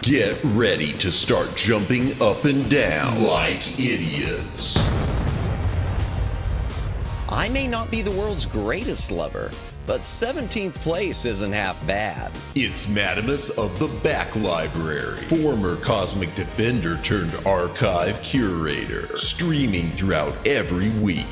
Get ready to start jumping up and down like idiots. I may not be the world's greatest lover, but 17th place isn't half bad. It's Madamus of the Back Library, former Cosmic Defender turned archive curator, streaming throughout every week.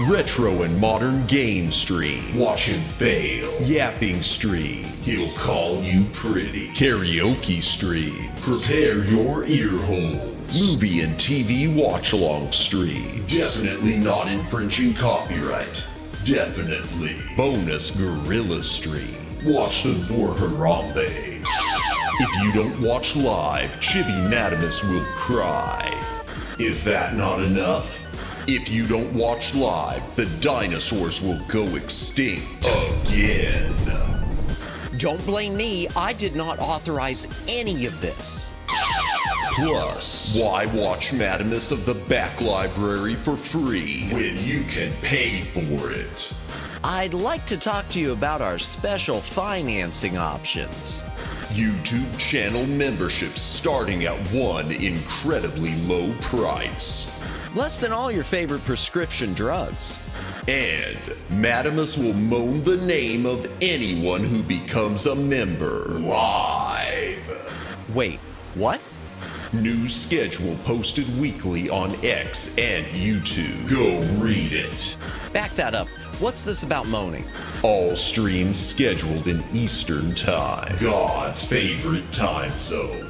Retro and modern game stream, watch him fail, yapping stream, he'll call you pretty, karaoke stream, prepare your ear holes. Movie and TV watch-along stream. Definitely not infringing copyright. Definitely. Bonus gorilla stream. Watch them for Harambe. If you don't watch live, Chibi Madamus will cry. Is that not enough? If you don't watch live, the dinosaurs will go extinct again. Don't blame me, I did not authorize any of this. Plus, why watch Madamus of the Back Library for free when you can pay for it? I'd like to talk to you about our special financing options. YouTube channel memberships starting at one incredibly low price. Less than all your favorite prescription drugs. And Madamus will moan the name of anyone who becomes a member live. Wait, what? New schedule posted weekly on X and YouTube. Go read it. Back that up. What's this about moaning? All streams scheduled in Eastern Time, God's favorite time zone.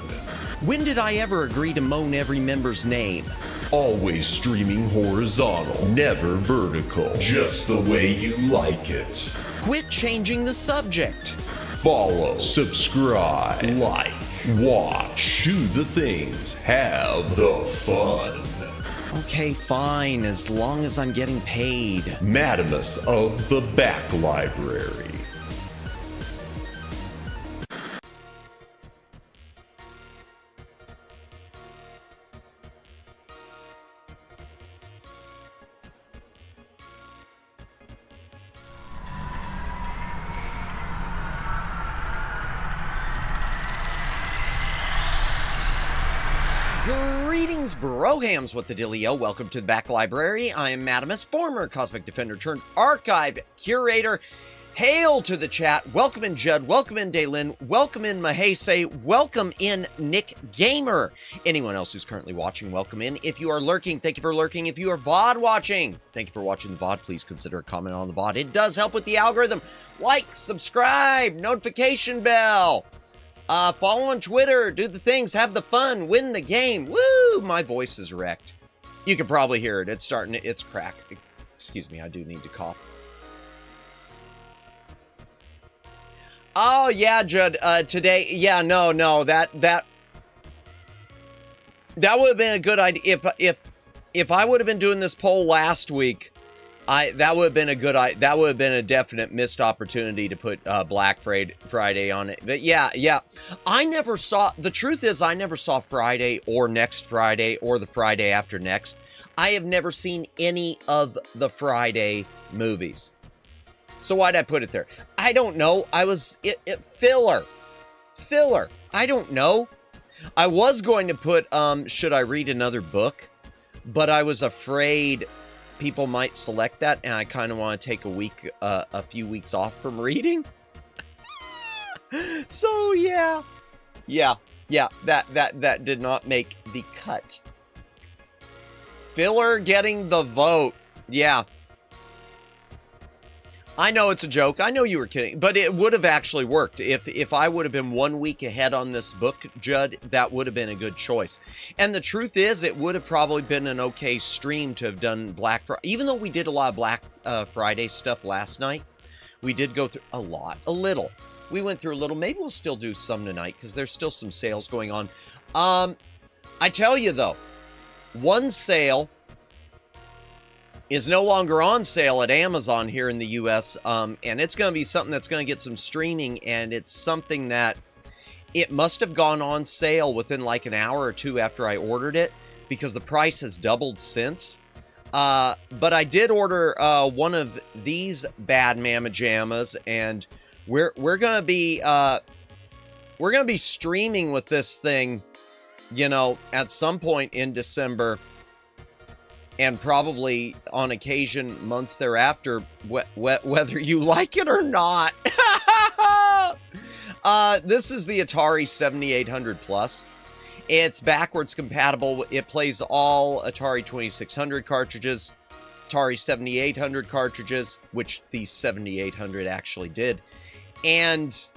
When did I ever agree to moan every member's name? Always streaming horizontal, never vertical, just the way you like it. Quit changing the subject. Follow, subscribe, like, watch, do the things, have the fun. Okay, fine, as long as I'm getting paid. Madamus of the Back Library. Greetings, brohams, what the dealio? Welcome to the Back Library. I am Madamus, former Cosmic Defender turned archive curator. Hail to the chat. Welcome in Judd. Welcome in Daylin. Welcome in Mahese. Welcome in Nick Gamer. Anyone else who's currently watching, welcome in. If you are lurking, thank you for lurking. If you are VOD watching, thank you for watching the VOD. Please consider a comment on the VOD. It does help with the algorithm. Like, subscribe, notification bell. Follow on Twitter, do the things, have the fun, win the game. Woo! My voice is wrecked. You can probably hear it. It's starting to, it's cracked. Excuse me, I do need to cough. Oh, yeah, Judd, today, yeah, no, that would have been a good idea. If I would have been doing this poll last week, that would have been a good, that would have been a definite missed opportunity to put Black Friday on it. But yeah, I never saw, the truth is I never saw Friday or next Friday or the Friday after next. I have never seen any of the Friday movies. So why'd I put it there? I don't know. Filler. I don't know. I was going to put, should I read another book? But I was afraid people might select that, and I kind of want to take a few weeks off from reading. So yeah, that did not make the cut. Filler getting the vote. Yeah. I know it's a joke. I know you were kidding, but it would have actually worked. If I would have been 1 week ahead on this book, Judd, that would have been a good choice. And the truth is, it would have probably been an okay stream to have done Black Friday. Even though we did a lot of Black Friday stuff last night, we did go through a little. We went through a little. Maybe we'll still do some tonight because there's still some sales going on. I tell you, though, one sale is no longer on sale at Amazon here in the US, and it's going to be something that's going to get some streaming, and it's something that it must have gone on sale within like an hour or two after I ordered it, because the price has doubled since. But I did order one of these bad mamma jammas, and we're going to be we're going to be streaming with this thing, you know, at some point in December, and probably on occasion months thereafter, whether you like it or not. This is the Atari 7800 Plus. It's backwards compatible. It plays all Atari 2600 cartridges, Atari 7800 cartridges, which the 7800 actually did, and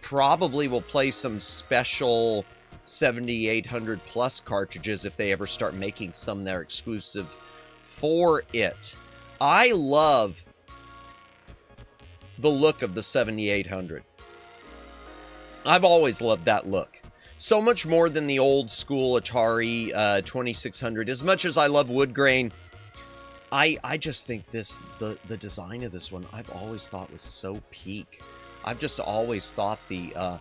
probably will play some special 7800 Plus cartridges if they ever start making some that are exclusive for it. I love the look of the 7800. I've always loved that look. So much more than the old school Atari 2600. As much as I love wood grain, I just think the design of this one, I've always thought was so peak. I've just always thought I'm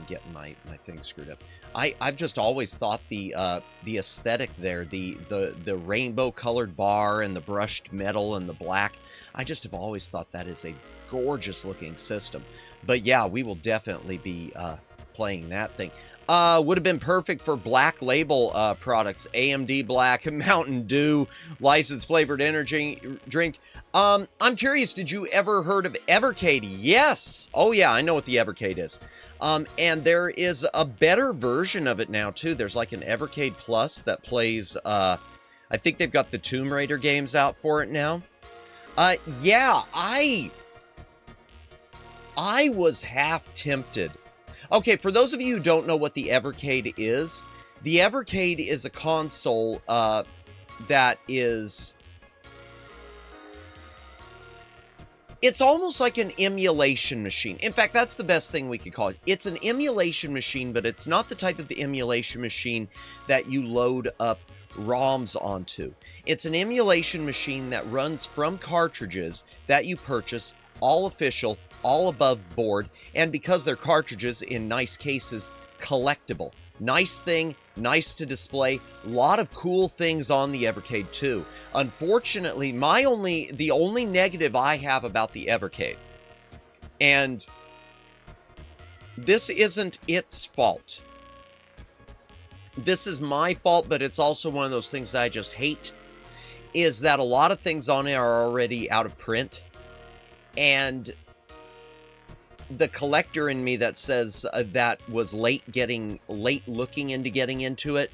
getting my thing screwed up. I've just always thought the aesthetic there, the rainbow colored bar and the brushed metal and the black, I just have always thought that is a gorgeous looking system. But yeah, we will definitely be playing that thing. Would have been perfect for black label products. AMD Black, Mountain Dew, licensed flavored energy drink. I'm curious, did you ever heard of Evercade? Yes. Oh yeah, I know what the Evercade is. And there is a better version of it now too. There's like an Evercade Plus that plays, I think they've got the Tomb Raider games out for it now. Yeah, I was half tempted. Okay, for those of you who don't know what the Evercade is a console that is... It's almost like an emulation machine. In fact, that's the best thing we could call it. It's an emulation machine, but it's not the type of emulation machine that you load up ROMs onto. It's an emulation machine that runs from cartridges that you purchase, all official, all above board, and because they're cartridges, in nice cases, collectible. Nice thing, nice to display, a lot of cool things on the Evercade too. Unfortunately, the only negative I have about the Evercade, and this isn't its fault. This is my fault, but it's also one of those things that I just hate, is that a lot of things on it are already out of print, and the collector in me that says that was late looking into getting into it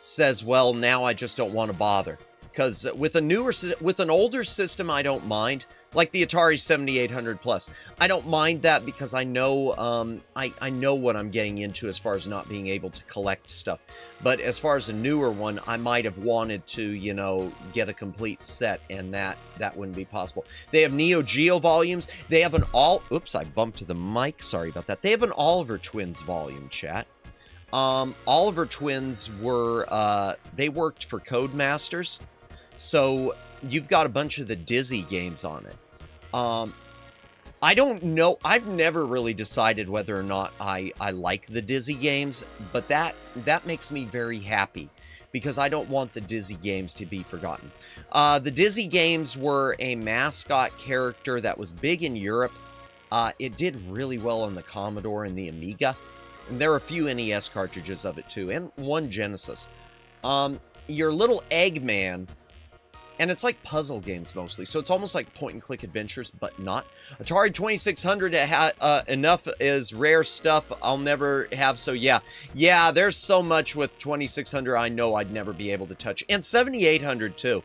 says, well, now I just don't want to bother. Because with an older system, I don't mind. Like the Atari 7800 Plus, I don't mind that because I know I know what I'm getting into as far as not being able to collect stuff. But as far as a newer one, I might have wanted to, you know, get a complete set, and that wouldn't be possible. They have Neo Geo volumes. They have an oops, I bumped to the mic. Sorry about that. They have an Oliver Twins volume, chat. Oliver Twins were they worked for Codemasters, so you've got a bunch of the Dizzy games on it. I don't know. I've never really decided whether or not I like the Dizzy games, but that makes me very happy because I don't want the Dizzy games to be forgotten. The Dizzy games were a mascot character that was big in Europe. It did really well on the Commodore and the Amiga. And there are a few NES cartridges of it too, and one Genesis. Your little Eggman, and it's like puzzle games mostly, so it's almost like point-and-click adventures, but not. Atari 2600 had enough is rare stuff I'll never have, so yeah. Yeah, there's so much with 2600 I know I'd never be able to touch, and 7800 too.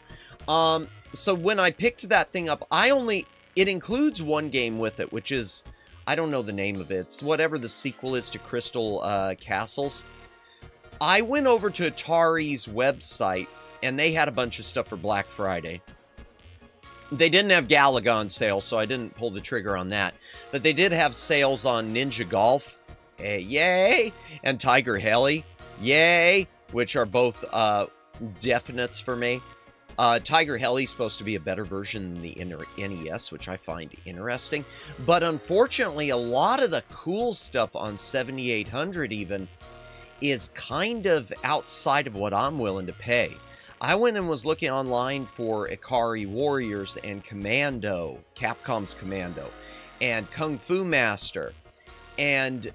So when I picked that thing up, it includes one game with it, which is, I don't know the name of it. It's whatever the sequel is to Crystal Castles. I went over to Atari's website, and they had a bunch of stuff for Black Friday. They didn't have Galaga on sale, so I didn't pull the trigger on that. But they did have sales on Ninja Golf, yay, and Tiger Heli, yay, which are both definites for me. Tiger Heli is supposed to be a better version than the NES, which I find interesting. But unfortunately, a lot of the cool stuff on 7800 even is kind of outside of what I'm willing to pay. I went and was looking online for Ikari Warriors and Commando, Capcom's Commando, and Kung Fu Master, And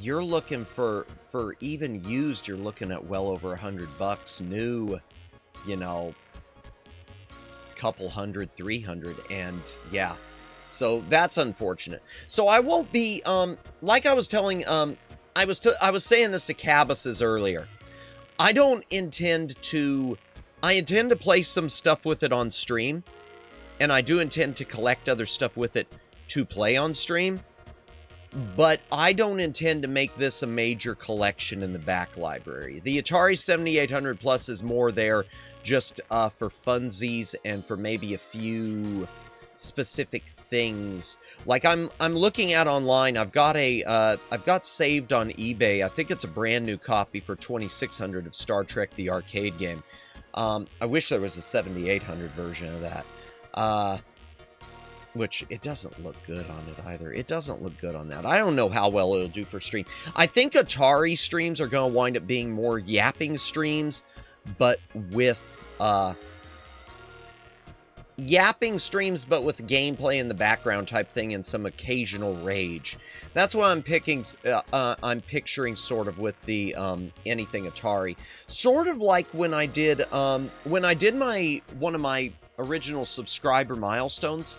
you're looking for even used, you're looking at well over $100. New, you know, couple hundred, 300, and yeah. So that's unfortunate. So I won't be like I was telling I was saying this to Cabbases earlier. I intend to play some stuff with it on stream, and I do intend to collect other stuff with it to play on stream, but I don't intend to make this a major collection in the back library. The Atari 7800 Plus is more there just for funsies and for maybe a few specific things. Like I'm looking at online, I've got saved on eBay, I think it's a brand new copy for 2600 of Star Trek the arcade game. I wish there was a 7800 version of that. Which it doesn't look good on it either. It doesn't look good on that. I don't know how well it'll do for stream. I think Atari streams are going to wind up being more yapping streams, but with gameplay in the background type thing and some occasional rage. That's what I'm picturing sort of with the anything Atari. Sort of like when I did one of my original subscriber milestones.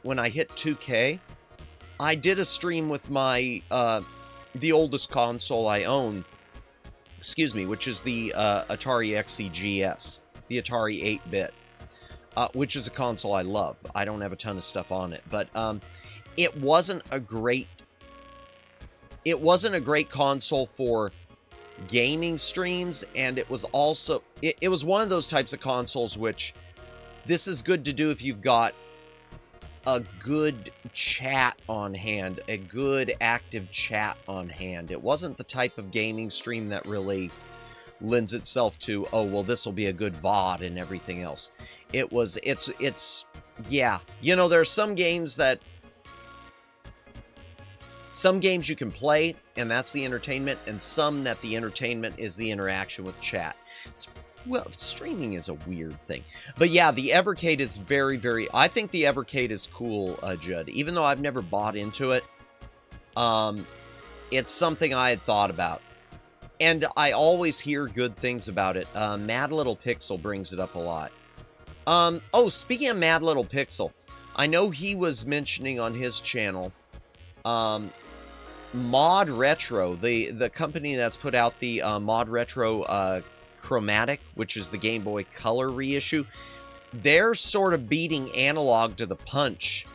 When I hit 2K, I did a stream with my, the oldest console I own, which is the Atari XEGS, the Atari 8-bit, which is a console I love. I don't have a ton of stuff on it, but it wasn't a great console for gaming streams, and it was also, it was one of those types of consoles which, this is good to do if you've got a good chat on hand, a good active chat on hand. It wasn't the type of gaming stream that really lends itself to, oh, well, this will be a good VOD and everything else. Yeah. You know, there are some games you can play, and that's the entertainment, and some that the entertainment is the interaction with chat. Well, streaming is a weird thing. But yeah, the Evercade is very, very... I think the Evercade is cool, Judd. Even though I've never bought into it, it's something I had thought about. And I always hear good things about it. Mad Little Pixel brings it up a lot. Oh, speaking of Mad Little Pixel, I know he was mentioning on his channel, Mod Retro, the company that's put out the Mod Retro Chromatic, which is the Game Boy Color reissue, they're sort of beating Analog to the punch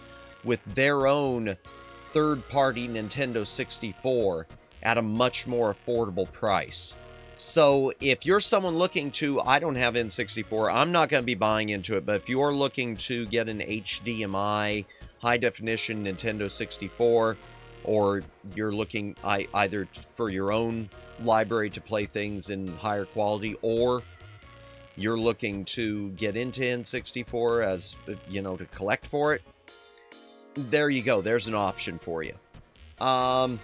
with their own third-party Nintendo 64 at a much more affordable price. So if you're someone looking to, I don't have N64, I'm not going to be buying into it, but if you're looking to get an HDMI, high-definition Nintendo 64, or you're looking either for your own library to play things in higher quality, or you're looking to get into N64 as, you know, to collect for it, there you go. There's an option for you. I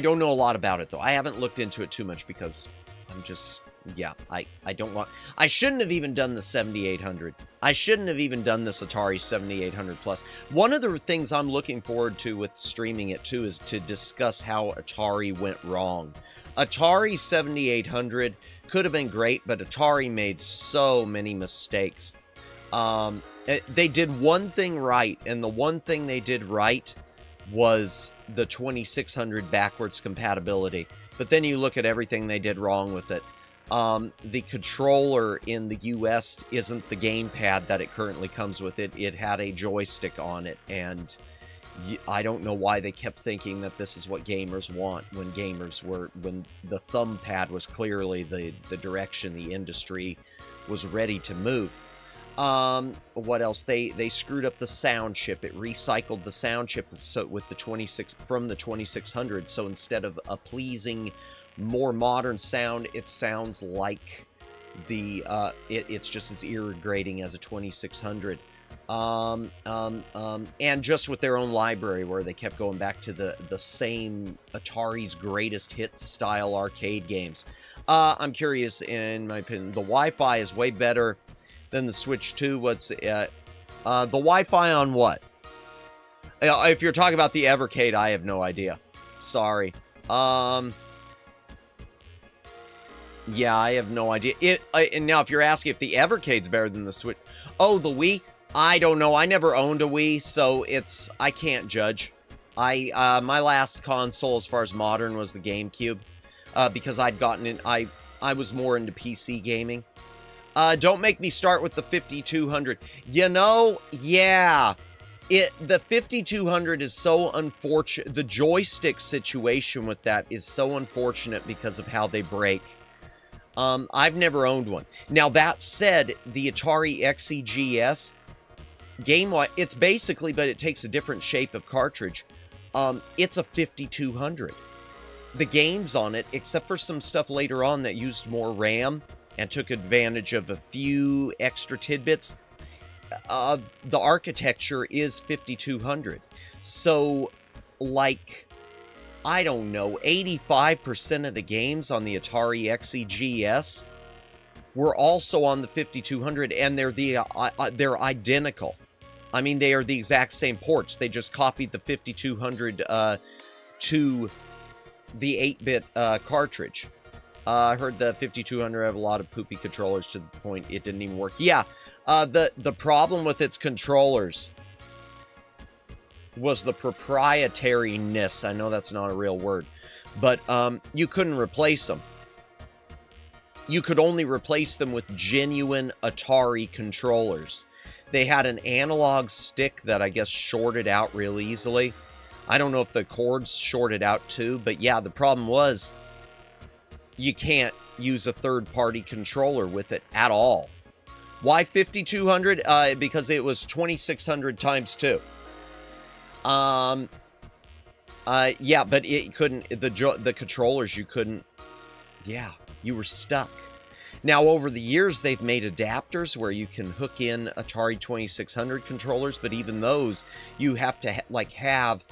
don't know a lot about it, though. I haven't looked into it too much because I'm just... Yeah, I don't want... I shouldn't have even done the 7800. I shouldn't have even done this Atari 7800 Plus. One of the things I'm looking forward to with streaming it, too, is to discuss how Atari went wrong. Atari 7800 could have been great, but Atari made so many mistakes. They did one thing right, and the one thing they did right was the 2600 backwards compatibility. But then you look at everything they did wrong with it. The controller in the US isn't the gamepad that it currently comes with. It had a joystick on it, and I don't know why they kept thinking that this is what gamers want when the thumb pad was clearly the direction the industry was ready to move. What else? They screwed up the sound chip. It recycled the sound chip with the 2600. So instead of a pleasing, more modern sound, it sounds like it's just as irritating as a 2600. And just with their own library, where they kept going back to the same Atari's greatest hits style arcade games. I'm curious, in my opinion, the Wi-Fi is way better than the Switch 2. What's the Wi-Fi on what? If you're talking about the Evercade, I have no idea. Sorry. Yeah, I have no idea. And now if you're asking if the Evercade's better than the Switch... Oh, the Wii? I don't know. I never owned a Wii, so I can't judge. My last console as far as modern was the GameCube, because I'd gotten in... I was more into PC gaming. Don't make me start with the 5200. You know, yeah. The 5200 is so unfortunate. The joystick situation with that is so unfortunate because of how they break. I've never owned one. Now, that said, the Atari XEGS, game-wise, it's basically, but it takes a different shape of cartridge. It's a 5200. The games on it, except for some stuff later on that used more RAM and took advantage of a few extra tidbits, the architecture is 5200. So, like, I don't know, 85% of the games on the Atari XEGS were also on the 5200, and they're identical. I mean, they are the exact same ports. They just copied the 5200 to the 8-bit cartridge. I heard the 5200 have a lot of poopy controllers to the point it didn't even work. Yeah, the problem with its controllers was the proprietariness. I know that's not a real word, but you couldn't replace them. You could only replace them with genuine Atari controllers. They had an analog stick that I guess shorted out real easily. I don't know if the cords shorted out too, but yeah, the problem was you can't use a third-party controller with it at all. Why 5200? Because it was 2600 times 2. Yeah, but it couldn't, the controllers, you couldn't, yeah, you were stuck. Now, over the years, they've made adapters where you can hook in Atari 2600 controllers, but even those, you have to, have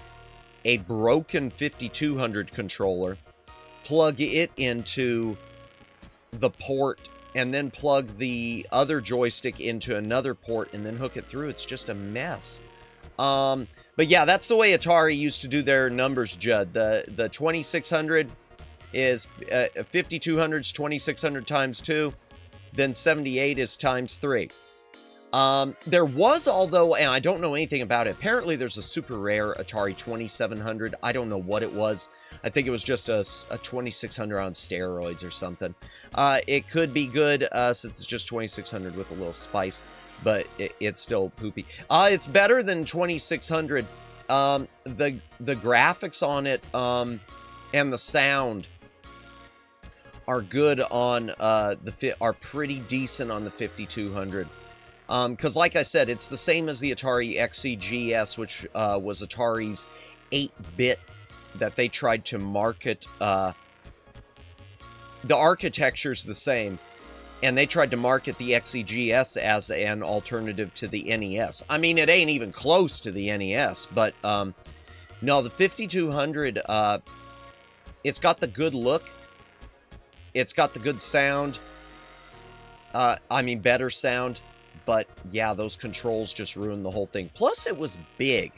a broken 5200 controller, plug it into the port, and then plug the other joystick into another port, and then hook it through. It's just a mess. But yeah, that's the way Atari used to do their numbers, Judd. The 2600 is 5200's 2600 times 2, then 78 is times 3. There was, although, and I don't know anything about it, apparently there's a super rare Atari 2700. I don't know what it was. I think it was just a 2600 on steroids or something. It could be good since it's just 2600 with a little spice, but it's still poopy. It's better than 2600. The graphics on it and the sound are good on are pretty decent on the 5200. Because like I said, it's the same as the Atari XEGS, which was Atari's 8-bit that they tried to market. The architecture's the same, and they tried to market the XEGS as an alternative to the NES. I mean, it ain't even close to the NES, but no, the 5200, it's got the good look. It's got the good sound. I mean, better sound. But yeah, those controls just ruined the whole thing. Plus, it was big.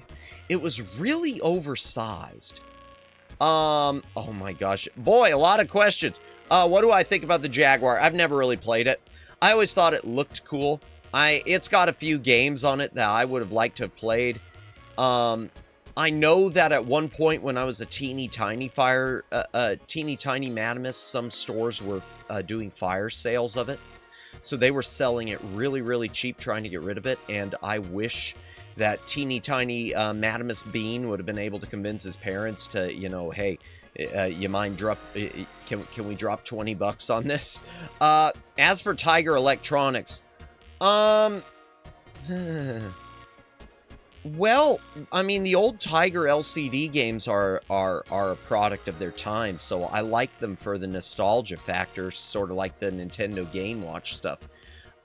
It was really oversized. Oh my gosh. Boy, a lot of questions. What do I think about the Jaguar? I've never really played it. I always thought it looked cool. It's got a few games on it that I would have liked to have played. I know that at one point when I was a teeny tiny Madamus, some stores were doing fire sales of it. So they were selling it really, really cheap, trying to get rid of it. And I wish that teeny tiny Madamus Bean would have been able to convince his parents to, you know, hey, you mind can we drop $20 on this? As for Tiger Electronics, well, I mean, the old Tiger LCD games are a product of their time, so I like them for the nostalgia factor, sort of like the Nintendo Game Watch stuff.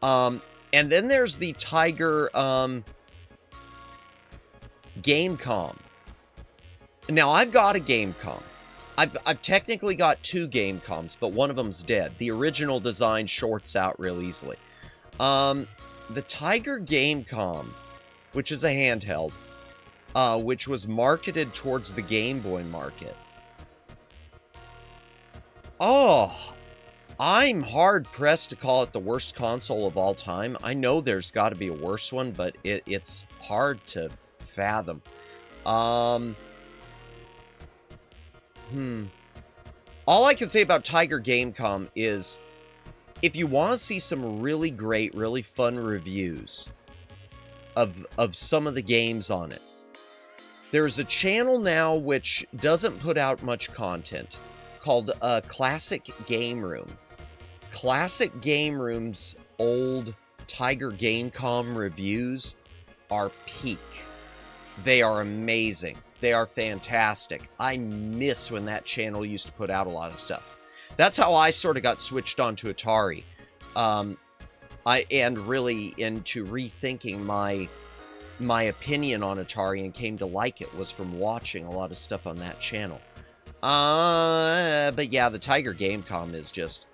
And then there's the Tiger Gamecom. Now, I've got a Gamecom. I've technically got 2 Gamecoms, but one of them's dead. The original design shorts out real easily. The Tiger Gamecom, which is a handheld, which was marketed towards the Game Boy market. Oh, I'm hard-pressed to call it the worst console of all time. I know there's got to be a worse one, but it's hard to fathom. All I can say about Tiger Gamecom is, if you want to see some really great, really fun reviews of some of the games on it, there's a channel now which doesn't put out much content called Classic Game Room. Classic Game Room's old Tiger Gamecom reviews are peak. They are amazing. They are fantastic. I miss when that channel used to put out a lot of stuff. That's how I sort of got switched on to Atari. And really into rethinking my opinion on Atari and came to like it was from watching a lot of stuff on that channel. But yeah, the Tiger Gamecom is just,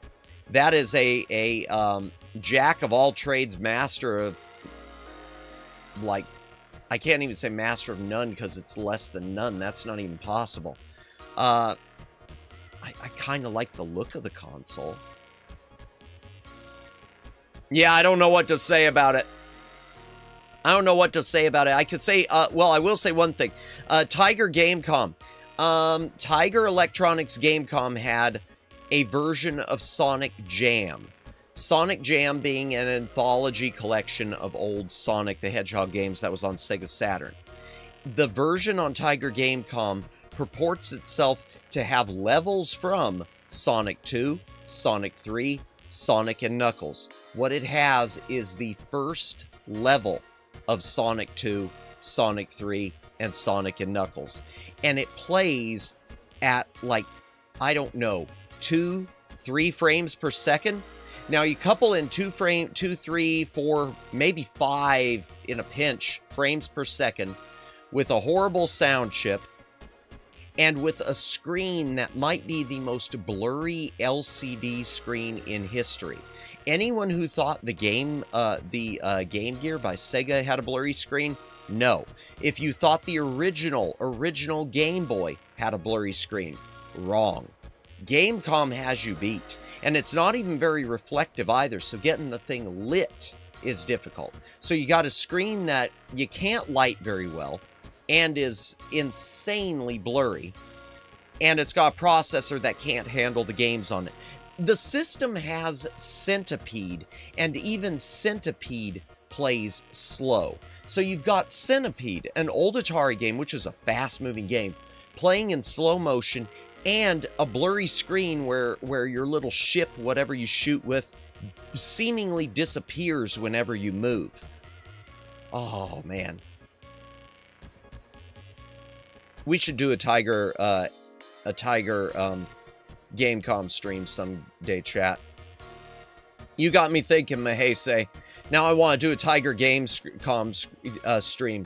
that is a jack of all trades, master of, like, I can't even say master of none because it's less than none. That's not even possible. I kind of like the look of the console. Yeah, I don't know what to say about it. I could say, well, I will say one thing. Tiger Gamecom. Tiger Electronics Gamecom had a version of Sonic Jam. Sonic Jam being an anthology collection of old Sonic the Hedgehog games that was on Sega Saturn. The version on Tiger Gamecom purports itself to have levels from Sonic 2, Sonic 3, Sonic and Knuckles. What it has is the first level of Sonic 2, Sonic 3, and Sonic and Knuckles. And it plays at, like, I don't know, 2, 3 frames per second. Now you couple in 2, 3, 4, maybe 5 in a pinch frames per second with a horrible sound chip and with a screen that might be the most blurry LCD screen in history. Anyone who thought the Game Gear by Sega had a blurry screen, no. If you thought the original Game Boy had a blurry screen, wrong. Gamecom has you beat. And it's not even very reflective either, so getting the thing lit is difficult. So you got a screen that you can't light very well and is insanely blurry. And it's got a processor that can't handle the games on it. The system has Centipede, and even Centipede plays slow. So you've got Centipede, an old Atari game, which is a fast-moving game, playing in slow motion, and a blurry screen where your little ship, whatever you shoot with, seemingly disappears whenever you move. Oh, man. We should do a Tiger Gamecom stream someday, chat. You got me thinking, Mahese. Now I want to do a Tiger Gamecom stream.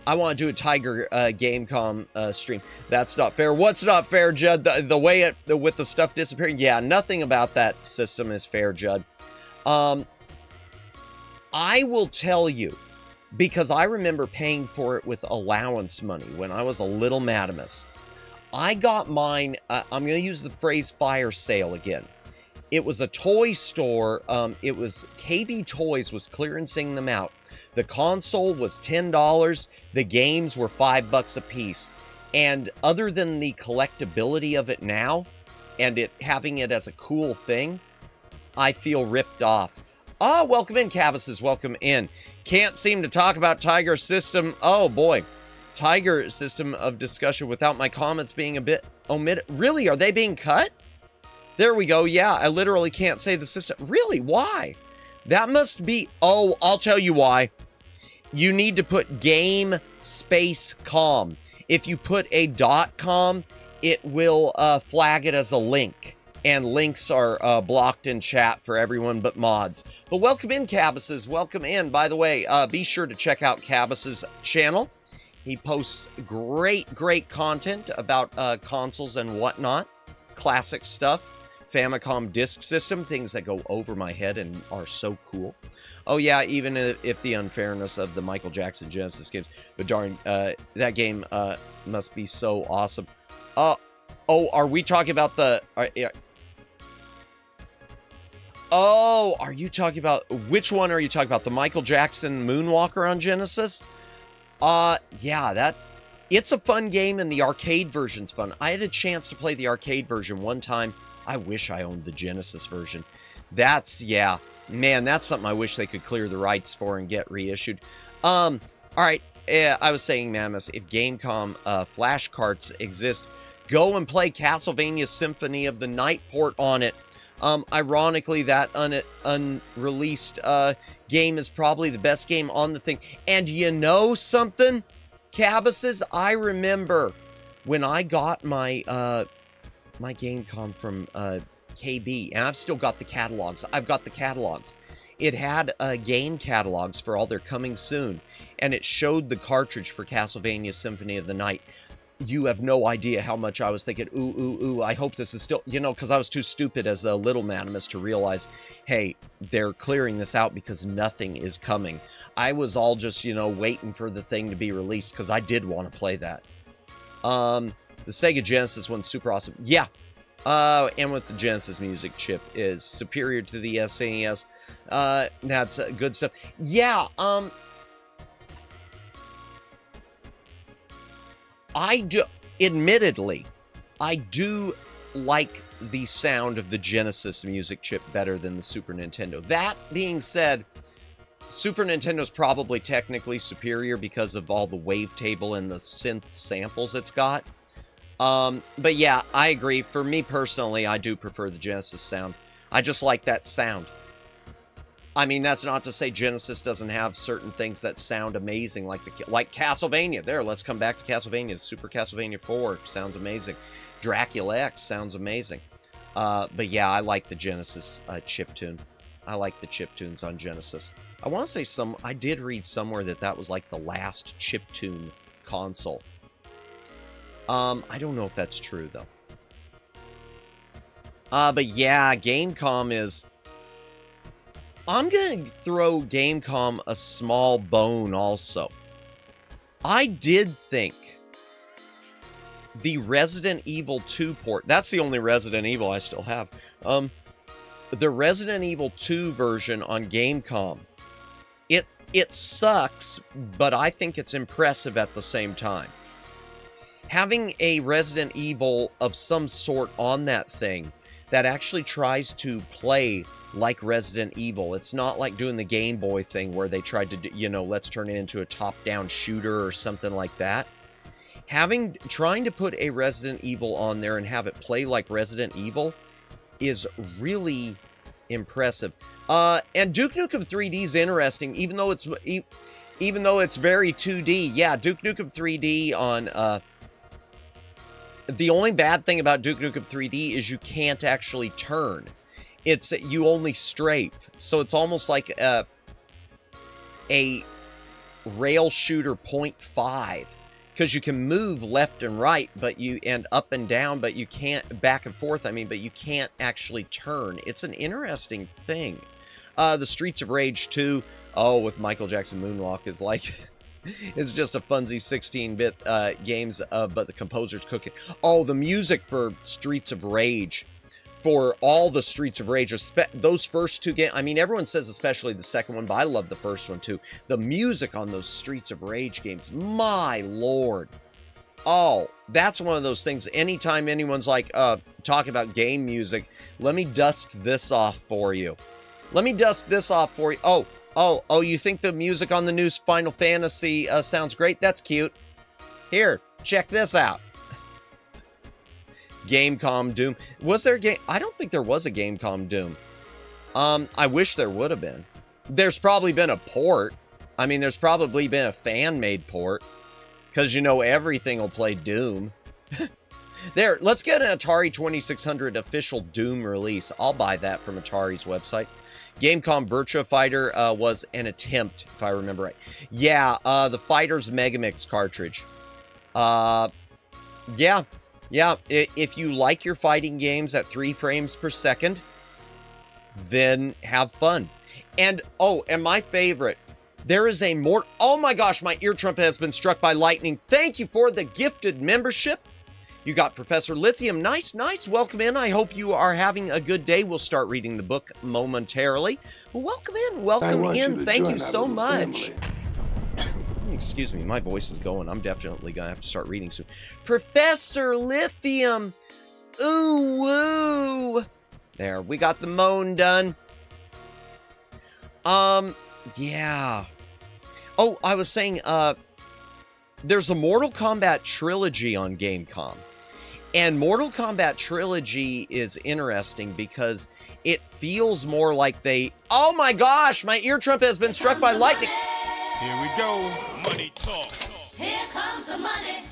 I want to do a Tiger Gamecom stream. That's not fair. What's not fair, Judd? The way with the stuff disappearing? Yeah, nothing about that system is fair, Judd. I will tell you, because I remember paying for it with allowance money when I was a little madamus. I got mine, I'm going to use the phrase fire sale again. It was a toy store. It was KB Toys was clearancing them out. The console was $10. The games were $5 a piece. And other than the collectability of it now, and it having it as a cool thing, I feel ripped off. Oh, welcome in, Cavus's. Welcome in. Can't seem to talk about Tiger System. Oh, boy. Tiger System of discussion without my comments being a bit omitted. Really? Are they being cut? There we go. Yeah, I literally can't say the system. Really? Why? That must be... Oh, I'll tell you why. You need to put game space com. If you put a .com, it will flag it as a link. And links are blocked in chat for everyone but mods. But welcome in, Cabus's. Welcome in. By the way, be sure to check out Cabus's channel. He posts great content about consoles and whatnot. Classic stuff. Famicom disk system, things that go over my head and are so cool. Oh yeah, even if the unfairness of the Michael Jackson Genesis games, but darn, that game must be so awesome. Oh, are we talking about the? Oh, are you talking about, which one are you talking about? The Michael Jackson Moonwalker on Genesis? Yeah, it's a fun game, and the arcade version's fun. I had a chance to play the arcade version one time. I wish I owned the Genesis version. Yeah, man, that's something I wish they could clear the rights for and get reissued. All right, I was saying, Mammoth, if Gamecom flash carts exist, go and play Castlevania Symphony of the Night port on it. Ironically, that unreleased game is probably the best game on the thing. And you know something, Cabbases? I remember when I got my my Gamecom from KB, and I've still got the catalogs. I've got the catalogs. It had game catalogs for all their coming soon, and it showed the cartridge for Castlevania Symphony of the Night. You have no idea how much I was thinking, ooh, I hope this is still, you know, because I was too stupid as a little Manimus to realize, hey, they're clearing this out because nothing is coming. I was all just, you know, waiting for the thing to be released because I did want to play that. The Sega Genesis one's super awesome. Yeah. And with the Genesis music chip is superior to the SNES. That's good stuff. Yeah, admittedly, I do like the sound of the Genesis music chip better than the Super Nintendo. That being said, Super Nintendo's probably technically superior because of all the wavetable and the synth samples it's got. But yeah, I agree. For me personally, I do prefer the Genesis sound. I just like that sound. I mean, that's not to say Genesis doesn't have certain things that sound amazing, like Castlevania. There, let's come back to Castlevania. Super Castlevania 4 sounds amazing. Dracula X sounds amazing. But yeah, I like the Genesis chiptune. I like the chiptunes on Genesis. I want to say I did read somewhere that was like the last chiptune console. I don't know if that's true, though. But yeah, Gamecom is... I'm going to throw Gamecom a small bone also. I did think the Resident Evil 2 port, that's the only Resident Evil I still have, the Resident Evil 2 version on Gamecom, it sucks, but I think it's impressive at the same time. Having a Resident Evil of some sort on that thing that actually tries to play like Resident Evil. It's not like doing the Game Boy thing where they tried to do, you know, let's turn it into a top-down shooter or something like that. Trying to put a Resident Evil on there and have it play like Resident Evil is really impressive. And Duke Nukem 3D is interesting, even though it's very 2D. Yeah, Duke Nukem 3D on the only bad thing about Duke Nukem 3D is you can't actually turn. You only strafe. So it's almost like a rail shooter 0.5. Because you can move left and right, and up and down, but you can't, back and forth, I mean, but you can't actually turn. It's an interesting thing. The Streets of Rage 2, with Michael Jackson Moonwalk is like... It's just a funsy 16-bit games, but the composer's cooking. Oh, the music for Streets of Rage, for all the Streets of Rage, those first two games, I mean, everyone says especially the second one, but I love the first one too. The music on those Streets of Rage games, my lord. Oh, that's one of those things, anytime anyone's like, talk about game music, let me dust this off for you. Let me dust this off for you. Oh, you think the music on the new Final Fantasy sounds great? That's cute. Here, check this out. Gamecom Doom. Was there a game? I don't think there was a Gamecom Doom. I wish there would have been. There's probably been a port. I mean, there's probably been a fan-made port. Because, you know, everything will play Doom. There, let's get an Atari 2600 official Doom release. I'll buy that from Atari's website. Gamecom Virtua Fighter was an attempt, if I remember right. Yeah, the Fighters Megamix cartridge. Yeah, Yeah, if you like your fighting games at 3 frames per second, then have fun. And, oh, and my favorite, there is a more, oh my gosh, my ear trumpet has been struck by lightning. Thank you for the gifted membership. You got Professor Lithium. Nice, nice. Welcome in. I hope you are having a good day. We'll start reading the book momentarily. Welcome in. Welcome in. Thank you so much. Excuse me, my voice is going. I'm definitely going to have to start reading soon. Professor Lithium. Ooh, woo. There, we got the moan done. Yeah. Oh, I was saying, there's a Mortal Kombat trilogy on Gamecom. And Mortal Kombat trilogy is interesting because it feels more like they... Oh my gosh, my ear trumpet has been struck by lightning. Here we go. Money talk. Here comes the money.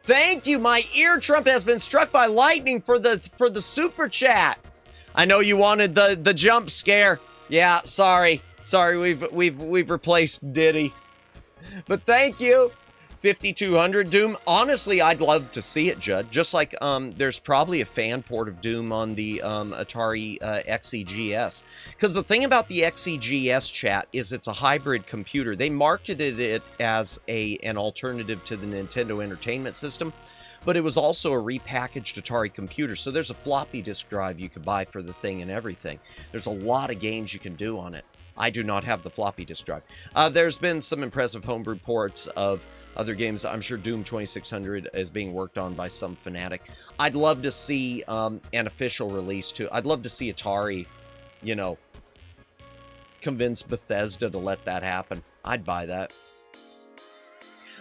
Thank you. My ear trumpet has been struck by lightning for the super chat. I know you wanted the jump scare. Yeah, sorry. Sorry, we've replaced Diddy. But thank you. 5200 Doom. Honestly, I'd love to see it, Judd. Just like there's probably a fan port of Doom on the Atari XEGS. Because the thing about the XEGS chat is it's a hybrid computer. They marketed it as an alternative to the Nintendo Entertainment System, but it was also a repackaged Atari computer. So there's a floppy disk drive you could buy for the thing and everything. There's a lot of games you can do on it. I do not have the floppy disk drive. There's been some impressive homebrew ports of other games. I'm sure Doom 2600 is being worked on by some fanatic. I'd love to see an official release too. I'd love to see Atari, you know, convince Bethesda to let that happen. I'd buy that.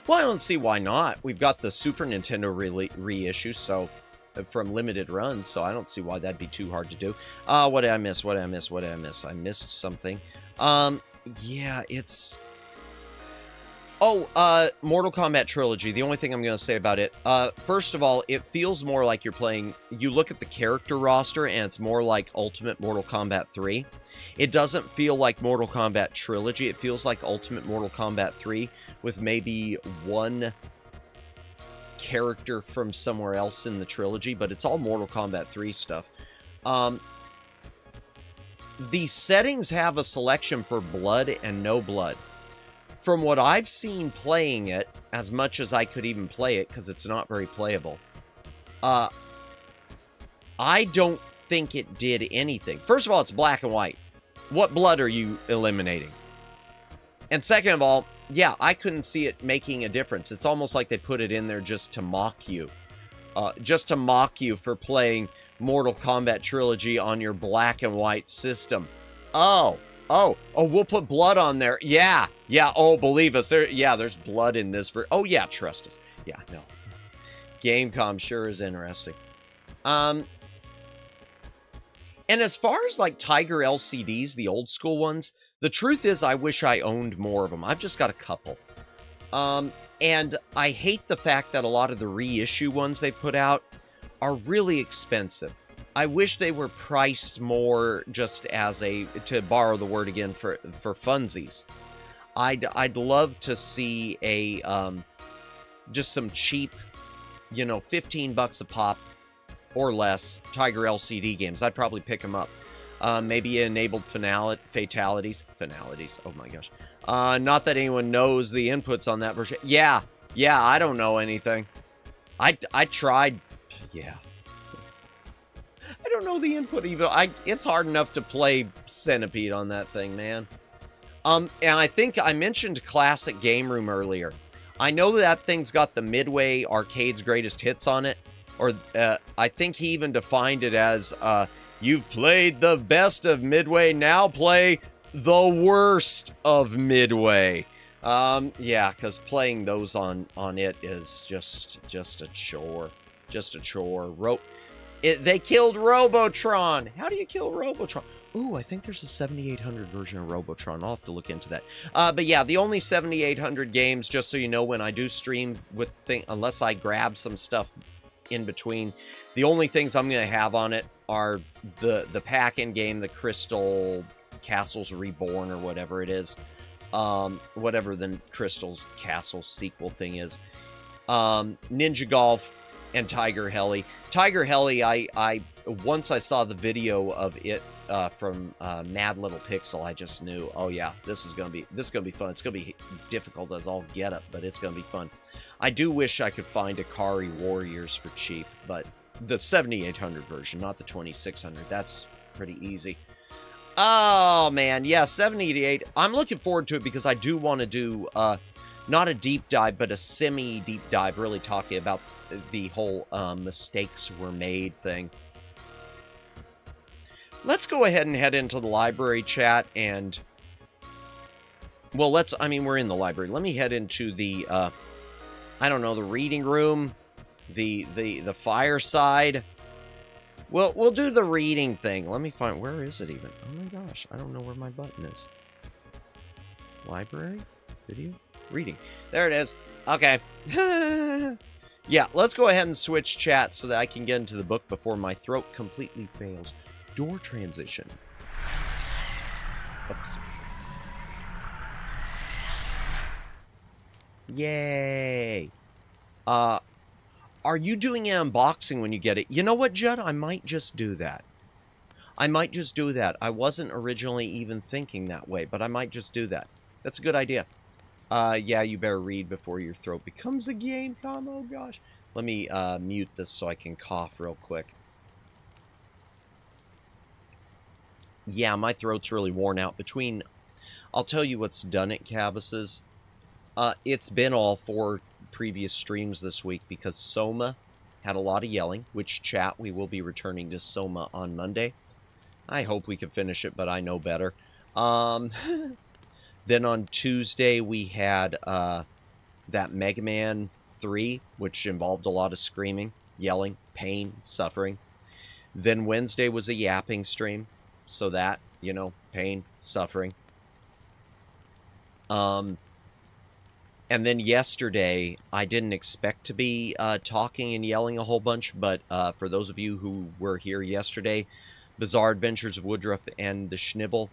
Well, I don't see why not. We've got the Super Nintendo reissue, so from limited runs, so I don't see why that'd be too hard to do. What did I miss? What did I miss? What did I miss? I missed something. Yeah, it's... Oh, Mortal Kombat Trilogy. The only thing I'm going to say about it, first of all, it feels more like you're playing... You look at the character roster, and it's more like Ultimate Mortal Kombat 3. It doesn't feel like Mortal Kombat Trilogy. It feels like Ultimate Mortal Kombat 3 with maybe one character from somewhere else in the trilogy, but it's all Mortal Kombat 3 stuff. The settings have a selection for blood and no blood. From what I've seen playing it, as much as I could even play it, because it's not very playable, I don't think it did anything. First of all, it's black and white. What blood are you eliminating? And second of all, yeah, I couldn't see it making a difference. It's almost like they put it in there just to mock you. Just to mock you for playing Mortal Kombat Trilogy on your black and white system. Oh, we'll put blood on there. Yeah, oh, believe us. There's blood in this. Oh, yeah, trust us. Yeah, no. Gamecom sure is interesting. And as far as, like, Tiger LCDs, the old school ones, the truth is I wish I owned more of them. I've just got a couple. And I hate the fact that a lot of the reissue ones they put out are really expensive. I wish they were priced more just as to borrow the word again, for funsies. I'd love to see just some cheap, you know, $15 a pop or less Tiger LCD games. I'd probably pick them up. Maybe enabled fatalities. Oh my gosh. Not that anyone knows the inputs on that version. Yeah, I don't know anything. I tried. Yeah. I don't know the input even. It's hard enough to play Centipede on that thing, man. And I think I mentioned Classic Game Room earlier. I know that thing's got the Midway Arcade's Greatest Hits on it. Or I think he even defined it as, you've played the best of Midway, now play the worst of Midway. Yeah, because playing those on it is just a chore. Just a chore. They killed Robotron. How do you kill Robotron? Ooh, I think there's a 7800 version of Robotron. I'll have to look into that. But yeah, the only 7800 games, just so you know, when I do stream unless I grab some stuff in between, the only things I'm going to have on it are the pack-in game, the Crystal Castles Reborn, or whatever it is. Whatever the Crystal Castles sequel thing is. Ninja Golf, and Tiger Heli. Tiger Heli, I once I saw the video of it from Mad Little Pixel, I just knew, oh yeah, this is gonna be fun. It's gonna be difficult as all get up, but it's gonna be fun. I do wish I could find Akari Warriors for cheap, but the 7800 version, not the 2600. That's pretty easy. Oh man, yeah, 788. I'm looking forward to it because I do want to do not a deep dive, but a semi-deep dive, really talking about the whole mistakes were made thing. Let's go ahead and head into the library chat and, well, we're in the library. Let me head into the, I don't know, the reading room, the fireside. We'll do the reading thing. Let me find, where is it even? Oh my gosh, I don't know where my button is. Library? Video? Reading. There it is. Okay. Yeah, let's go ahead and switch chat so that I can get into the book before my throat completely fails. Door transition. Oops. Yay. Are you doing an unboxing when you get it? You know what, Judd? I might just do that. I might just do that. I wasn't originally even thinking that way, but I might just do that. That's a good idea. Yeah, you better read before your throat becomes a game com. Oh, gosh. Let me mute this so I can cough real quick. Yeah, my throat's really worn out. I'll tell you what's done at Cavus's. It's been all 4 previous streams this week because Soma had a lot of yelling, which chat, we will be returning to Soma on Monday. I hope we can finish it, but I know better. Then on Tuesday, we had that Mega Man 3, which involved a lot of screaming, yelling, pain, suffering. Then Wednesday was a yapping stream. So that, you know, pain, suffering. And then yesterday, I didn't expect to be talking and yelling a whole bunch, but for those of you who were here yesterday, Bizarre Adventures of Woodruff and the Schnibble,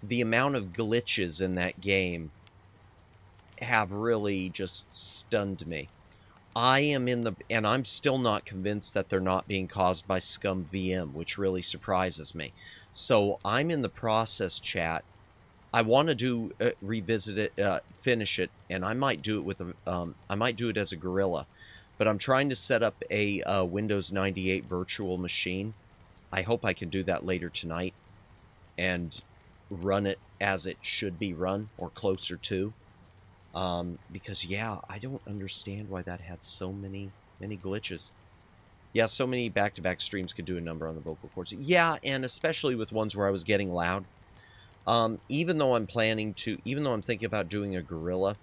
the amount of glitches in that game have really just stunned me. And I'm still not convinced that they're not being caused by Scum VM, which really surprises me. So I'm in the process, chat. I want to do revisit it, finish it, and I might do it with I might do it as a gorilla, but I'm trying to set up a Windows 98 virtual machine. I hope I can do that later tonight, and run it as it should be run or closer to. Because yeah, I don't understand why that had so many glitches. Yeah, so many back-to-back streams could do a number on the vocal cords. Yeah, and especially with ones where I was getting loud. Even though I'm thinking about doing a gorilla,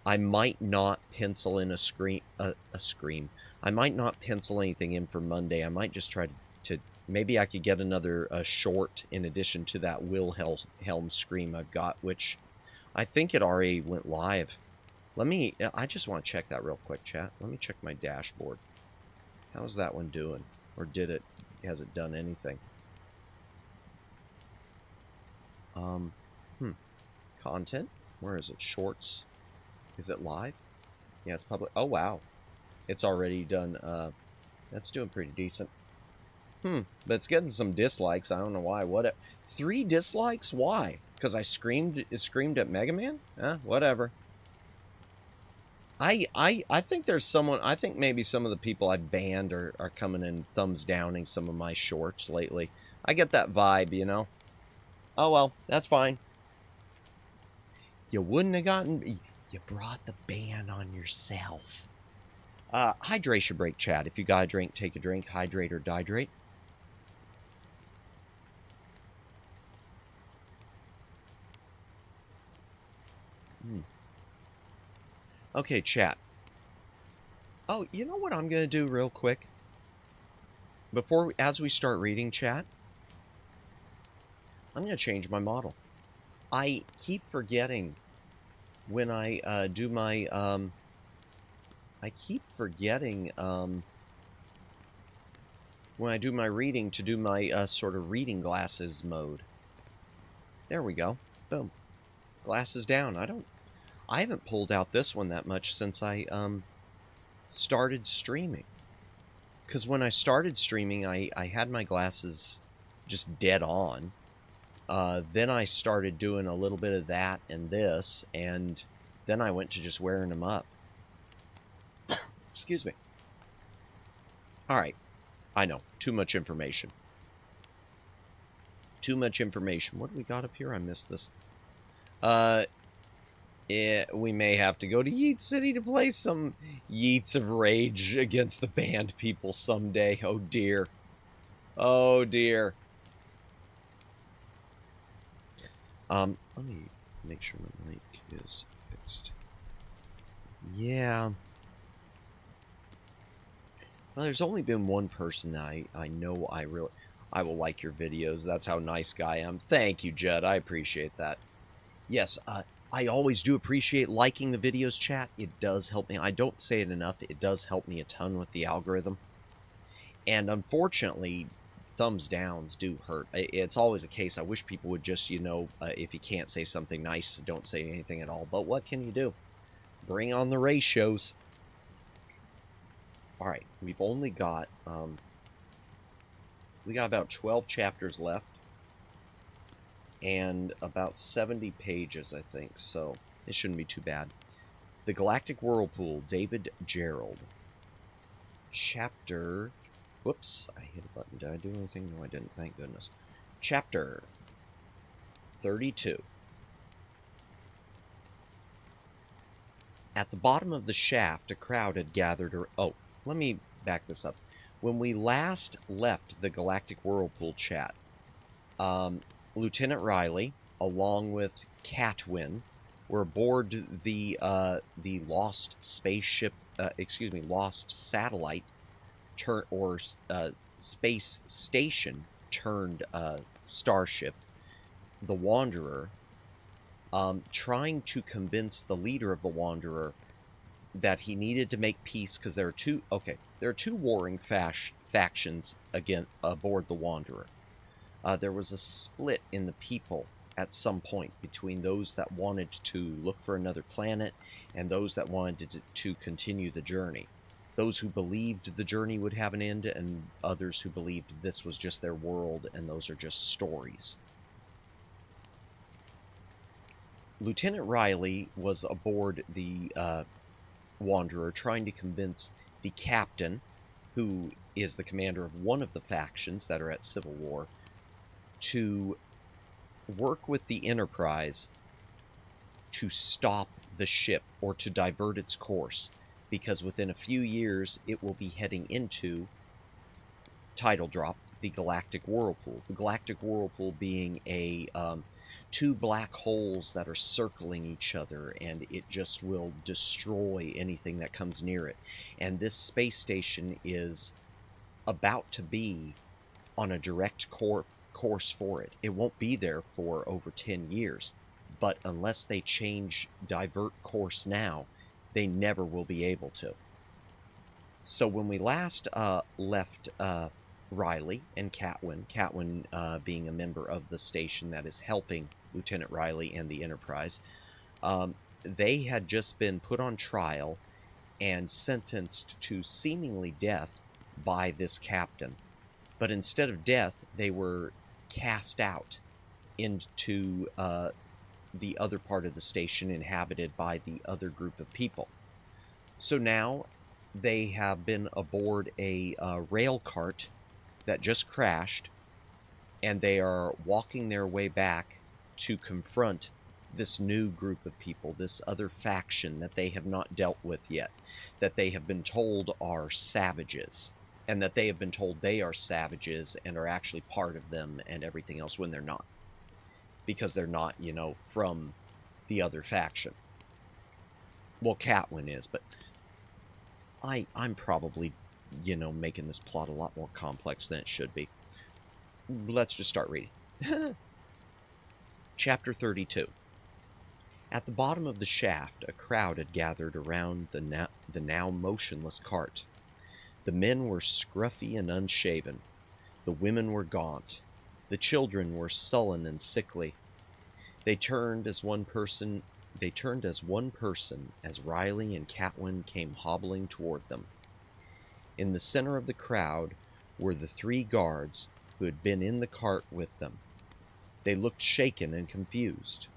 I might not pencil in a scream. I might not pencil anything in for Monday. I might just try to maybe I could get another short in addition to that Wilhelm scream I've got, which I think it already went live. I just want to check that real quick, chat. Let me check my dashboard. How's that one doing? Or has it done anything? Content? Where is it? Shorts? Is it live? Yeah, it's public. Oh, wow. It's already done. That's doing pretty decent. But it's getting some dislikes. I don't know why. 3 dislikes? Why? Because I screamed at Mega Man? Whatever. I think there's someone, I think maybe some of the people I banned are coming in thumbs downing some of my shorts lately. I get that vibe, you know? Oh well, that's fine. You wouldn't have gotten, you brought the ban on yourself. Hydration break, chat. If you got a drink, take a drink. Hydrate or dihydrate. Okay, chat. Oh, you know what I'm going to do real quick? As we start reading, chat, I'm going to change my model. I keep forgetting when I do my, when I do my reading to do my sort of reading glasses mode. There we go. Boom. Glasses down. I haven't pulled out this one that much since I started streaming. Because when I started streaming, I had my glasses just dead on. Then I started doing a little bit of that and this, and then I went to just wearing them up. Excuse me. All right. I know. Too much information. Too much information. What do we got up here? I missed this. We may have to go to Yeet City to play some Yeets of Rage against the band people someday. Oh, dear. Oh, dear. Let me make sure my mic is fixed. Yeah. Well, there's only been one person that I know I will like your videos. That's how nice guy I am. Thank you, Judd. I appreciate that. Yes, I always do appreciate liking the videos, chat. It does help me. I don't say it enough. It does help me a ton with the algorithm. And unfortunately, thumbs downs do hurt. It's always a case. I wish people would just, if you can't say something nice, don't say anything at all. But what can you do? Bring on the ratios. All right, we've only got we got about 12 chapters left and about 70 pages, I think. So it shouldn't be too bad. The Galactic Whirlpool, David Gerald. Chapter. Whoops, I hit a button. Did I do anything? No, I didn't. Thank goodness. Chapter 32. At the bottom of the shaft, a crowd had gathered. Oh, let me back this up. When we last left the Galactic Whirlpool chat, Lieutenant Riley, along with Catwin, were aboard the lost spaceship. Lost satellite, space station turned starship, the Wanderer, trying to convince the leader of the Wanderer that he needed to make peace because there are two warring factions again aboard the Wanderer. There was a split in the people at some point between those that wanted to look for another planet and those that wanted to continue the journey. Those who believed the journey would have an end and others who believed this was just their world and those are just stories. Lieutenant Riley was aboard the Wanderer trying to convince the captain, who is the commander of one of the factions that are at civil war, to work with the Enterprise to stop the ship or to divert its course, because within a few years it will be heading into, title drop, the Galactic Whirlpool. The Galactic Whirlpool being a two black holes that are circling each other, and it just will destroy anything that comes near it. And this space station is about to be on a direct course for it. It won't be there for over 10 years, but unless they divert course now, they never will be able to. So when we last left Riley and Catwin being a member of the station that is helping Lieutenant Riley and the Enterprise, they had just been put on trial and sentenced to seemingly death by this captain. But instead of death, they were cast out into the other part of the station inhabited by the other group of people. So now they have been aboard a rail cart that just crashed, and they are walking their way back to confront this new group of people, this other faction that they have not dealt with yet, that they have been told are savages, and that they have been told they are savages and are actually part of them and everything else when they're not. Because they're not, from the other faction. Well, Catwin is, but I'm probably, making this plot a lot more complex than it should be. Let's just start reading. Chapter 32. At the bottom of the shaft, a crowd had gathered around the now motionless cart. The men were scruffy and unshaven. The women were gaunt. The children were sullen and sickly. They turned as one person as Riley and Catwin came hobbling toward them. In the center of the crowd were the 3 guards who had been in the cart with them. They looked shaken and confused.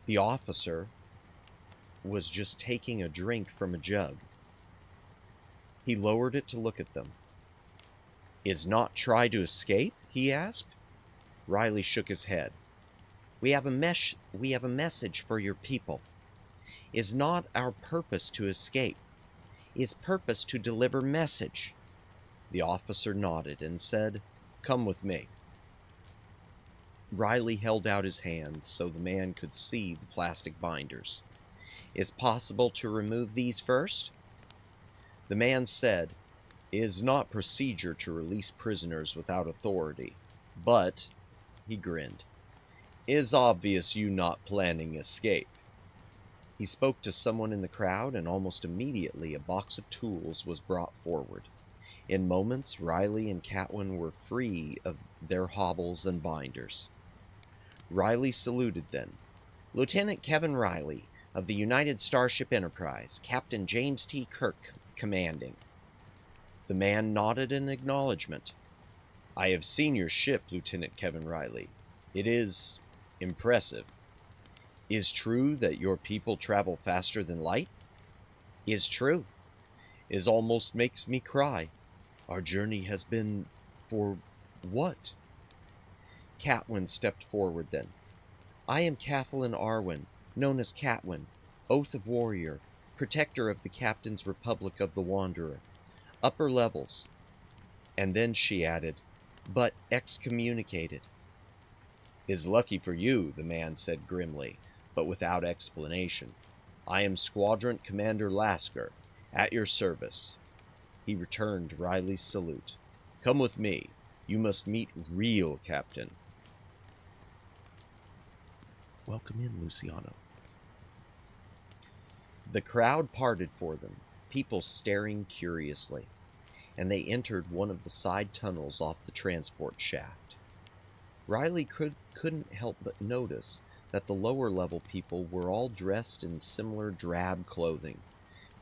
The officer was just taking a drink from a jug. He lowered it to look at them. "Is not try to escape?" he asked. Riley shook his head. We have a message for your people. Is not our purpose to escape. Is purpose to deliver message." The officer nodded and said, "Come with me." Riley held out his hands so the man could see the plastic binders. "Is possible to remove these first?" The man said, "It is not procedure to release prisoners without authority, but," he grinned, "it is obvious you not planning escape." He spoke to someone in the crowd, and almost immediately a box of tools was brought forward. In moments, Riley and Catwin were free of their hobbles and binders. Riley saluted then. "Lieutenant Kevin Riley of the United Starship Enterprise, Captain James T. Kirk commanding." The man nodded in acknowledgement. "I have seen your ship, Lieutenant Kevin Riley. It is impressive. Is true that your people travel faster than light?" "Is true." "It almost makes me cry. Our journey has been for what?" Catwin stepped forward then. "I am Kathleen Arwen, known as Catwin, Oath of Warrior, protector of the Captain's Republic of the Wanderer. Upper levels." And then she added, "but excommunicated." "Is lucky for you," the man said grimly, but without explanation. "I am Squadron Commander Lasker, at your service." He returned Riley's salute. "Come with me. You must meet real Captain." Welcome in, Luciano. The crowd parted for them, people staring curiously, and they entered one of the side tunnels off the transport shaft. Riley couldn't help but notice that the lower level people were all dressed in similar drab clothing,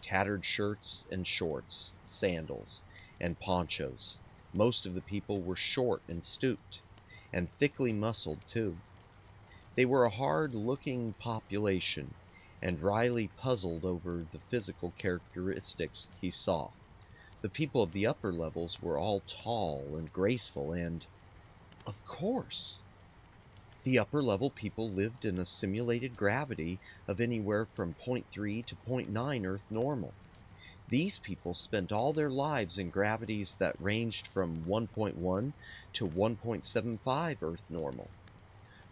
tattered shirts and shorts, sandals, and ponchos. Most of the people were short and stooped, and thickly muscled too. They were a hard-looking population, and Riley puzzled over the physical characteristics he saw. The people of the upper levels were all tall and graceful, and, of course, the upper-level people lived in a simulated gravity of anywhere from 0.3 to 0.9 Earth normal. These people spent all their lives in gravities that ranged from 1.1 to 1.75 Earth normal.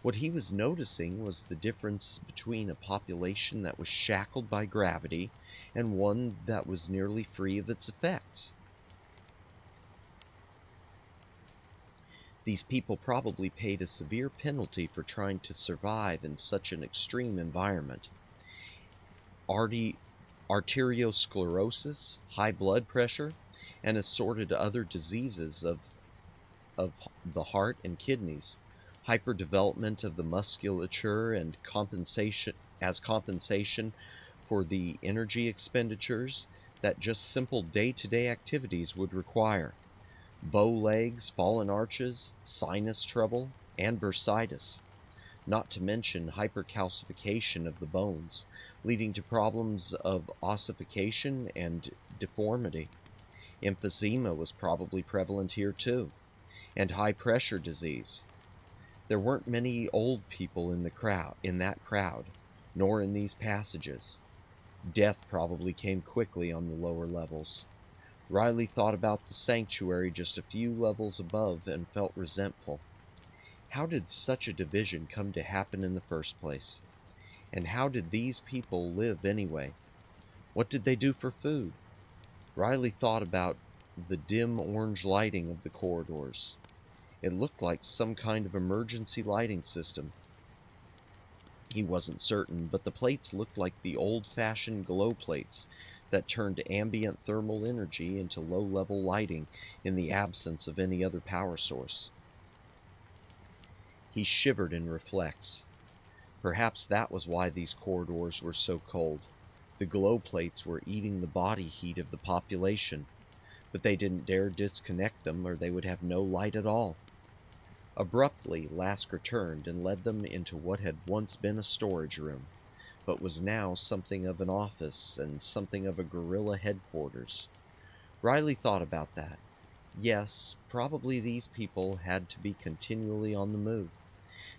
What he was noticing was the difference between a population that was shackled by gravity and one that was nearly free of its effects. These people probably paid a severe penalty for trying to survive in such an extreme environment. Arteriosclerosis, high blood pressure, and assorted other diseases of the heart and kidneys, hyperdevelopment of the musculature and compensation for the energy expenditures that just simple day-to-day activities would require, bow legs, fallen arches, sinus trouble, and bursitis, not to mention hypercalcification of the bones, leading to problems of ossification and deformity. Emphysema was probably prevalent here too, and high-pressure disease. There weren't many old people in that crowd, nor in these passages. Death probably came quickly on the lower levels. Riley thought about the sanctuary just a few levels above and felt resentful. How did such a division come to happen in the first place? And how did these people live anyway? What did they do for food? Riley thought about the dim orange lighting of the corridors. It looked like some kind of emergency lighting system. He wasn't certain, but the plates looked like the old-fashioned glow plates that turned ambient thermal energy into low-level lighting in the absence of any other power source. He shivered in reflex. Perhaps that was why these corridors were so cold. The glow plates were eating the body heat of the population. but they didn't dare disconnect them or they would have no light at all. Abruptly, Lasker turned and led them into what had once been a storage room, but was now something of an office and something of a guerrilla headquarters. Riley thought about that. Yes, probably these people had to be continually on the move.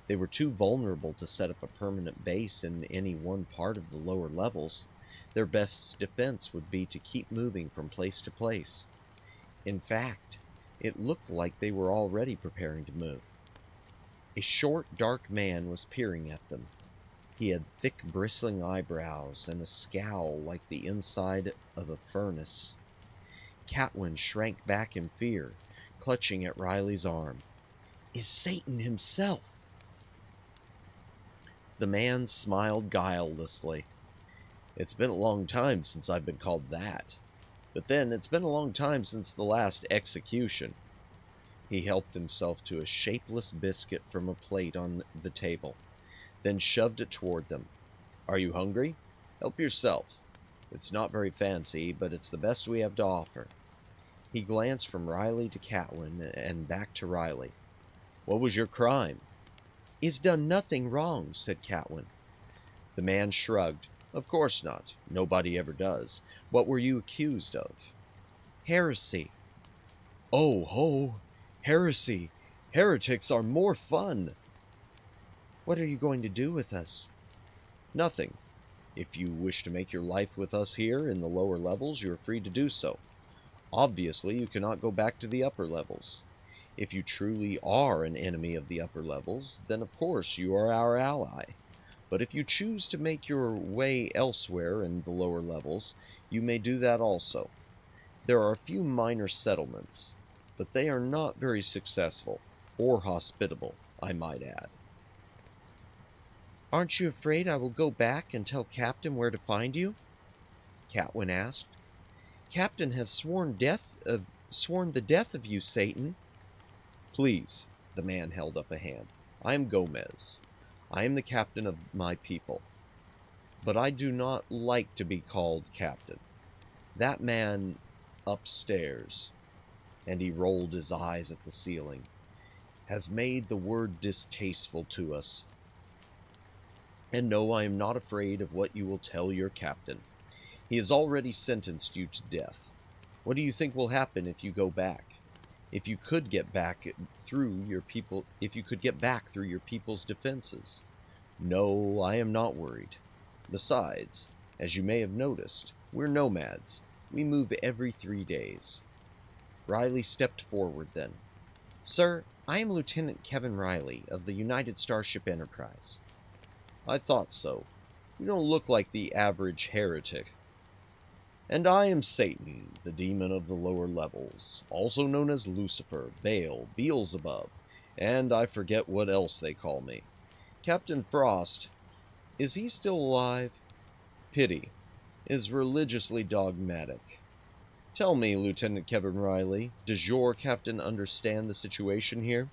They were too vulnerable to set up a permanent base in any one part of the lower levels. Their best defense would be to keep moving from place to place. In fact, it looked like they were already preparing to move. A short, dark man was peering at them. He had thick, bristling eyebrows and a scowl like the inside of a furnace. Catwin shrank back in fear, clutching at Riley's arm. "Is Satan himself!" The man smiled guilelessly. "It's been a long time since I've been called that. But then, it's been a long time since the last execution." He helped himself to a shapeless biscuit from a plate on the table, then shoved it toward them. "Are you hungry? Help yourself. It's not very fancy, but it's the best we have to offer." He glanced from Riley to Catwin and back to Riley. "What was your crime?" "Is done nothing wrong," said Catwin. The man shrugged. "Of course not. Nobody ever does. What were you accused of?" "Heresy." "Oh ho! Heresy! Heretics are more fun!" "What are you going to do with us?" "Nothing. If you wish to make your life with us here in the lower levels, you are free to do so. Obviously, you cannot go back to the upper levels. If you truly are an enemy of the upper levels, then of course you are our ally. But if you choose to make your way elsewhere in the lower levels, you may do that also. There are a few minor settlements, but they are not very successful, or hospitable, I might add." "Aren't you afraid I will go back and tell Captain where to find you?" Catwin asked. "Captain has sworn the death of you, Satan." "Please," the man held up a hand. "I am Gomez. I am the captain of my people. But I do not like to be called captain. That man upstairs," and he rolled his eyes at the ceiling, "has made the word distasteful to us. And no, I am not afraid of what you will tell your captain. He has already sentenced you to death. What do you think will happen if you go back? If you could get back through your people's defenses? No, I am not worried. Besides, as you may have noticed, we're nomads. We move every 3 days." Riley stepped forward then. "Sir, I am Lieutenant Kevin Riley of the United Starship Enterprise." "I thought so. You don't look like the average heretic." "And I am Satan, the demon of the lower levels, also known as Lucifer, Baal, Beelzebub, and I forget what else they call me. Captain Frost, is he still alive? Pity, is religiously dogmatic. Tell me, Lieutenant Kevin Riley, does your captain understand the situation here?"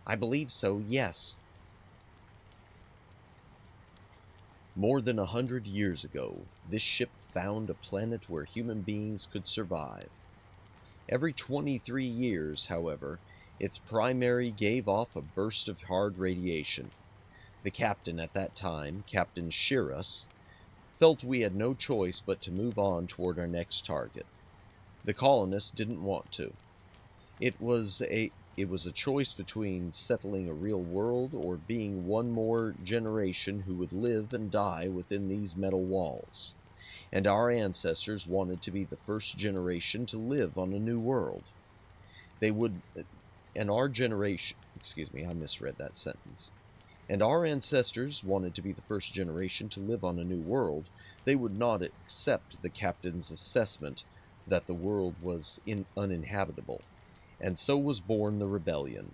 "I believe so, yes." "More than 100 years ago, this ship found a planet where human beings could survive. Every 23 years, however, its primary gave off a burst of hard radiation. The captain at that time, Captain Shiras, felt we had no choice but to move on toward our next target. The colonists didn't want to. It was a choice between settling a real world or being one more generation who would live and die within these metal walls. And our ancestors wanted to be the first generation to live on a new world. They would, and our generation, I misread that sentence. And our ancestors wanted to be the first generation to live on a new world. They would not accept the captain's assessment that the world was uninhabitable. And so was born the rebellion.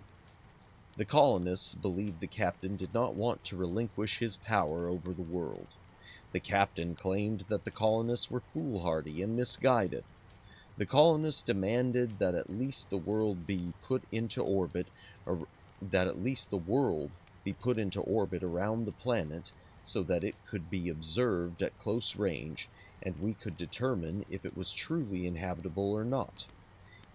The colonists believed the captain did not want to relinquish his power over the world. The captain claimed that the colonists were foolhardy and misguided. The colonists demanded that at least the world be put into orbit, around the planet so that it could be observed at close range and we could determine if it was truly inhabitable or not.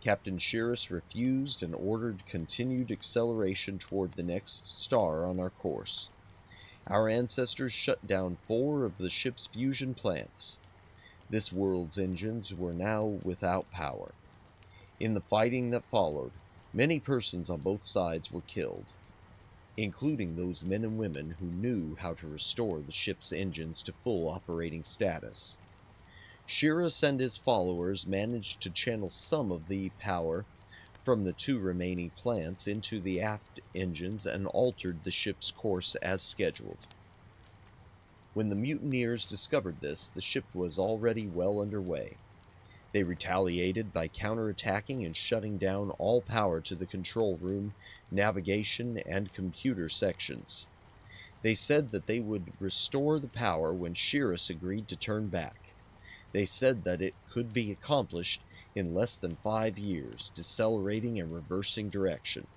Captain Shiras refused and ordered continued acceleration toward the next star on our course. Our ancestors shut down 4 of the ship's fusion plants. This world's engines were now without power. In the fighting that followed, many persons on both sides were killed, including those men and women who knew how to restore the ship's engines to full operating status. Shiras and his followers managed to channel some of the power from the 2 remaining plants into the aft engines and altered the ship's course as scheduled. When the mutineers discovered this, the ship was already well underway. They retaliated by counterattacking and shutting down all power to the control room, navigation, and computer sections. They said that they would restore the power when Shiras agreed to turn back. They said that it could be accomplished in less than 5 years, decelerating and reversing direction.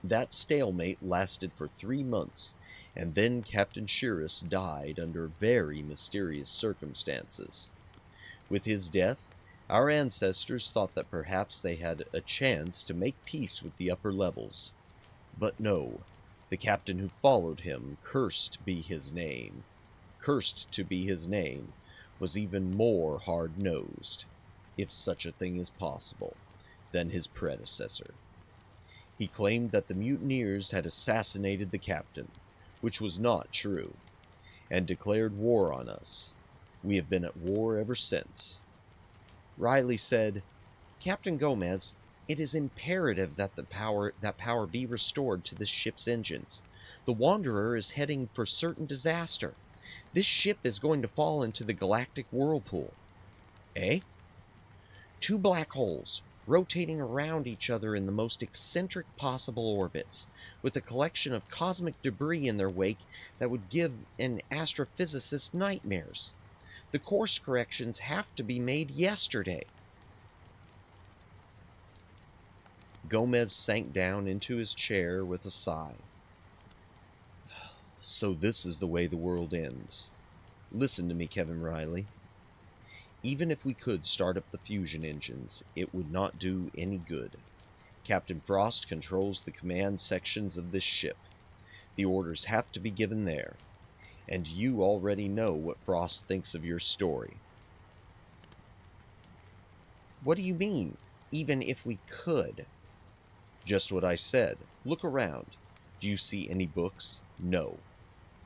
That stalemate lasted for 3 months, and then Captain Shiras died under very mysterious circumstances. With his death, our ancestors thought that perhaps they had a chance to make peace with the upper levels. But no, the captain who followed him, cursed to be his name, was even more hard-nosed, if such a thing is possible, than his predecessor. He claimed that the mutineers had assassinated the captain, which was not true, and declared war on us. We have been at war ever since. Riley said, "Captain Gomez, it is imperative that power be restored to this ship's engines. The Wanderer is heading for certain disaster. This ship is going to fall into the Galactic Whirlpool." Eh? 2 black holes, rotating around each other in the most eccentric possible orbits, with a collection of cosmic debris in their wake that would give an astrophysicist nightmares. The course corrections have to be made yesterday. Gomez sank down into his chair with a sigh. So this is the way the world ends. Listen to me, Kevin Riley. Even if we could start up the fusion engines, it would not do any good. Captain Frost controls the command sections of this ship. The orders have to be given there. And you already know what Frost thinks of your story. What do you mean, even if we could? Just what I said. Look around. Do you see any books? No.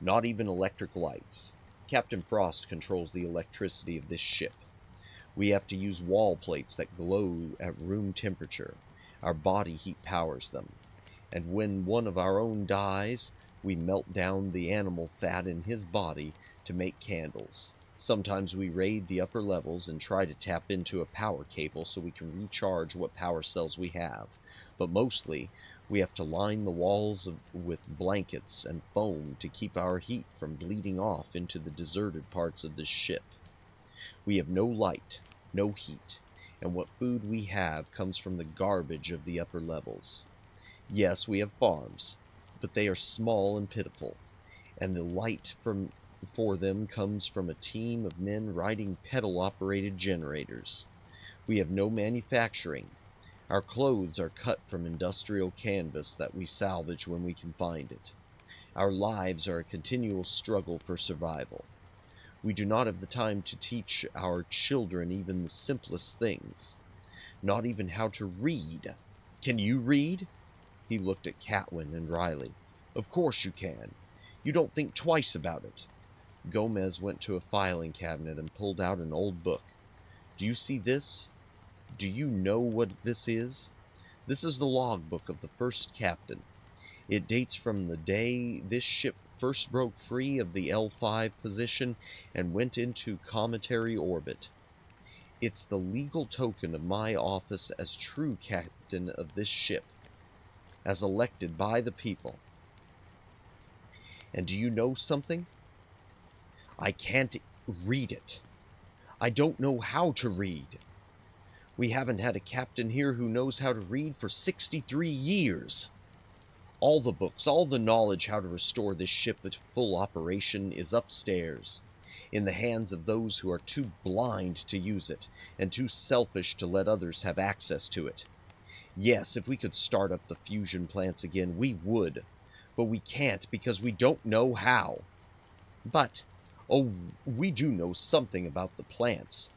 Not even electric lights. Captain Frost controls the electricity of this ship. We have to use wall plates that glow at room temperature. Our body heat powers them. And when one of our own dies, we melt down the animal fat in his body to make candles. Sometimes we raid the upper levels and try to tap into a power cable so we can recharge what power cells we have. But mostly, we have to line the walls with blankets and foam to keep our heat from bleeding off into the deserted parts of this ship. We have no light, no heat, and what food we have comes from the garbage of the upper levels. Yes, we have farms, but they are small and pitiful, and the light for them comes from a team of men riding pedal-operated generators. We have no manufacturing. Our clothes are cut from industrial canvas that we salvage when we can find it. Our lives are a continual struggle for survival. We do not have the time to teach our children even the simplest things. Not even how to read. Can you read? He looked at Catwin and Riley. Of course you can. You don't think twice about it. Gomez went to a filing cabinet and pulled out an old book. Do you see this? Do you know what this is? This is the logbook of the first captain. It dates from the day this ship first broke free of the L5 position and went into cometary orbit. It's the legal token of my office as true captain of this ship, as elected by the people. And do you know something? I can't read it. I don't know how to read. We haven't had a captain here who knows how to read for 63 years. All the books, all the knowledge how to restore this ship to full operation is upstairs. in the hands of those who are too blind to use it and too selfish to let others have access to it. Yes, if we could start up the fusion plants again, we would. But we can't because we don't know how. But, oh, we do know something about the plants.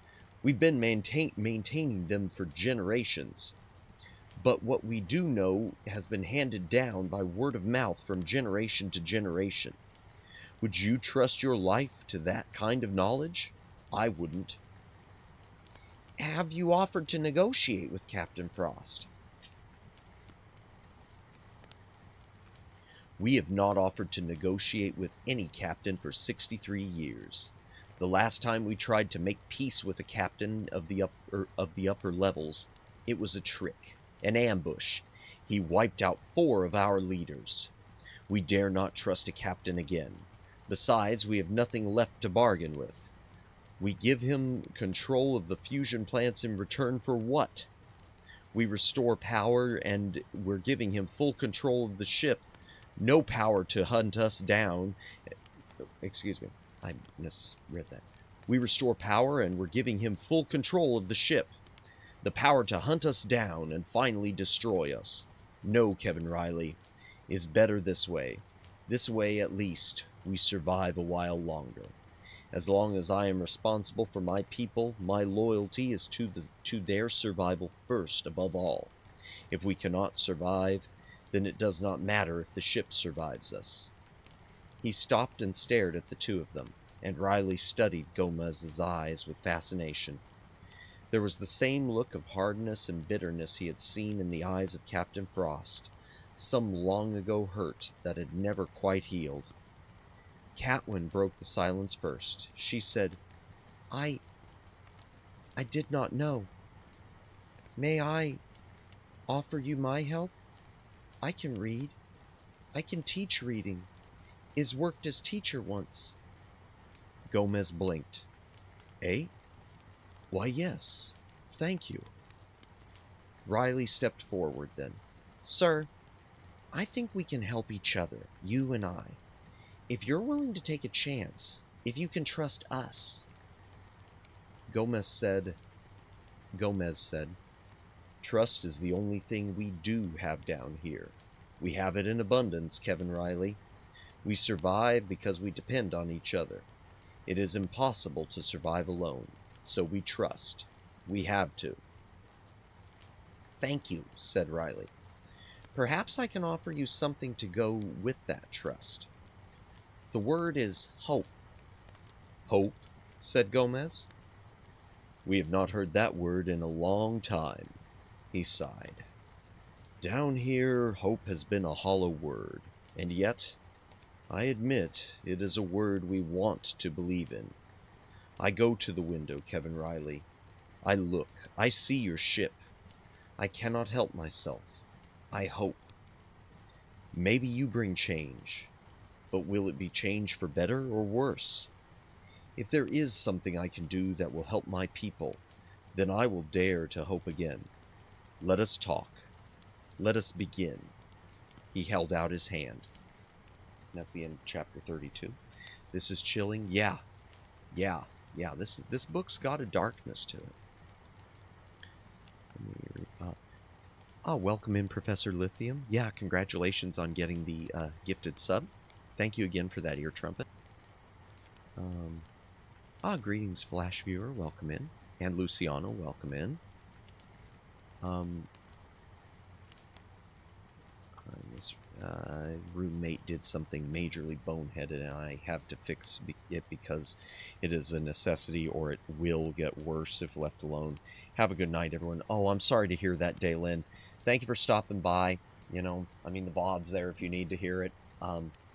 We've been maintaining them for generations. But what we do know has been handed down by word of mouth from generation to generation. Would you trust your life to that kind of knowledge? I wouldn't. Have you offered to negotiate with Captain Frost? We have not offered to negotiate with any captain for 63 years. The last time we tried to make peace with a captain of the upper levels, it was a trick, an ambush. He wiped out 4 of our leaders. We dare not trust a captain again. Besides, we have nothing left to bargain with. We give him control of the fusion plants in return for what? We restore power, and we're giving him full control of the ship. No power to hunt us down. Excuse me, I misread that. We restore power, and we're giving him full control of the ship. The power to hunt us down and finally destroy us. No, Kevin Riley, is better this way. This way, at least, we survive a while longer. As long as I am responsible for my people, my loyalty is to their survival first, above all. If we cannot survive, then it does not matter if the ship survives us. He stopped and stared at the two of them, and Riley studied Gomez's eyes with fascination. There was the same look of hardness and bitterness he had seen in the eyes of Captain Frost, some long-ago hurt that had never quite healed. Catwin broke the silence first. She said, I did not know. May I offer you my help? I can read. I can teach reading. Is worked as teacher once. Gomez blinked. Eh? Why, yes. Thank you. Riley stepped forward then. Sir, I think we can help each other, you and I. If you're willing to take a chance, if you can trust us. Gomez said, Trust is the only thing we do have down here. We have it in abundance, Kevin Riley. We survive because we depend on each other. It is impossible to survive alone, so we trust. We have to. Thank you, said Riley. Perhaps I can offer you something to go with that trust. The word is hope. Hope, said Gomez. We have not heard that word in a long time. He sighed. Down here, hope has been a hollow word, and yet, I admit, it is a word we want to believe in. I go to the window, Kevin Riley. I look. I see your ship. I cannot help myself. I hope. Maybe you bring change, but will it be change for better or worse? If there is something I can do that will help my people, then I will dare to hope again. Let us talk. Let us begin. He held out his hand. That's the end of chapter 32. This is chilling. Yeah. This book's got a darkness to it. Welcome in, Professor Lithium. Yeah, congratulations on getting the gifted sub. Thank you again for that ear trumpet. Greetings, Flash Viewer. Welcome in. And Luciano, welcome in. This roommate did something majorly boneheaded, and I have to fix it because it is a necessity, or it will get worse if left alone. Have a good night, everyone. Oh, I'm sorry to hear that, Daylin. Thank you for stopping by. You know, I mean, the VOD's there if you need to hear it.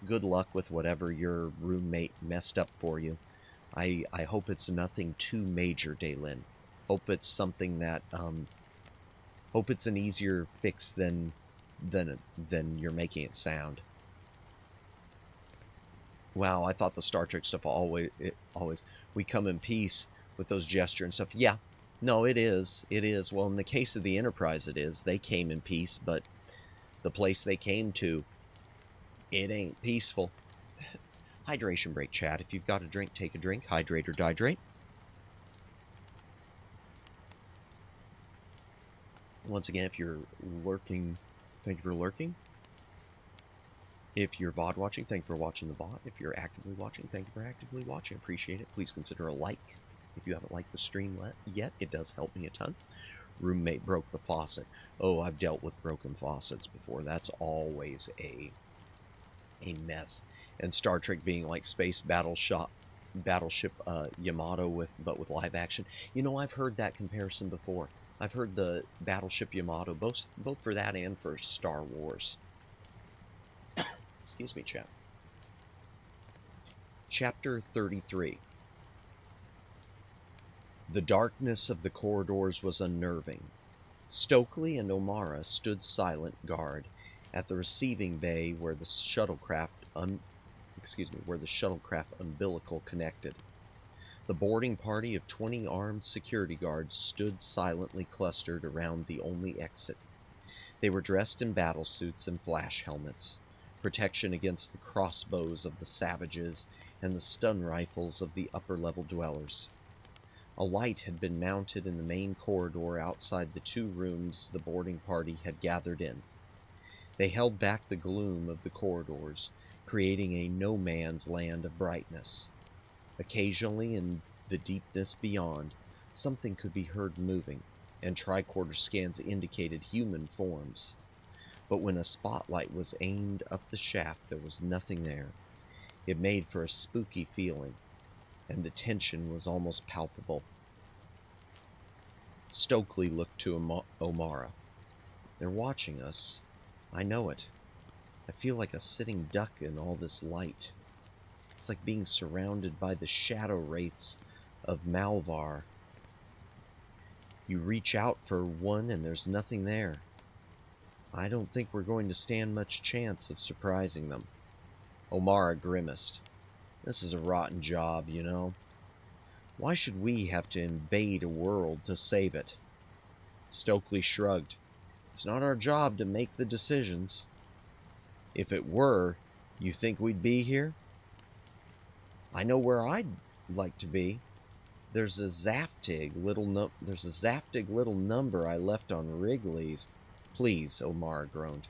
Good luck with whatever your roommate messed up for you. I hope it's nothing too major, Daylin. Hope it's something that, hope it's an easier fix than you're making it sound. Wow, I thought the Star Trek stuff always we come in peace with those gesture and stuff. Yeah, no, it is. Well, in the case of the Enterprise, it is. They came in peace, but the place they came to, it ain't peaceful. Hydration break, chat. If you've got a drink, take a drink. Hydrate or dihydrate. Once again, if you're lurking, thank you for lurking. If you're VOD watching, thank you for watching the VOD. If you're actively watching, thank you for actively watching. Appreciate it. Please consider a like. If you haven't liked the stream yet, it does help me a ton. Roommate broke the faucet. Oh, I've dealt with broken faucets before. That's always a mess. And Star Trek being like space battleship Yamato but with live action. You know, I've heard that comparison before. I've heard the Battleship Yamato both for that and for Star Wars. Excuse me, chat. Chapter 33. The darkness of the corridors was unnerving. Stokely and O'Mara stood silent guard at the receiving bay where the shuttlecraft umbilical connected. The boarding party of 20 armed security guards stood silently clustered around the only exit. They were dressed in battle suits and flash helmets, protection against the crossbows of the savages and the stun rifles of the upper-level dwellers. A light had been mounted in the main corridor outside the 2 rooms the boarding party had gathered in. They held back the gloom of the corridors, creating a no-man's land of brightness. Occasionally, in the deepness beyond, something could be heard moving, and tricorder scans indicated human forms. But when a spotlight was aimed up the shaft, there was nothing there. It made for a spooky feeling, and the tension was almost palpable. Stokely looked to O'Mara. They're watching us. I know it. I feel like a sitting duck in all this light. It's like being surrounded by the shadow wraiths of Malvar. You reach out for one and there's nothing there. I don't think we're going to stand much chance of surprising them. O'Mara grimaced. This is a rotten job, you know. Why should we have to invade a world to save it? Stokely shrugged. It's not our job to make the decisions. If it were, you think we'd be here? I know where I'd like to be. There's a Zaptig little number I left on Wrigley's. Please, O'Mara groaned.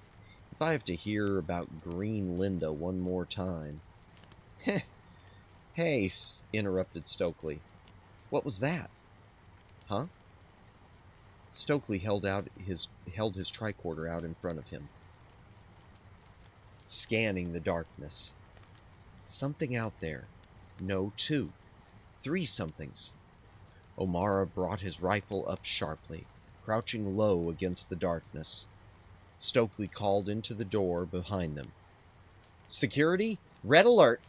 If I have to hear about Green Linda one more time. Hey, interrupted Stokely. What was that? Huh? Stokely held his tricorder out in front of him, scanning the darkness. Something out there. No, 2. 3 somethings. O'Mara brought his rifle up sharply, crouching low against the darkness. Stokely called into the door behind them. Security, red alert.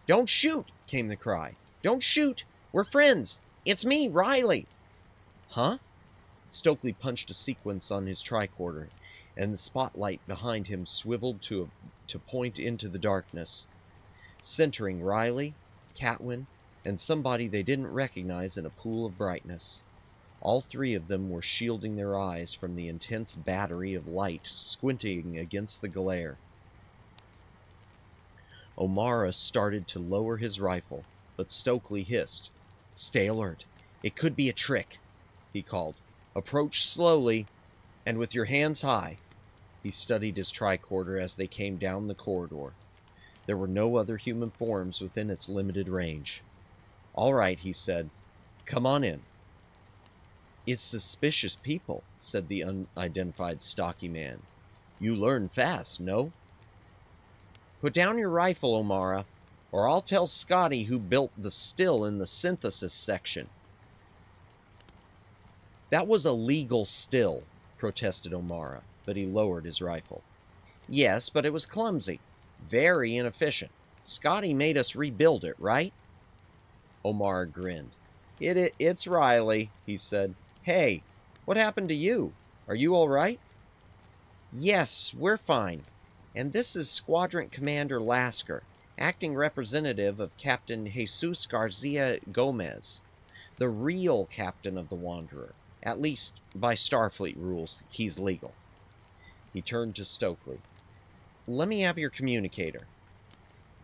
Don't shoot, came the cry. Don't shoot. We're friends. It's me, Riley. Huh? Stokely punched a sequence on his tricorder, and the spotlight behind him swiveled to point into the darkness, centering Riley, Catwin, and somebody they didn't recognize in a pool of brightness. All 3 of them were shielding their eyes from the intense battery of light squinting against the glare. O'Mara started to lower his rifle, but Stokely hissed. Stay alert. It could be a trick, he called. Approach slowly, and with your hands high. He studied his tricorder as they came down the corridor. There were no other human forms within its limited range. All right, he said. Come on in. It's suspicious people, said the unidentified stocky man. You learn fast, no? Put down your rifle, O'Mara, or I'll tell Scotty who built the still in the synthesis section. That was a legal still, protested O'Mara, but he lowered his rifle. Yes, but it was clumsy. Very inefficient. Scotty made us rebuild it, right? O'Mara grinned. It's Riley, he said. Hey, what happened to you? Are you all right? Yes, we're fine. And this is Squadron Commander Lasker, acting representative of Captain Jesus Garcia Gomez, the real captain of the Wanderer. At least, by Starfleet rules, he's legal. He turned to Stokely. Let me have your communicator.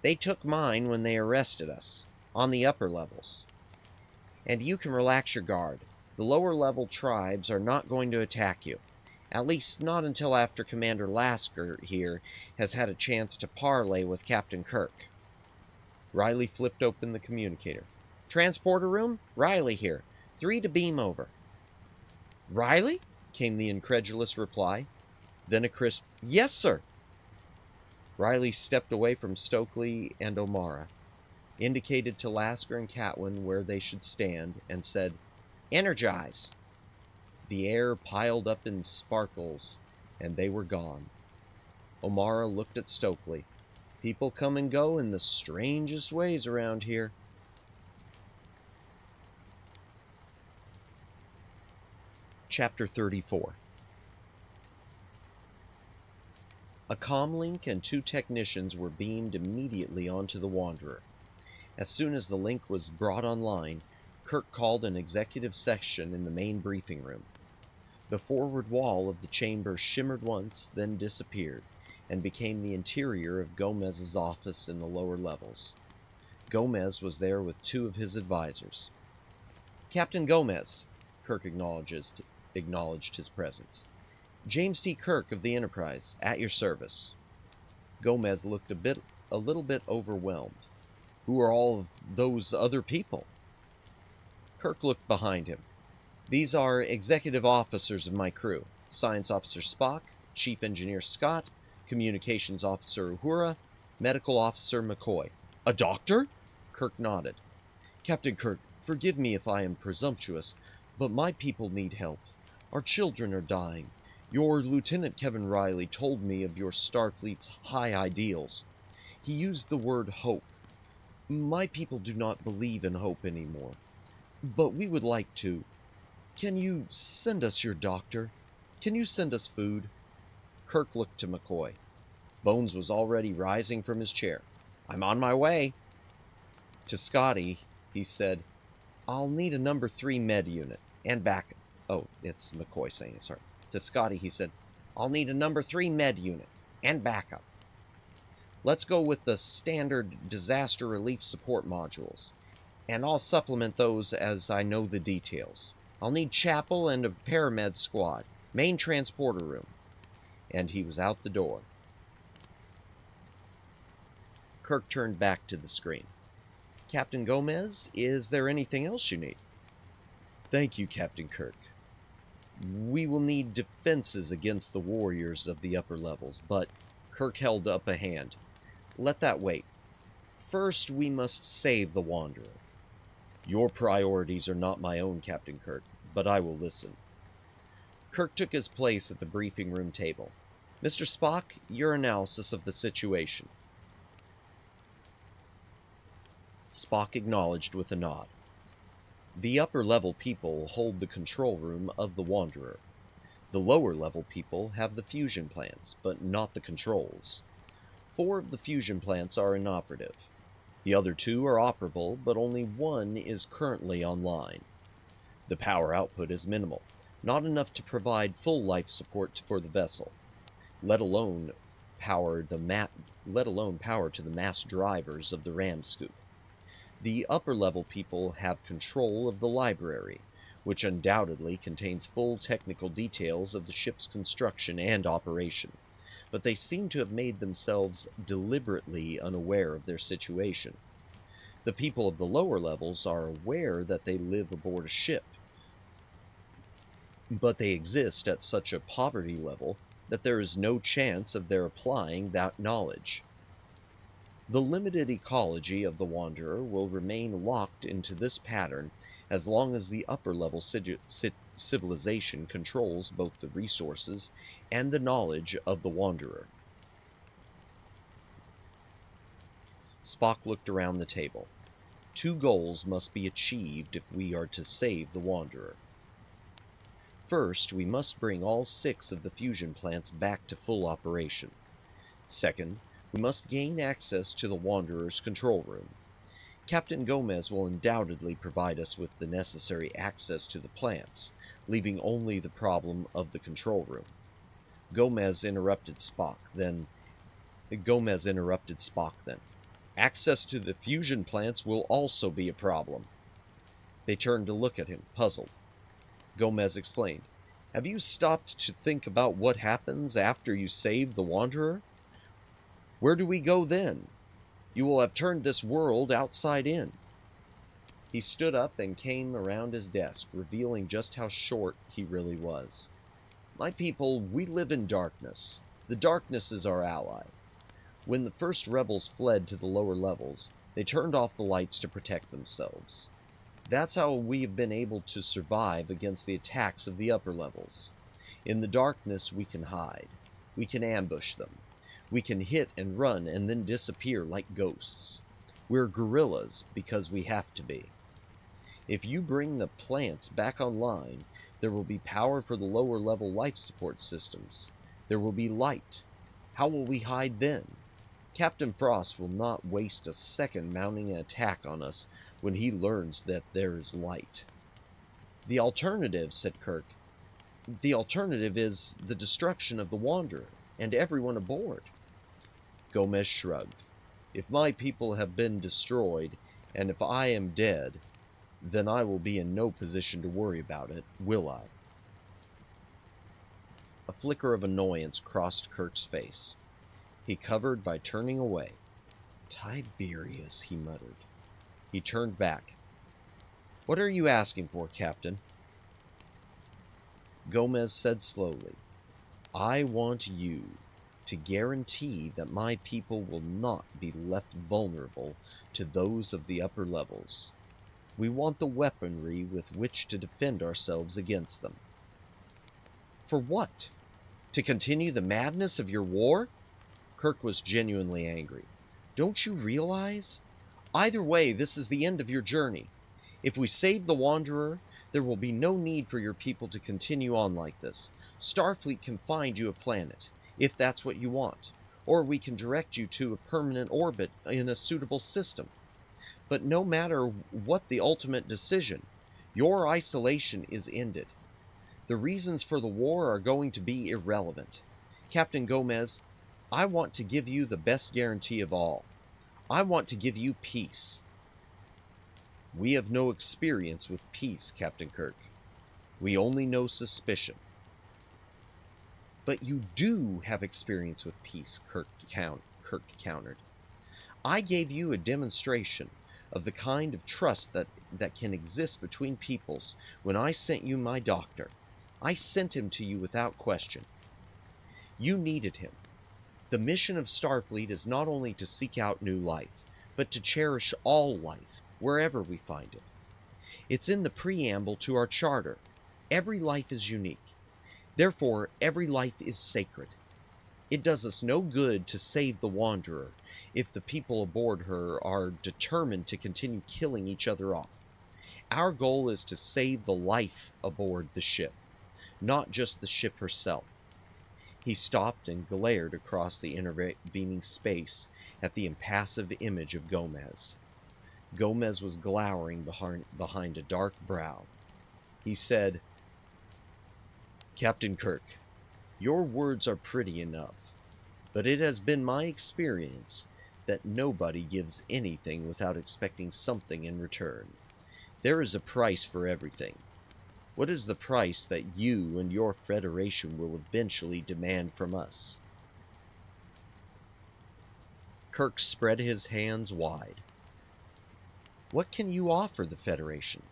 They took mine when they arrested us, on the upper levels. And you can relax your guard. The lower level tribes are not going to attack you. At least not until after Commander Lasker here has had a chance to parley with Captain Kirk. Riley flipped open the communicator. Transporter room? Riley here. 3 to beam over. Riley? Came the incredulous reply. Then a crisp, yes, sir. Riley stepped away from Stokely and O'Mara, indicated to Lasker and Catwin where they should stand, and said, energize. The air piled up in sparkles, and they were gone. O'Mara looked at Stokely. People come and go in the strangest ways around here. Chapter 34. A comlink and 2 technicians were beamed immediately onto the Wanderer. As soon as the link was brought online, Kirk called an executive session in the main briefing room. The forward wall of the chamber shimmered once, then disappeared, and became the interior of Gomez's office in the lower levels. Gomez was there with 2 of his advisors. Captain Gomez, Kirk acknowledged his presence. James T. Kirk of the Enterprise, at your service. Gomez looked a little bit overwhelmed. Who are all of those other people? Kirk looked behind him. These are executive officers of my crew. Science Officer Spock, Chief Engineer Scott, Communications Officer Uhura, Medical Officer McCoy. A doctor? Kirk nodded. Captain Kirk, forgive me if I am presumptuous, but my people need help. Our children are dying. Your Lieutenant Kevin Riley told me of your Starfleet's high ideals. He used the word hope. My people do not believe in hope anymore, but we would like to. Can you send us your doctor? Can you send us food? Kirk looked to McCoy. Bones was already rising from his chair. I'm on my way. To Scotty, he said, I'll need a number 3 med unit and backup. Oh, it's McCoy saying it, sorry. To Scotty, he said, I'll need a number 3 med unit and backup. Let's go with the standard disaster relief support modules, and I'll supplement those as I know the details. I'll need chapel and a paramed squad, main transporter room. And he was out the door. Kirk turned back to the screen. Captain Gomez, is there anything else you need? Thank you, Captain Kirk. We will need defenses against the warriors of the upper levels, but Kirk held up a hand. Let that wait. First, we must save the Wanderer. Your priorities are not my own, Captain Kirk, but I will listen. Kirk took his place at the briefing room table. Mr. Spock, your analysis of the situation. Spock acknowledged with a nod. The upper-level people hold the control room of the Wanderer. The lower-level people have the fusion plants, but not the controls. 4 of the fusion plants are inoperative. The other 2 are operable, but only 1 is currently online. The power output is minimal, not enough to provide full life support for the vessel, let alone power to the mass drivers of the ram scoop. The upper-level people have control of the library, which undoubtedly contains full technical details of the ship's construction and operation, but they seem to have made themselves deliberately unaware of their situation. The people of the lower levels are aware that they live aboard a ship, but they exist at such a poverty level that there is no chance of their applying that knowledge. The limited ecology of the Wanderer will remain locked into this pattern as long as the upper-level civilization controls both the resources and the knowledge of the Wanderer. Spock looked around the table. 2 goals must be achieved if we are to save the Wanderer. First, we must bring all 6 of the fusion plants back to full operation. Second, we must gain access to the Wanderer's control room. Captain Gomez will undoubtedly provide us with the necessary access to the plants, leaving only the problem of the control room. Gomez interrupted Spock then. Access to the fusion plants will also be a problem. They turned to look at him, puzzled. Gomez explained, "Have you stopped to think about what happens after you save the Wanderer? Where do we go then? You will have turned this world outside in." He stood up and came around his desk, revealing just how short he really was. "My people, we live in darkness. The darkness is our ally. When the first rebels fled to the lower levels, they turned off the lights to protect themselves. That's how we've been able to survive against the attacks of the upper levels. In the darkness, we can hide. We can ambush them. We can hit and run and then disappear like ghosts. We're guerrillas because we have to be. If you bring the plants back online, there will be power for the lower level life support systems. There will be light. How will we hide then? Captain Frost will not waste a second mounting an attack on us when he learns that there is light." "The alternative," said Kirk, "the alternative is the destruction of the Wanderer and everyone aboard." Gomez shrugged. "If my people have been destroyed, and if I am dead, then I will be in no position to worry about it, will I?" A flicker of annoyance crossed Kirk's face. He covered by turning away. "Tiberius," he muttered. He turned back. "What are you asking for, Captain?" Gomez said slowly, "I want you to guarantee that my people will not be left vulnerable to those of the upper levels. We want the weaponry with which to defend ourselves against them." "For what? To continue the madness of your war?" Kirk was genuinely angry. "Don't you realize? Either way, this is the end of your journey. If we save the Wanderer, there will be no need for your people to continue on like this. Starfleet can find you a planet, if that's what you want, or we can direct you to a permanent orbit in a suitable system. But no matter what the ultimate decision, your isolation is ended. The reasons for the war are going to be irrelevant. Captain Gomez, I want to give you the best guarantee of all. I want to give you peace." "We have no experience with peace, Captain Kirk. We only know suspicion." "But you do have experience with peace," Kirk countered. "I gave you a demonstration of the kind of trust that can exist between peoples when I sent you my doctor. I sent him to you without question. You needed him. The mission of Starfleet is not only to seek out new life, but to cherish all life, wherever we find it. It's in the preamble to our charter. Every life is unique. Therefore, every life is sacred. It does us no good to save the Wanderer if the people aboard her are determined to continue killing each other off. Our goal is to save the life aboard the ship, not just the ship herself." He stopped and glared across the intervening space at the impassive image of Gomez. Gomez was glowering behind a dark brow. He said, "Captain Kirk, your words are pretty enough, but it has been my experience that nobody gives anything without expecting something in return. There is a price for everything. What is the price that you and your Federation will eventually demand from us?" Kirk spread his hands wide. "What can you offer the Federation?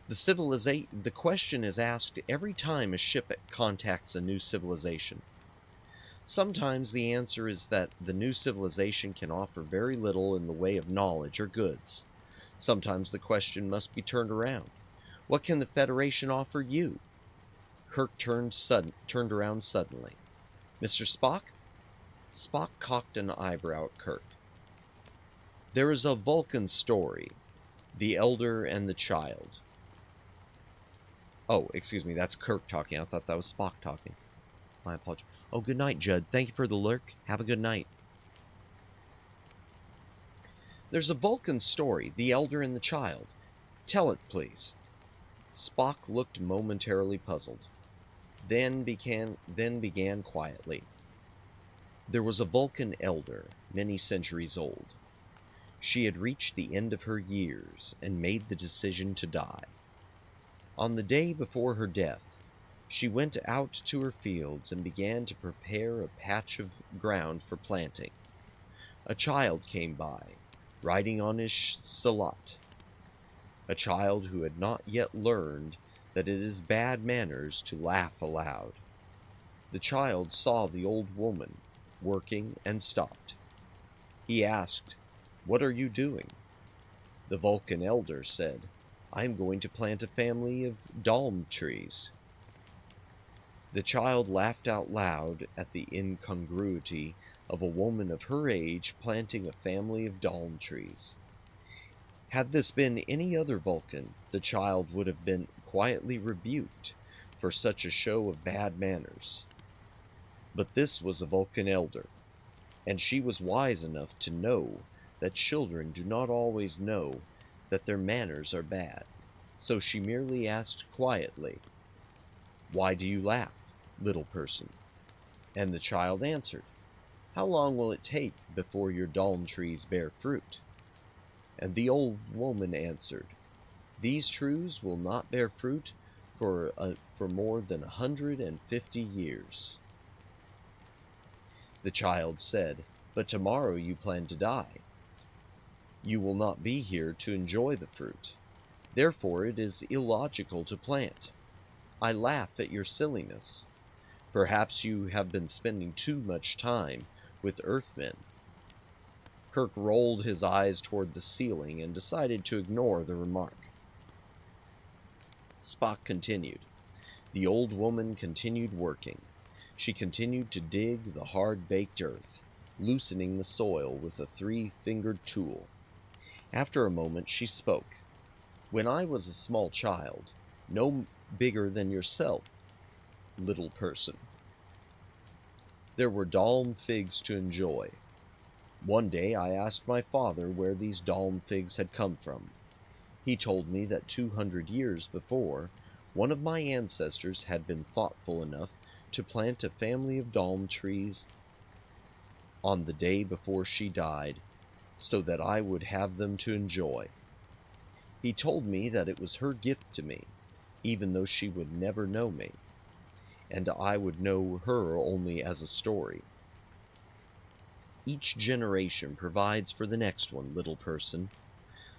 The question is asked every time a ship contacts a new civilization. Sometimes the answer is that the new civilization can offer very little in the way of knowledge or goods. Sometimes the question must be turned around. What can the Federation offer you?" Kirk turned around suddenly. "Mr. Spock?" Spock cocked an eyebrow at Kirk. "There is a Vulcan story, The Elder and the Child." Oh, excuse me, that's Kirk talking. I thought that was Spock talking. My apologies. "Oh, good night, Judd. Thank you for the lurk. Have a good night." "There's a Vulcan story, The Elder and the Child. Tell it, please." Spock looked momentarily puzzled, then began quietly. "There was a Vulcan elder, many centuries old. She had reached the end of her years and made the decision to die. On the day before her death, she went out to her fields and began to prepare a patch of ground for planting. A child came by, riding on his salat, a child who had not yet learned that it is bad manners to laugh aloud. The child saw the old woman working and stopped. He asked, "What are you doing?" The Vulcan elder said, "I am going to plant a family of dalm trees." The child laughed out loud at the incongruity of a woman of her age planting a family of dalm trees. Had this been any other Vulcan, the child would have been quietly rebuked for such a show of bad manners. But this was a Vulcan elder, and she was wise enough to know that children do not always know that their manners are bad. So she merely asked quietly, "Why do you laugh, little person?" And the child answered, "How long will it take before your dalm trees bear fruit?" And the old woman answered, "These trees will not bear fruit for more than 150 years. The child said, "But tomorrow you plan to die. You will not be here to enjoy the fruit. Therefore it is illogical to plant. I laugh at your silliness. Perhaps you have been spending too much time with Earthmen." Kirk rolled his eyes toward the ceiling and decided to ignore the remark. Spock continued. The old woman continued working. She continued to dig the hard-baked earth, loosening the soil with a 3-fingered tool. After a moment she spoke. "When I was a small child, no bigger than yourself, little person, there were dalm figs to enjoy. One day I asked my father where these dalm figs had come from. He told me that 200 years before, one of my ancestors had been thoughtful enough to plant a family of dalm trees on the day before she died, so that I would have them to enjoy. He told me that it was her gift to me, even though she would never know me, and I would know her only as a story. Each generation provides for the next one, little person.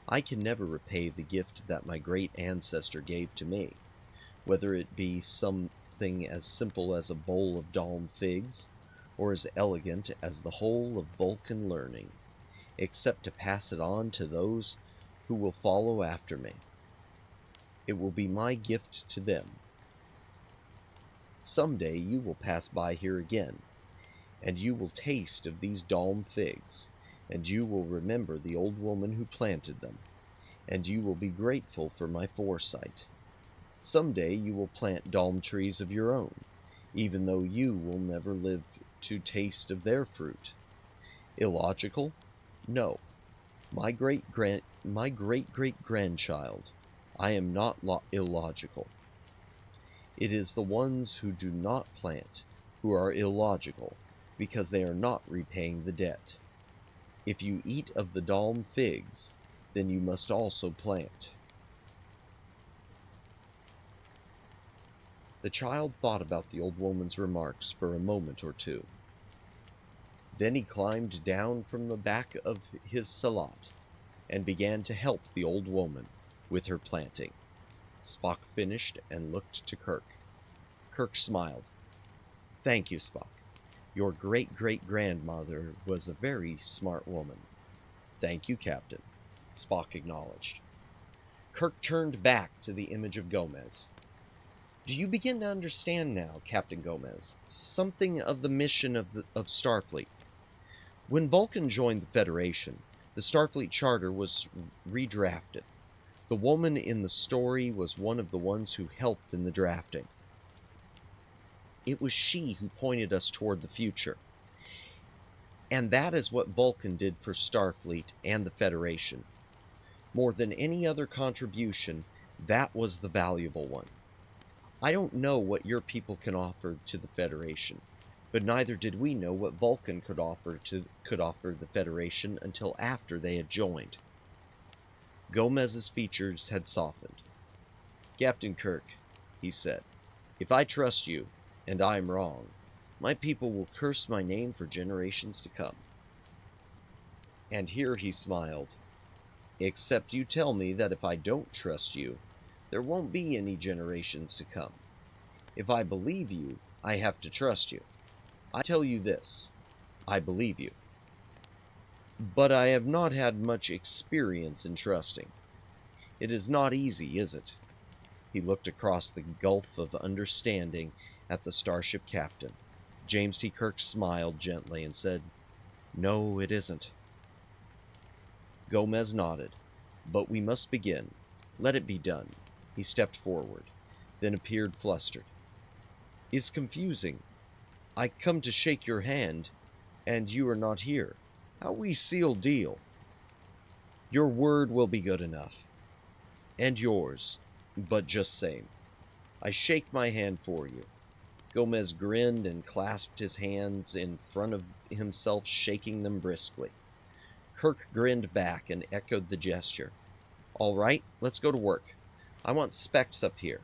I can never repay the gift that my great ancestor gave to me, whether it be something as simple as a bowl of dalm figs, or as elegant as the whole of Vulcan learning, except to pass it on to those who will follow after me. It will be my gift to them. Someday you will pass by here again, and you will taste of these dalm figs, and you will remember the old woman who planted them, and you will be grateful for my foresight. Someday you will plant dalm trees of your own, even though you will never live to taste of their fruit. Illogical? No. My great-great-grandchild, I am not illogical. It is the ones who do not plant who are illogical, because they are not repaying the debt. If you eat of the dalm figs, then you must also plant." The child thought about the old woman's remarks for a moment or two. Then he climbed down from the back of his salat and began to help the old woman with her planting. Spock finished and looked to Kirk. Kirk smiled. "Thank you, Spock. Your great-great-grandmother was a very smart woman." "Thank you, Captain," Spock acknowledged. Kirk turned back to the image of Gomez. "Do you begin to understand now, Captain Gomez, something of the mission of Starfleet? When Vulcan joined the Federation, the Starfleet Charter was redrafted. The woman in the story was one of the ones who helped in the drafting. It was she who pointed us toward the future. And that is what Vulcan did for Starfleet and the Federation. More than any other contribution, that was the valuable one. I don't know what your people can offer to the Federation, but neither did we know what Vulcan could offer the Federation until after they had joined. Gomez's features had softened. "Captain Kirk," he said, "if I trust you, and I am wrong, my people will curse my name for generations to come." And here he smiled. "Except you tell me that if I don't trust you, there won't be any generations to come. If I believe you, I have to trust you. I tell you this, I believe you. But I have not had much experience in trusting. It is not easy, is it?" He looked across the gulf of understanding at the starship captain. James T. Kirk smiled gently and said, "No, it isn't." Gomez nodded. "But we must begin. Let it be done." He stepped forward, then appeared flustered. "It's confusing. I come to shake your hand, and you are not here. How we seal deal?" "Your word will be good enough. And yours, but just same. I shake my hand for you." Gomez grinned and clasped his hands in front of himself, shaking them briskly. Kirk grinned back and echoed the gesture. "All right, let's go to work. I want specs up here,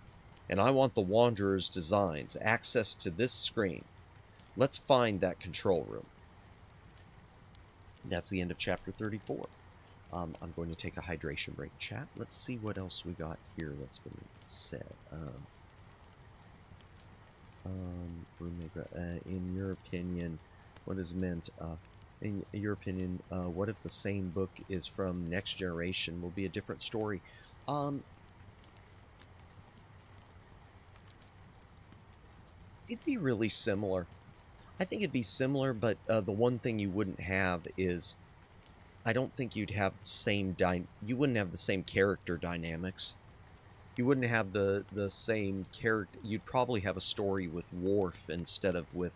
and I want the Wanderer's designs, access to this screen. Let's find that control room." That's the end of chapter 34. I'm going to take a hydration break, chat. Let's see what else we got here that's been said. In your opinion, what is meant? In your opinion, what if the same book is from Next Generation? Will be a different story. It'd be really similar. I think it'd be similar, but the one thing you wouldn't have is, I don't think you'd have the same you wouldn't have the same character dynamics. You wouldn't have the same character. You'd probably have a story with Worf instead of with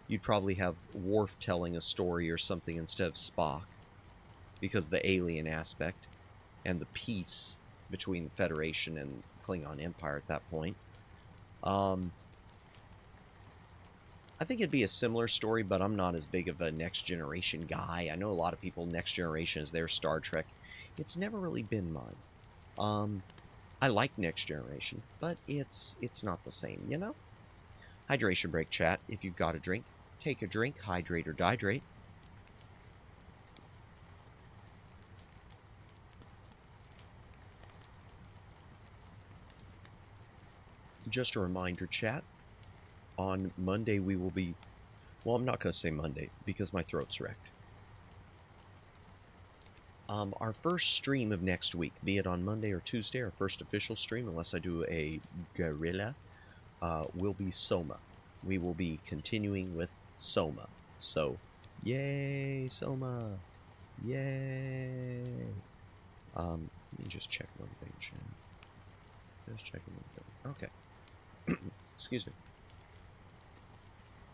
you'd probably have Worf telling a story or something instead of Spock, because of the alien aspect and the peace between the Federation and Klingon Empire at that point. I think it'd be a similar story, but I'm not as big of a Next Generation guy. I know a lot of people, Next Generation is their Star Trek. It's never really been mine. I like Next Generation, but it's not the same, you know? Hydration break, chat. If you've got a drink, take a drink, hydrate or dihydrate. Just a reminder, chat. On Monday, we will be... Well, I'm not going to say Monday, because my throat's wrecked. Our first stream of next week, be it on Monday or Tuesday, our first official stream, unless I do a guerrilla, will be Soma. We will be continuing with Soma. So, yay, Soma! Yay! Let me just check one thing, chat. Just checking one thing. Okay. Excuse me.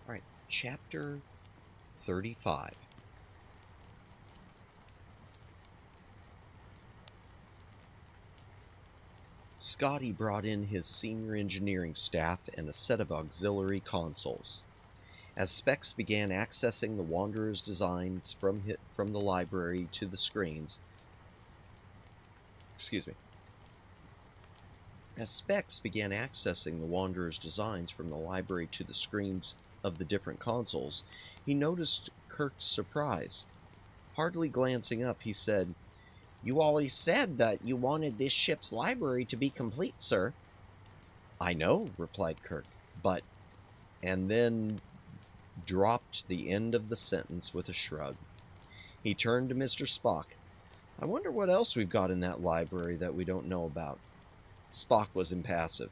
Alright, chapter 35. Scotty brought in his senior engineering staff and a set of auxiliary consoles. As Specs began accessing the Wanderer's designs from the library to the screens... Excuse me. As Specs began accessing the Wanderer's designs from the library to the screens of the different consoles, he noticed Kirk's surprise. Hardly glancing up, he said, "You always said that you wanted this ship's library to be complete, sir." "I know," replied Kirk, "but..." and then dropped the end of the sentence with a shrug. He turned to Mr. Spock. "I wonder what else we've got in that library that we don't know about." Spock was impassive.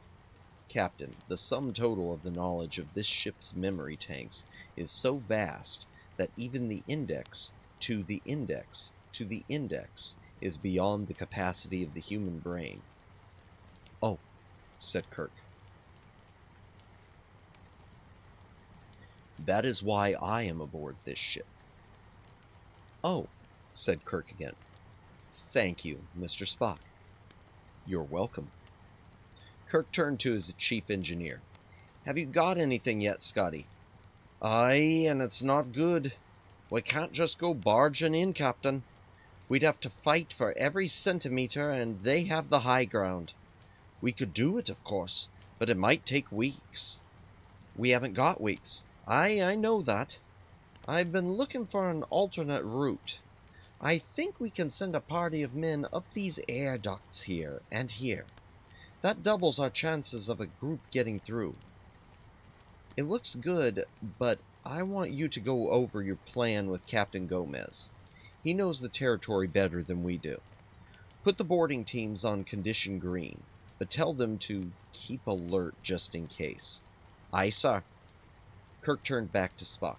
"Captain, the sum total of the knowledge of this ship's memory tanks is so vast that even the index to the index to the index is beyond the capacity of the human brain." "Oh," said Kirk. "That is why I am aboard this ship." "Oh," said Kirk again. "Thank you, Mr. Spock." "You're welcome." Kirk turned to his chief engineer. "Have you got anything yet, Scotty?" Aye, and it's not good. We can't just go barging in, Captain. We'd have to fight for every centimeter, and they have the high ground. We could do it, of course, but it might take weeks. We haven't got weeks. Aye, I know that. I've been looking for an alternate route. I think we can send a party of men up these air ducts here and here. That doubles our chances of a group getting through. It looks good, but I want you to go over your plan with Captain Gomez. He knows the territory better than we do. Put the boarding teams on condition green, but tell them to keep alert just in case. Aye, sir. Kirk turned back to Spock.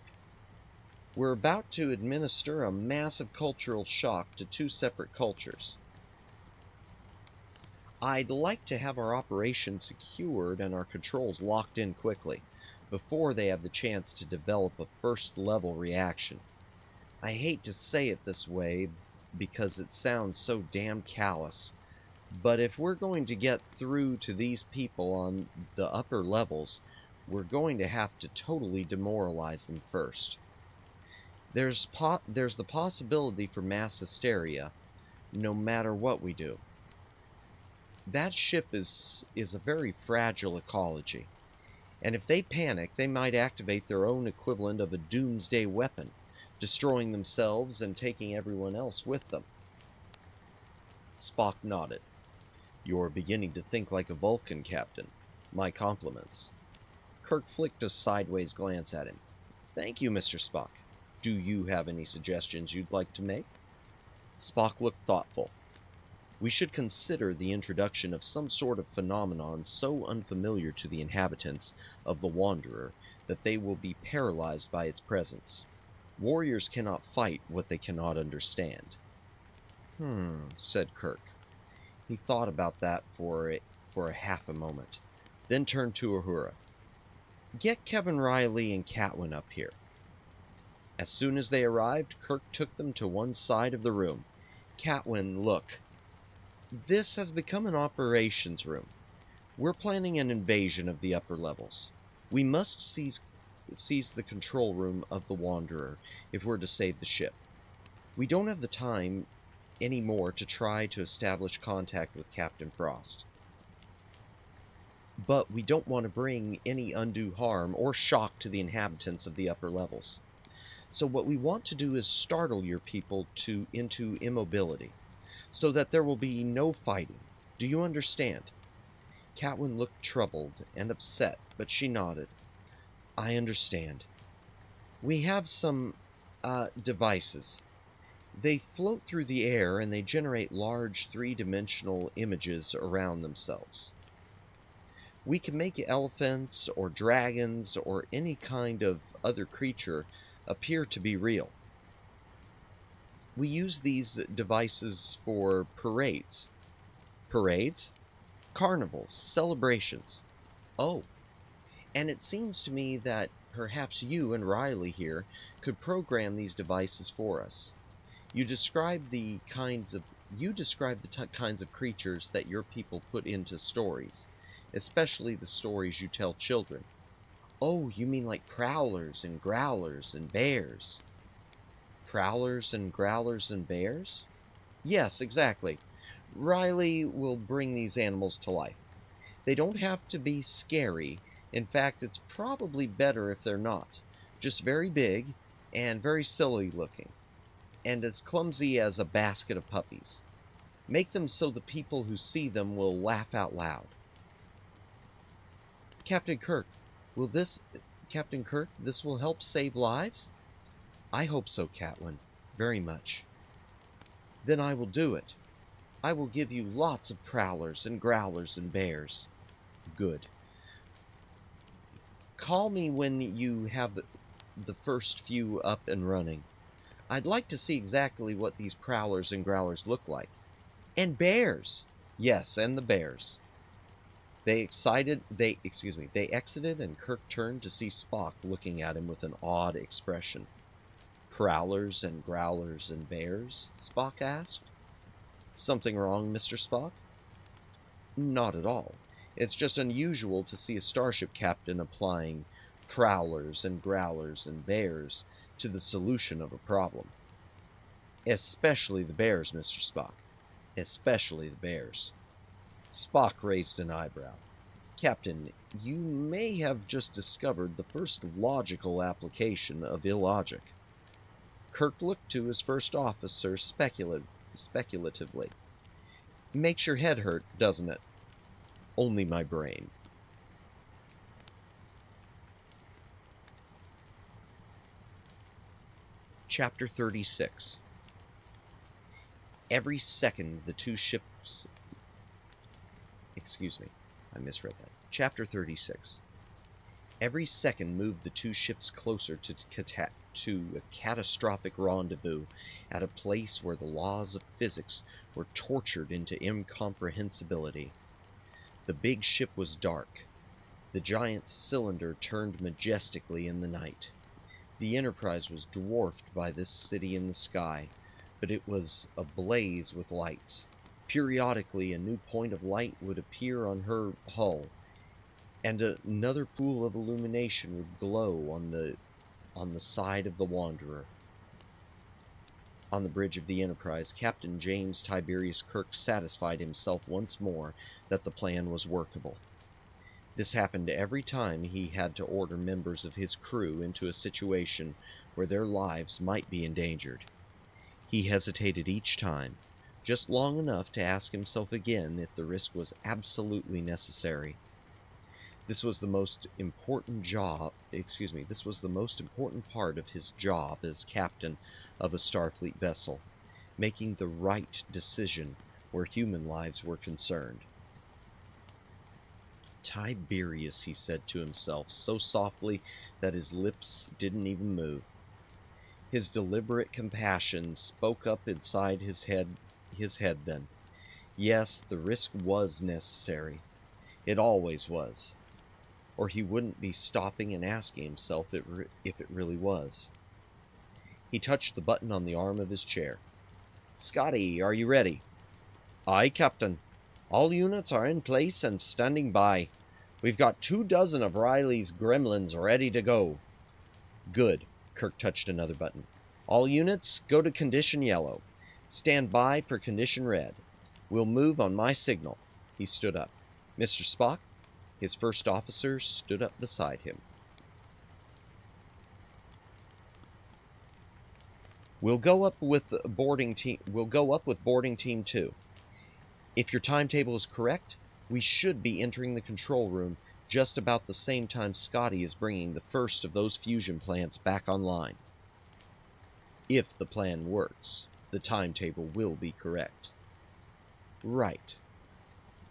We're about to administer a massive cultural shock to two separate cultures. I'd like to have our operation secured and our controls locked in quickly, before they have the chance to develop a first-level reaction. I hate to say it this way, because it sounds so damn callous, but if we're going to get through to these people on the upper levels, we're going to have to totally demoralize them first. There's the possibility for mass hysteria, no matter what we do. That ship is a very fragile ecology, and if they panic, they might activate their own equivalent of a doomsday weapon, destroying themselves and taking everyone else with them. Spock nodded. You're beginning to think like a Vulcan, Captain. My compliments. Kirk flicked a sideways glance at him. Thank you, Mr. Spock. Do you have any suggestions you'd like to make? Spock looked thoughtful. We should consider the introduction of some sort of phenomenon so unfamiliar to the inhabitants of the Wanderer that they will be paralyzed by its presence. Warriors cannot fight what they cannot understand. Said Kirk. He thought about that for a half a moment, then turned to Uhura. Get Kevin Riley and Catwin up here. As soon as they arrived, Kirk took them to one side of the room. Catwin, look. This has become an operations room. We're planning an invasion of the upper levels. We must seize the control room of the Wanderer if we're to save the ship. We don't have the time anymore to try to establish contact with Captain Frost. But we don't want to bring any undue harm or shock to the inhabitants of the upper levels. So what we want to do is startle your people into immobility, so that there will be no fighting. Do you understand? Catwin looked troubled and upset, but she nodded. I understand. We have some devices. They float through the air and they generate large three-dimensional images around themselves. We can make elephants or dragons or any kind of other creature appear to be real. We use these devices for parades. Parades? Carnivals, celebrations. Oh, and it seems to me that perhaps you and Riley here could program these devices for us. You describe the kinds of creatures that your people put into stories, especially the stories you tell children. Oh, you mean like prowlers and growlers and bears? Prowlers and growlers and bears? Yes, exactly. Riley will bring these animals to life. They don't have to be scary. In fact, it's probably better if they're not. Just very big and very silly looking, and as clumsy as a basket of puppies. Make them so the people who see them will laugh out loud. Captain Kirk, this will help save lives? I hope so, Catwin. Very much. Then I will do it. I will give you lots of prowlers and growlers and bears. Good. Call me when you have the first few up and running. I'd like to see exactly what these prowlers and growlers look like. And bears! Yes, and the bears. They exited, and Kirk turned to see Spock looking at him with an odd expression. Prowlers and growlers and bears? Spock asked. Something wrong, Mr. Spock? Not at all. It's just unusual to see a starship captain applying prowlers and growlers and bears to the solution of a problem. Especially the bears, Mr. Spock. Especially the bears. Spock raised an eyebrow. Captain, you may have just discovered the first logical application of illogic. Kirk looked to his first officer speculatively. Makes your head hurt, doesn't it? Only my brain. Chapter 36. Every second the two ships... Excuse me, I misread that. Chapter 36. Every second moved the two ships closer to a catastrophic rendezvous at a place where the laws of physics were tortured into incomprehensibility. The big ship was dark. The giant cylinder turned majestically in the night. The Enterprise was dwarfed by this city in the sky, but it was ablaze with lights. Periodically, a new point of light would appear on her hull, and another pool of illumination would glow on the side of the Wanderer. On the bridge of the Enterprise, Captain James Tiberius Kirk satisfied himself once more that the plan was workable. This happened every time he had to order members of his crew into a situation where their lives might be endangered. He hesitated each time, just long enough to ask himself again if the risk was absolutely necessary. This was the most important part of his job as captain of a Starfleet vessel, making the right decision where human lives were concerned. Tiberius, he said to himself, so softly that his lips didn't even move. His deliberate compassion spoke up inside his head then. Yes, the risk was necessary. It always was. Or he wouldn't be stopping and asking himself if it really was. He touched the button on the arm of his chair. "Scotty, are you ready?" "Aye, Captain. All units are in place and standing by. We've got 24 of Riley's gremlins ready to go." "Good." Kirk touched another button. "All units, go to condition yellow. Stand by for condition red. We'll move on my signal." He stood up. "Mr. Spock?" His first officer stood up beside him. We'll go up with boarding team 2. If your timetable is correct, we should be entering the control room just about the same time Scotty is bringing the first of those fusion plants back online. If the plan works, the timetable will be correct. Right.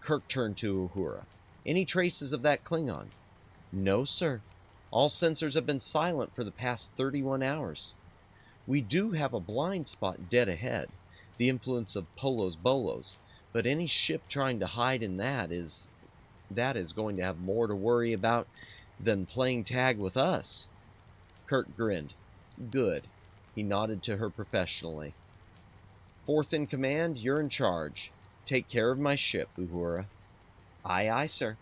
Kirk turned to Uhura. "Any traces of that Klingon?" "No, sir. All sensors have been silent for the past 31 hours. We do have a blind spot dead ahead, the influence of Polos Bolos, but any ship trying to hide in that is going to have more to worry about than playing tag with us." Kirk grinned. "Good." He nodded to her professionally. "Fourth in command, you're in charge. Take care of my ship, Uhura." "Aye, aye, sir."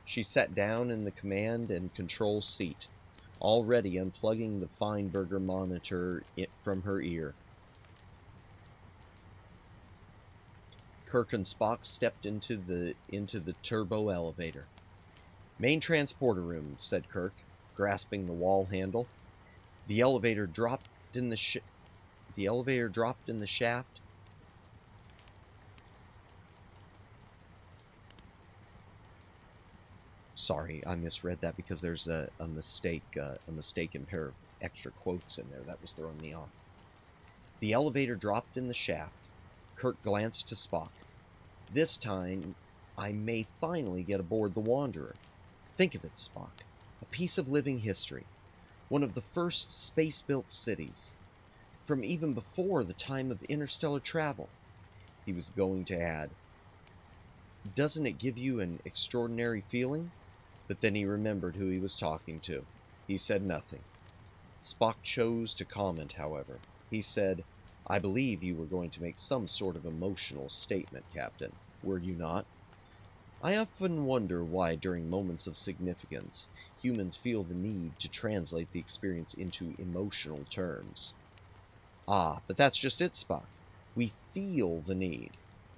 She sat down in the command and control seat, already unplugging the Feinberger monitor from her ear. Kirk and Spock stepped into the turbo elevator. "Main transporter room," said Kirk, grasping the wall handle. The elevator dropped in the shaft. Sorry, I misread that because there's a mistaken pair of extra quotes in there. That was throwing me off. The elevator dropped in the shaft. Kirk glanced to Spock. "This time, I may finally get aboard the Wanderer. Think of it, Spock. A piece of living history. One of the first space-built cities. From even before the time of interstellar travel." He was going to add, "Doesn't it give you an extraordinary feeling?" But then he remembered who he was talking to. He said nothing. Spock chose to comment, however. He said, "I believe you were going to make some sort of emotional statement, Captain. Were you not?" I often wonder why, during moments of significance, humans feel the need to translate the experience into emotional terms. Ah, but that's just it, Spock. We feel the need,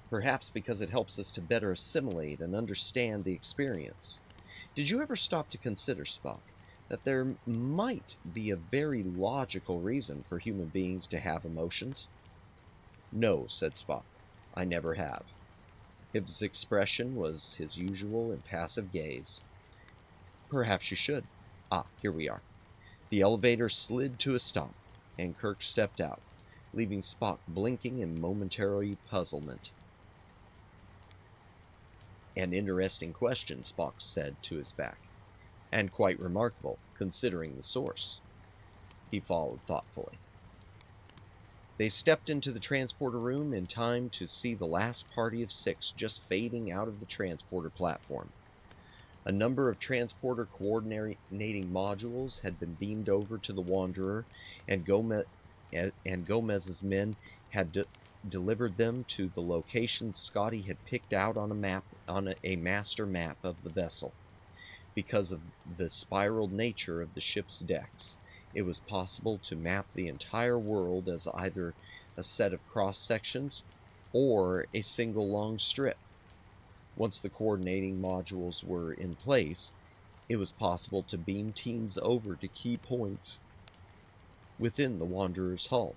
perhaps because it helps us to better assimilate and understand the experience. Did you ever stop to consider, Spock, that there might be a very logical reason for human beings to have emotions? No, said Spock. I never have. His expression was his usual impassive gaze. Perhaps you should. Ah, here we are. The elevator slid to a stop, and Kirk stepped out, leaving Spock blinking in momentary puzzlement. An interesting question, Spock said to his back, and quite remarkable, considering the source. He followed thoughtfully. They stepped into the transporter room in time to see the last party of 6 just fading out of the transporter platform. A number of transporter coordinating modules had been beamed over to the Wanderer, and Gomez's men had delivered them to the location Scotty had picked out on a master map of the vessel. Because of the spiraled nature of the ship's decks, it was possible to map the entire world as either a set of cross sections or a single long strip. Once the coordinating modules were in place, it was possible to beam teams over to key points within the Wanderer's hull.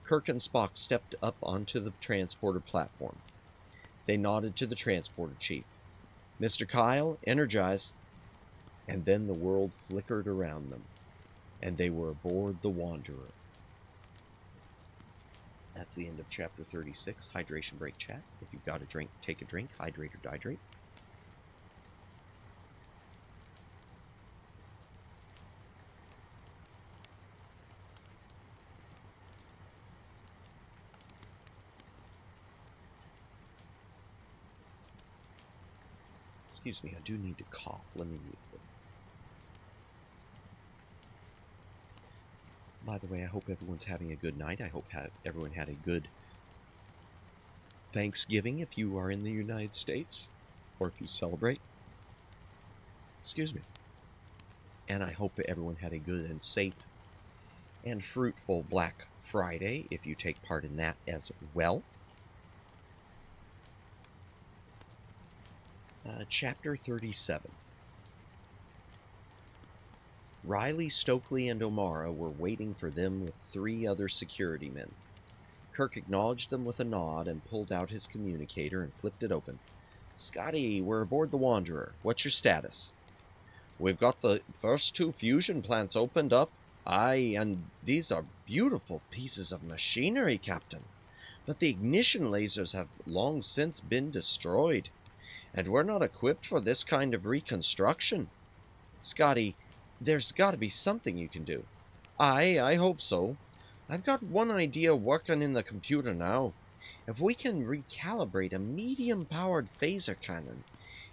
Kirk and Spock stepped up onto the transporter platform. They nodded to the transporter chief. Mr. Kyle, energize. And then the world flickered around them, and they were aboard the Wanderer. That's the end of chapter 36, Hydration Break Chat. If you've got a drink, take a drink, hydrate or dihydrate. Excuse me, I do need to cough. Let me mute them. By the way, I hope everyone's having a good night. I hope everyone had a good Thanksgiving if you are in the United States, or if you celebrate. Excuse me. And I hope everyone had a good and safe and fruitful Black Friday if you take part in that as well. Chapter 37. Riley, Stokely, and O'Mara were waiting for them with 3 other security men. Kirk acknowledged them with a nod and pulled out his communicator and flipped it open. Scotty, we're aboard the Wanderer. What's your status? We've got the first 2 fusion plants opened up. Aye, and these are beautiful pieces of machinery, Captain. But the ignition lasers have long since been destroyed, and we're not equipped for this kind of reconstruction. Scotty, there's got to be something you can do. Aye, I hope so. I've got one idea working in the computer now. If we can recalibrate a medium-powered phaser cannon,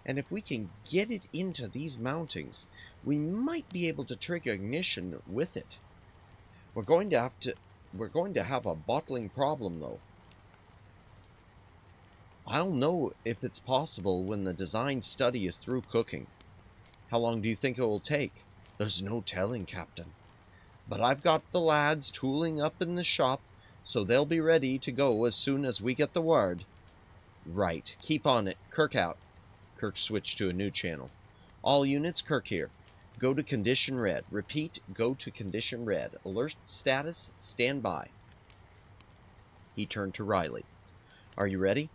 and if we can get it into these mountings, we might be able to trigger ignition with it. We're going to have a bottling problem, though. I'll know if it's possible when the design study is through cooking. How long do you think it will take? There's no telling, Captain. But I've got the lads tooling up in the shop, so they'll be ready to go as soon as we get the word. Right. Keep on it. Kirk out. Kirk switched to a new channel. All units, Kirk here. Go to condition red. Repeat, go to condition red. Alert status, stand by. He turned to Riley. Are you ready?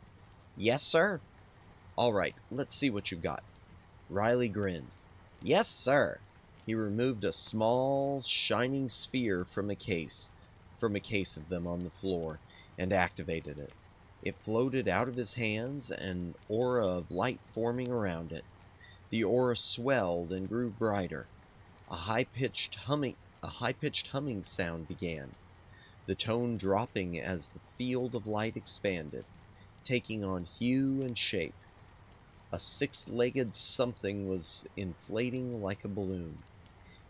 Yes, sir. All right, let's see what you've got. Riley grinned. Yes, sir. He removed a small, shining sphere from a case of them on the floor, and activated it. It floated out of his hands, an aura of light forming around it. The aura swelled and grew brighter. A high-pitched humming sound began, the tone dropping as the field of light expanded, taking on hue and shape. A 6-legged something was inflating like a balloon.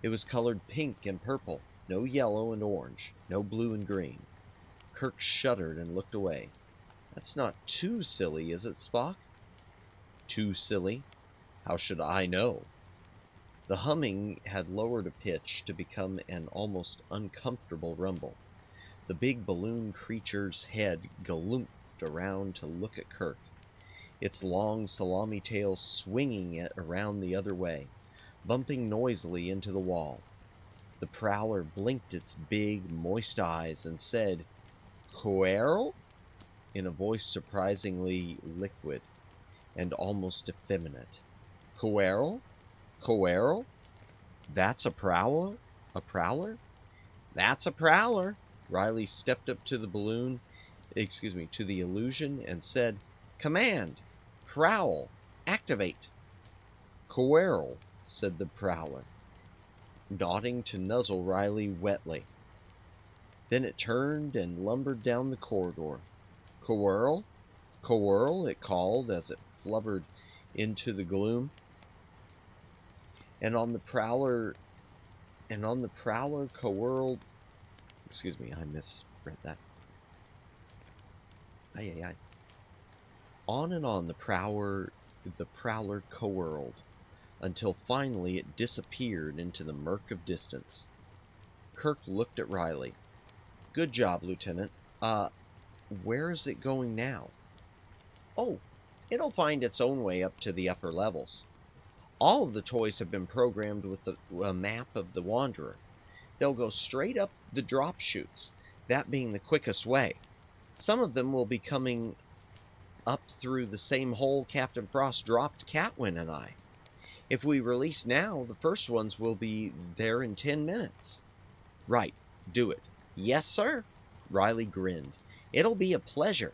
It was colored pink and purple, no yellow and orange, no blue and green. Kirk shuddered and looked away. That's not too silly, is it, Spock? Too silly? How should I know? The humming had lowered a pitch to become an almost uncomfortable rumble. The big balloon creature's head galooped around to look at Kirk, its long salami tail swinging it around the other way, bumping noisily into the wall. The prowler blinked its big, moist eyes and said, "Quail?" in a voice surprisingly liquid and almost effeminate. "Quail? Quail? That's a prowler? A prowler?" "That's a prowler." Riley stepped up to the to the illusion and said, "Command! Prowl! Activate!" "Quail," said the prowler, nodding to nuzzle Riley wetly. Then it turned and lumbered down the corridor. "Quirl? Quirl," it called as it flubbered into the gloom. And on the prowler, Quirl, I misread that. Ay, ay, ay. On and on the prowler quirled, until finally it disappeared into the murk of distance. Kirk looked at Riley. "Good job, Lieutenant. Where is it going now?" "Oh, it'll find its own way up to the upper levels. All of the toys have been programmed with a map of the Wanderer. They'll go straight up the drop chutes, that being the quickest way. Some of them will be coming up through the same hole Captain Frost dropped Catwin and I. If we release now, the first ones will be there in 10 minutes. "Right, do it." "Yes, sir." Riley grinned. "It'll be a pleasure."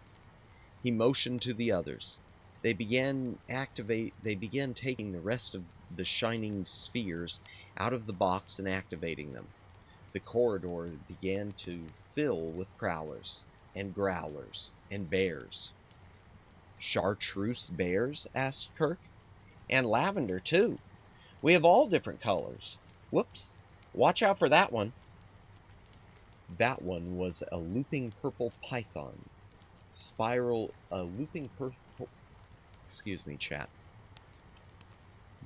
He motioned to the others. They began taking the rest of the shining spheres out of the box and activating them. The corridor began to fill with prowlers and growlers and bears. "Chartreuse bears?" asked Kirk. "And lavender, too. We have all different colors. Whoops. Watch out for that one." That one was a looping purple python.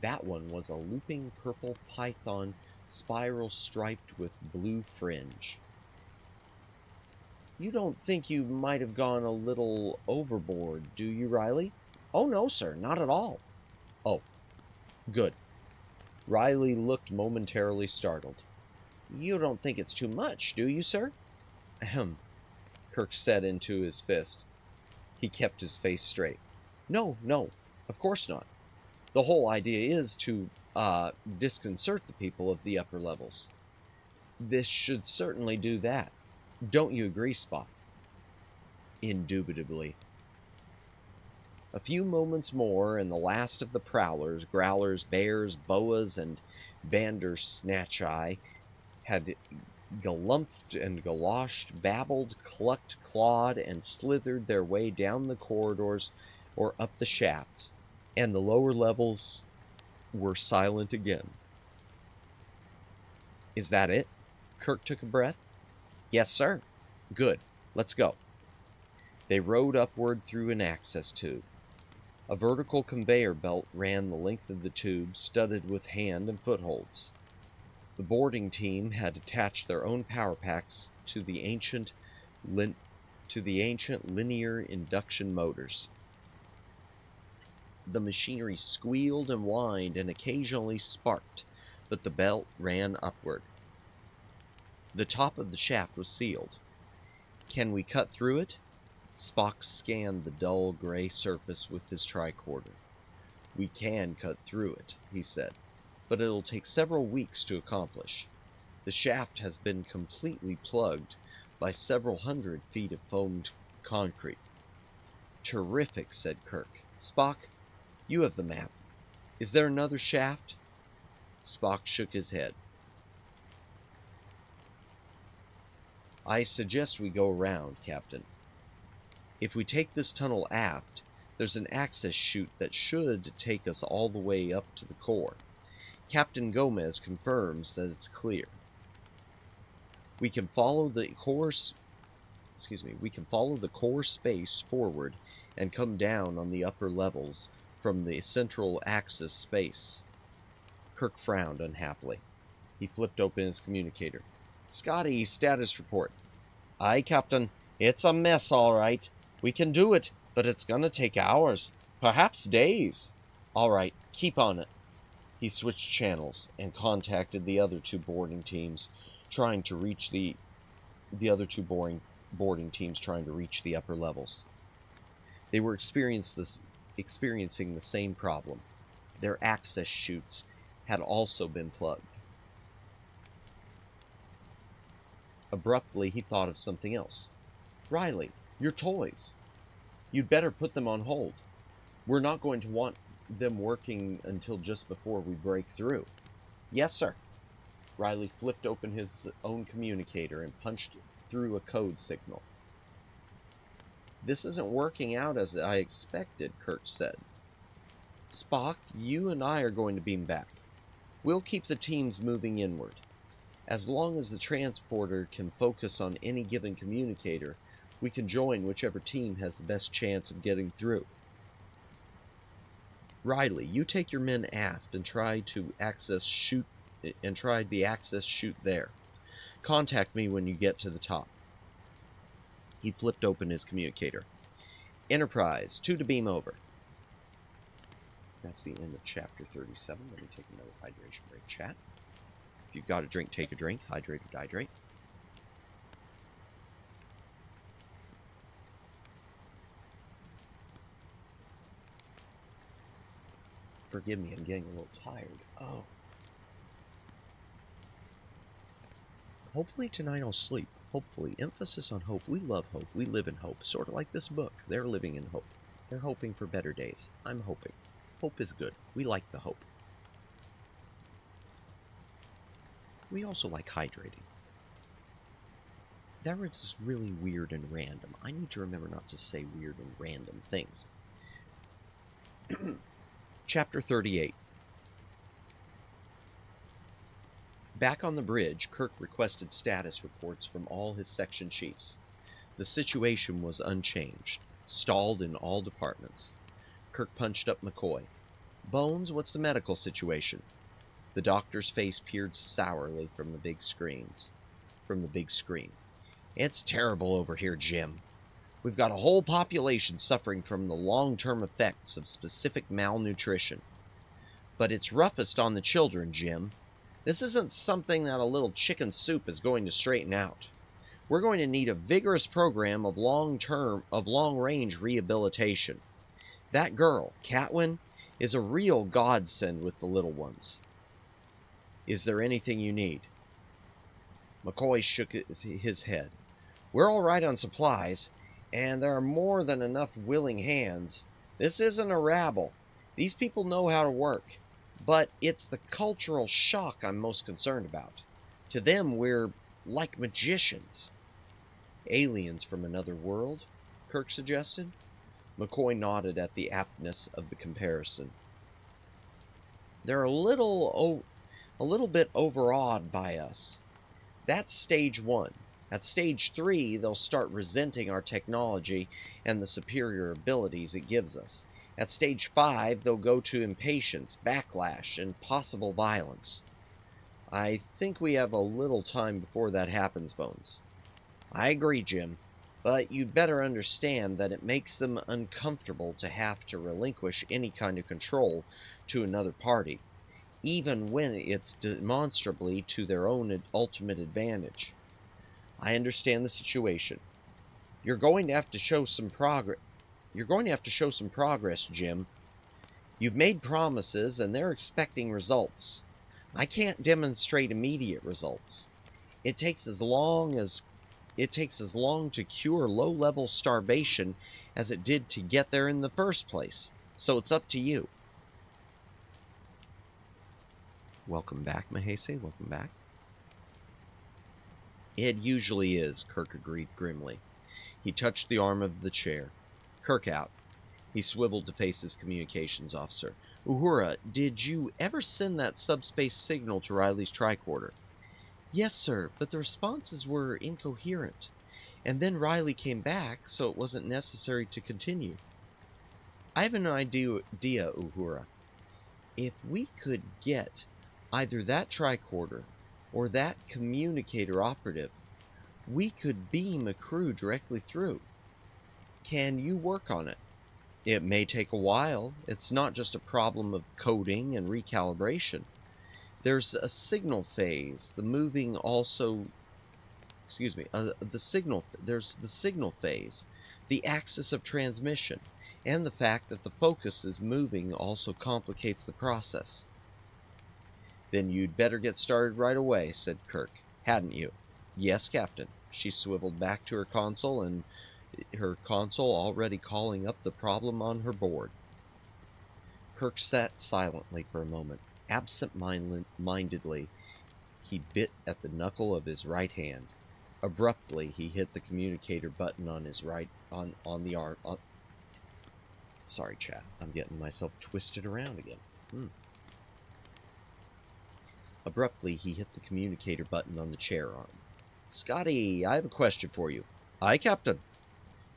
That one was a looping purple python, spiral striped with blue fringe. "You don't think you might have gone a little overboard, do you, Riley?" "Oh, no, sir, not at all." "Oh, good." Riley looked momentarily startled. "You don't think it's too much, do you, sir?" "Ahem," Kirk said into his fist. He kept his face straight. No, of course not. The whole idea is to, disconcert the people of the upper levels. This should certainly do that. Don't you agree, Spock?" "Indubitably." A few moments more, and the last of the prowlers, growlers, bears, boas, and bandersnatchi had galumped and galoshed, babbled, clucked, clawed, and slithered their way down the corridors or up the shafts, and the lower levels were silent again. "Is that it?" Kirk took a breath. "Yes, sir." "Good. Let's go." They rode upward through an access tube. A vertical conveyor belt ran the length of the tube, studded with hand and footholds. The boarding team had attached their own power packs to the ancient linear induction motors. The machinery squealed and whined and occasionally sparked, but the belt ran upward. The top of the shaft was sealed. "Can we cut through it?" Spock scanned the dull gray surface with his tricorder. "We can cut through it," he said, "but it'll take several weeks to accomplish. The shaft has been completely plugged by several hundred feet of foamed concrete." "Terrific," said Kirk. "Spock, you have the map. Is there another shaft?" Spock shook his head. "I suggest we go around, Captain. If we take this tunnel aft, there's an access chute that should take us all the way up to the core. Captain Gomez confirms that it's clear. We can follow the core space forward and come down on the upper levels from the central axis space. Kirk frowned unhappily. He flipped open his communicator. Scotty, status report. Aye, Captain. It's a mess, all right. We can do it, but it's gonna take hours, perhaps days. All right, keep on it. He switched channels and contacted the other two boarding teams, trying to reach the boarding teams trying to reach the upper levels. They were experiencing the same problem. Their access chutes had also been plugged. Abruptly, he thought of something else. Riley, your toys. You'd better put them on hold. We're not going to want them working until just before we break through. Yes, sir. Riley flipped open his own communicator and punched through a code signal. This isn't working out as I expected, Kirk said. Spock, you and I are going to beam back. We'll keep the teams moving inward. As long as the transporter can focus on any given communicator, we can join whichever team has the best chance of getting through. Riley, you take your men aft and try the access chute there. Contact me when you get to the top. He flipped open his communicator. Enterprise, 2 to beam over. That's the end of chapter 37. Let me take another hydration break, chat. If you've got a drink, take a drink. Hydrate or dihydrate. Forgive me, I'm getting a little tired. Oh. Hopefully tonight I'll sleep. Hopefully. Emphasis on hope. We love hope. We live in hope. Sort of like this book. They're living in hope. They're hoping for better days. I'm hoping. Hope is good. We like the hope. We also like hydrating. That word is really weird and random. I need to remember not to say weird and random things. Chapter 38. Back on the bridge, Kirk requested status reports from all his section chiefs. The situation was unchanged, stalled in all departments. Kirk punched up McCoy. Bones, what's the medical situation? The doctor's face peered sourly from the big screen. It's terrible over here, Jim. We've got a whole population suffering from the long-term effects of specific malnutrition. But it's roughest on the children, Jim. This isn't something that a little chicken soup is going to straighten out. We're going to need a vigorous program of long-range rehabilitation. That girl, Catwin, is a real godsend with the little ones. Is there anything you need? McCoy shook his head. We're all right on supplies, and there are more than enough willing hands. This isn't a rabble. These people know how to work. But it's the cultural shock I'm most concerned about. To them, we're like magicians. Aliens from another world? Kirk suggested. McCoy nodded at the aptness of the comparison. They're a little bit overawed by us. That's stage 1. At stage 3, they'll start resenting our technology and the superior abilities it gives us. At stage 5, they'll go to impatience, backlash, and possible violence. I think we have a little time before that happens, Bones. I agree, Jim, but you'd better understand that it makes them uncomfortable to have to relinquish any kind of control to another party, even when it's demonstrably to their own ultimate advantage. I understand the situation. You're going to have to show some progress. Jim. You've made promises, and they're expecting results. I can't demonstrate immediate results. It takes as long to cure low-level starvation as it did to get there in the first place. So it's up to you. Welcome back, Mahese. Welcome back. It usually is, Kirk agreed grimly. He touched the arm of the chair. Kirk out. He swiveled to face his communications officer. Uhura, did you ever send that subspace signal to Riley's tricorder? Yes, sir, but the responses were incoherent. And then Riley came back, so it wasn't necessary to continue. I have an idea, Uhura. If we could get either that tricorder or that communicator operative, we could beam a crew directly through. Can you work on it? It may take a while. It's not just a problem of coding and recalibration. There's a signal phase. The moving also, there's the signal phase, the axis of transmission, and the fact that the focus is moving also complicates the process. Then you'd better get started right away, said Kirk. Hadn't you? Yes, Captain. She swiveled back to her console, already calling up the problem on her board. Kirk sat silently for a moment. Absent-mindedly, he bit at the knuckle of his right hand. Abruptly, he hit the communicator button on his on the arm. Sorry, chat. I'm getting myself twisted around again. Abruptly, he hit the communicator button on the chair arm. Scotty, I have a question for you. Aye, Captain.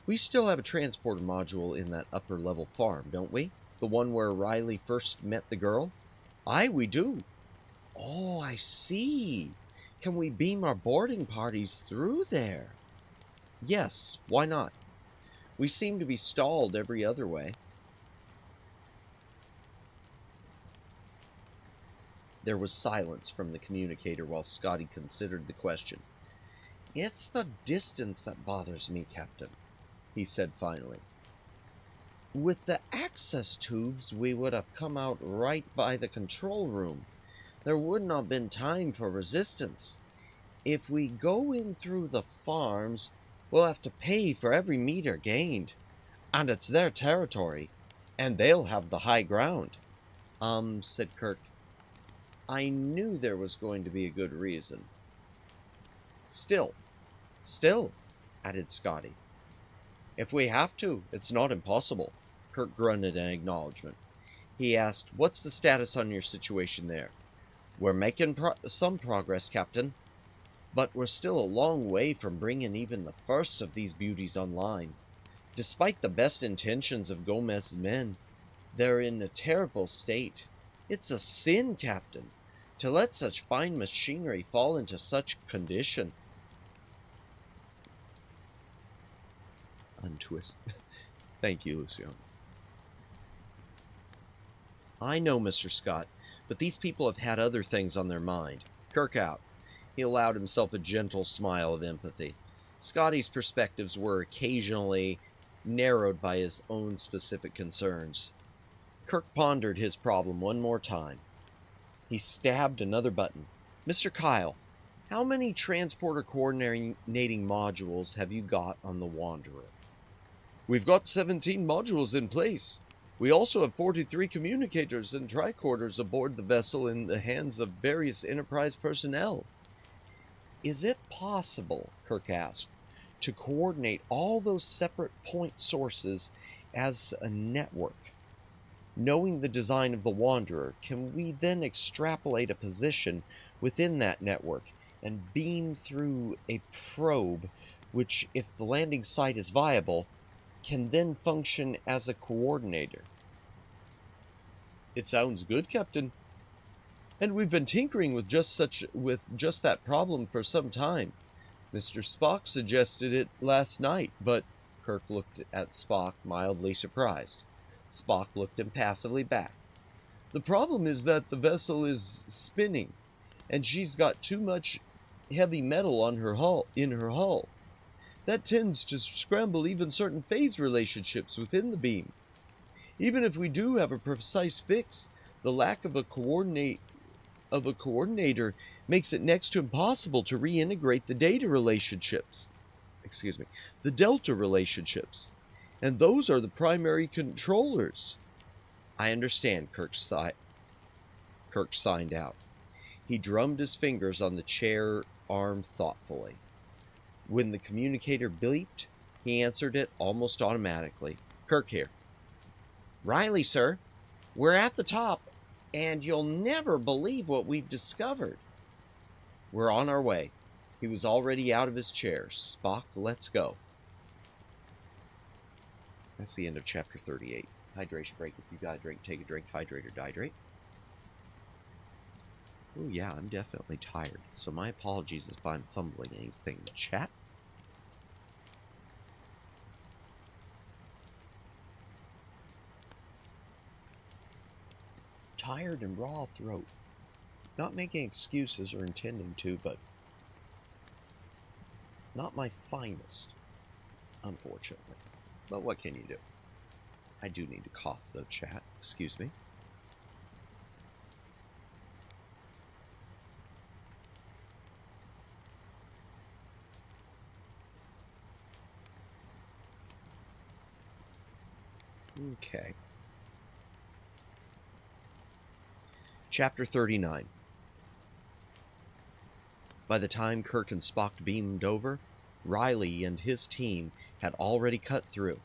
We still have a transporter module in that upper-level farm, don't we? The one where Riley first met the girl? Aye, we do. Oh, I see. Can we beam our boarding parties through there? Yes, why not? We seem to be stalled every other way. There was silence from the communicator while Scotty considered the question. It's the distance that bothers me, Captain, he said finally. With the access tubes, we would have come out right by the control room. There would not have been time for resistance. If we go in through the farms, we'll have to pay for every meter gained. And it's their territory, and they'll have the high ground. Said Kirk. I knew there was going to be a good reason. Still, added Scotty. If we have to, it's not impossible. Kirk grunted in acknowledgement. He asked, what's the status on your situation there? We're making some progress, Captain, but we're still a long way from bringing even the first of these beauties online. Despite the best intentions of Gomez's men, they're in a terrible state. It's a sin, Captain, to let such fine machinery fall into such condition. Untwist. Thank you, Luciano. I know, Mr. Scott, but these people have had other things on their mind. Kirk out. He allowed himself a gentle smile of empathy. Scotty's perspectives were occasionally narrowed by his own specific concerns. Kirk pondered his problem one more time. He stabbed another button. Mr. Kyle, how many transporter coordinating modules have you got on the Wanderer? We've got 17 modules in place. We also have 43 communicators and tricorders aboard the vessel in the hands of various Enterprise personnel. Is it possible, Kirk asked, to coordinate all those separate point sources as a network? Knowing the design of the Wanderer, can we then extrapolate a position within that network and beam through a probe which, if the landing site is viable, can then function as a coordinator? It sounds good, Captain. And we've been tinkering with just that problem for some time. Mr. Spock suggested it last night, but Kirk looked at Spock, mildly surprised. Spock looked impassively back. The problem is that the vessel is spinning, and she's got too much heavy metal on her hull. That tends to scramble even certain phase relationships within the beam. Even if we do have a precise fix, the lack of a coordinator makes it next to impossible to reintegrate the the delta relationships. And those are the primary controllers. I understand, Kirk signed out. He drummed his fingers on the chair arm thoughtfully. When the communicator bleeped, he answered it almost automatically. Kirk here. Riley, sir. We're at the top, and you'll never believe what we've discovered. We're on our way. He was already out of his chair. Spock, let's go. That's the end of chapter 38. Hydration break. If you gotta drink, take a drink. Hydrate or dihydrate. Oh yeah, I'm definitely tired. So my apologies if I'm fumbling anything in the chat. Tired and raw throat. Not making excuses or intending to, but not my finest, unfortunately. But what can you do? I do need to cough though, chat. Excuse me. Okay. Chapter 39. By the time Kirk and Spock beamed over, Riley and his team had already cut through.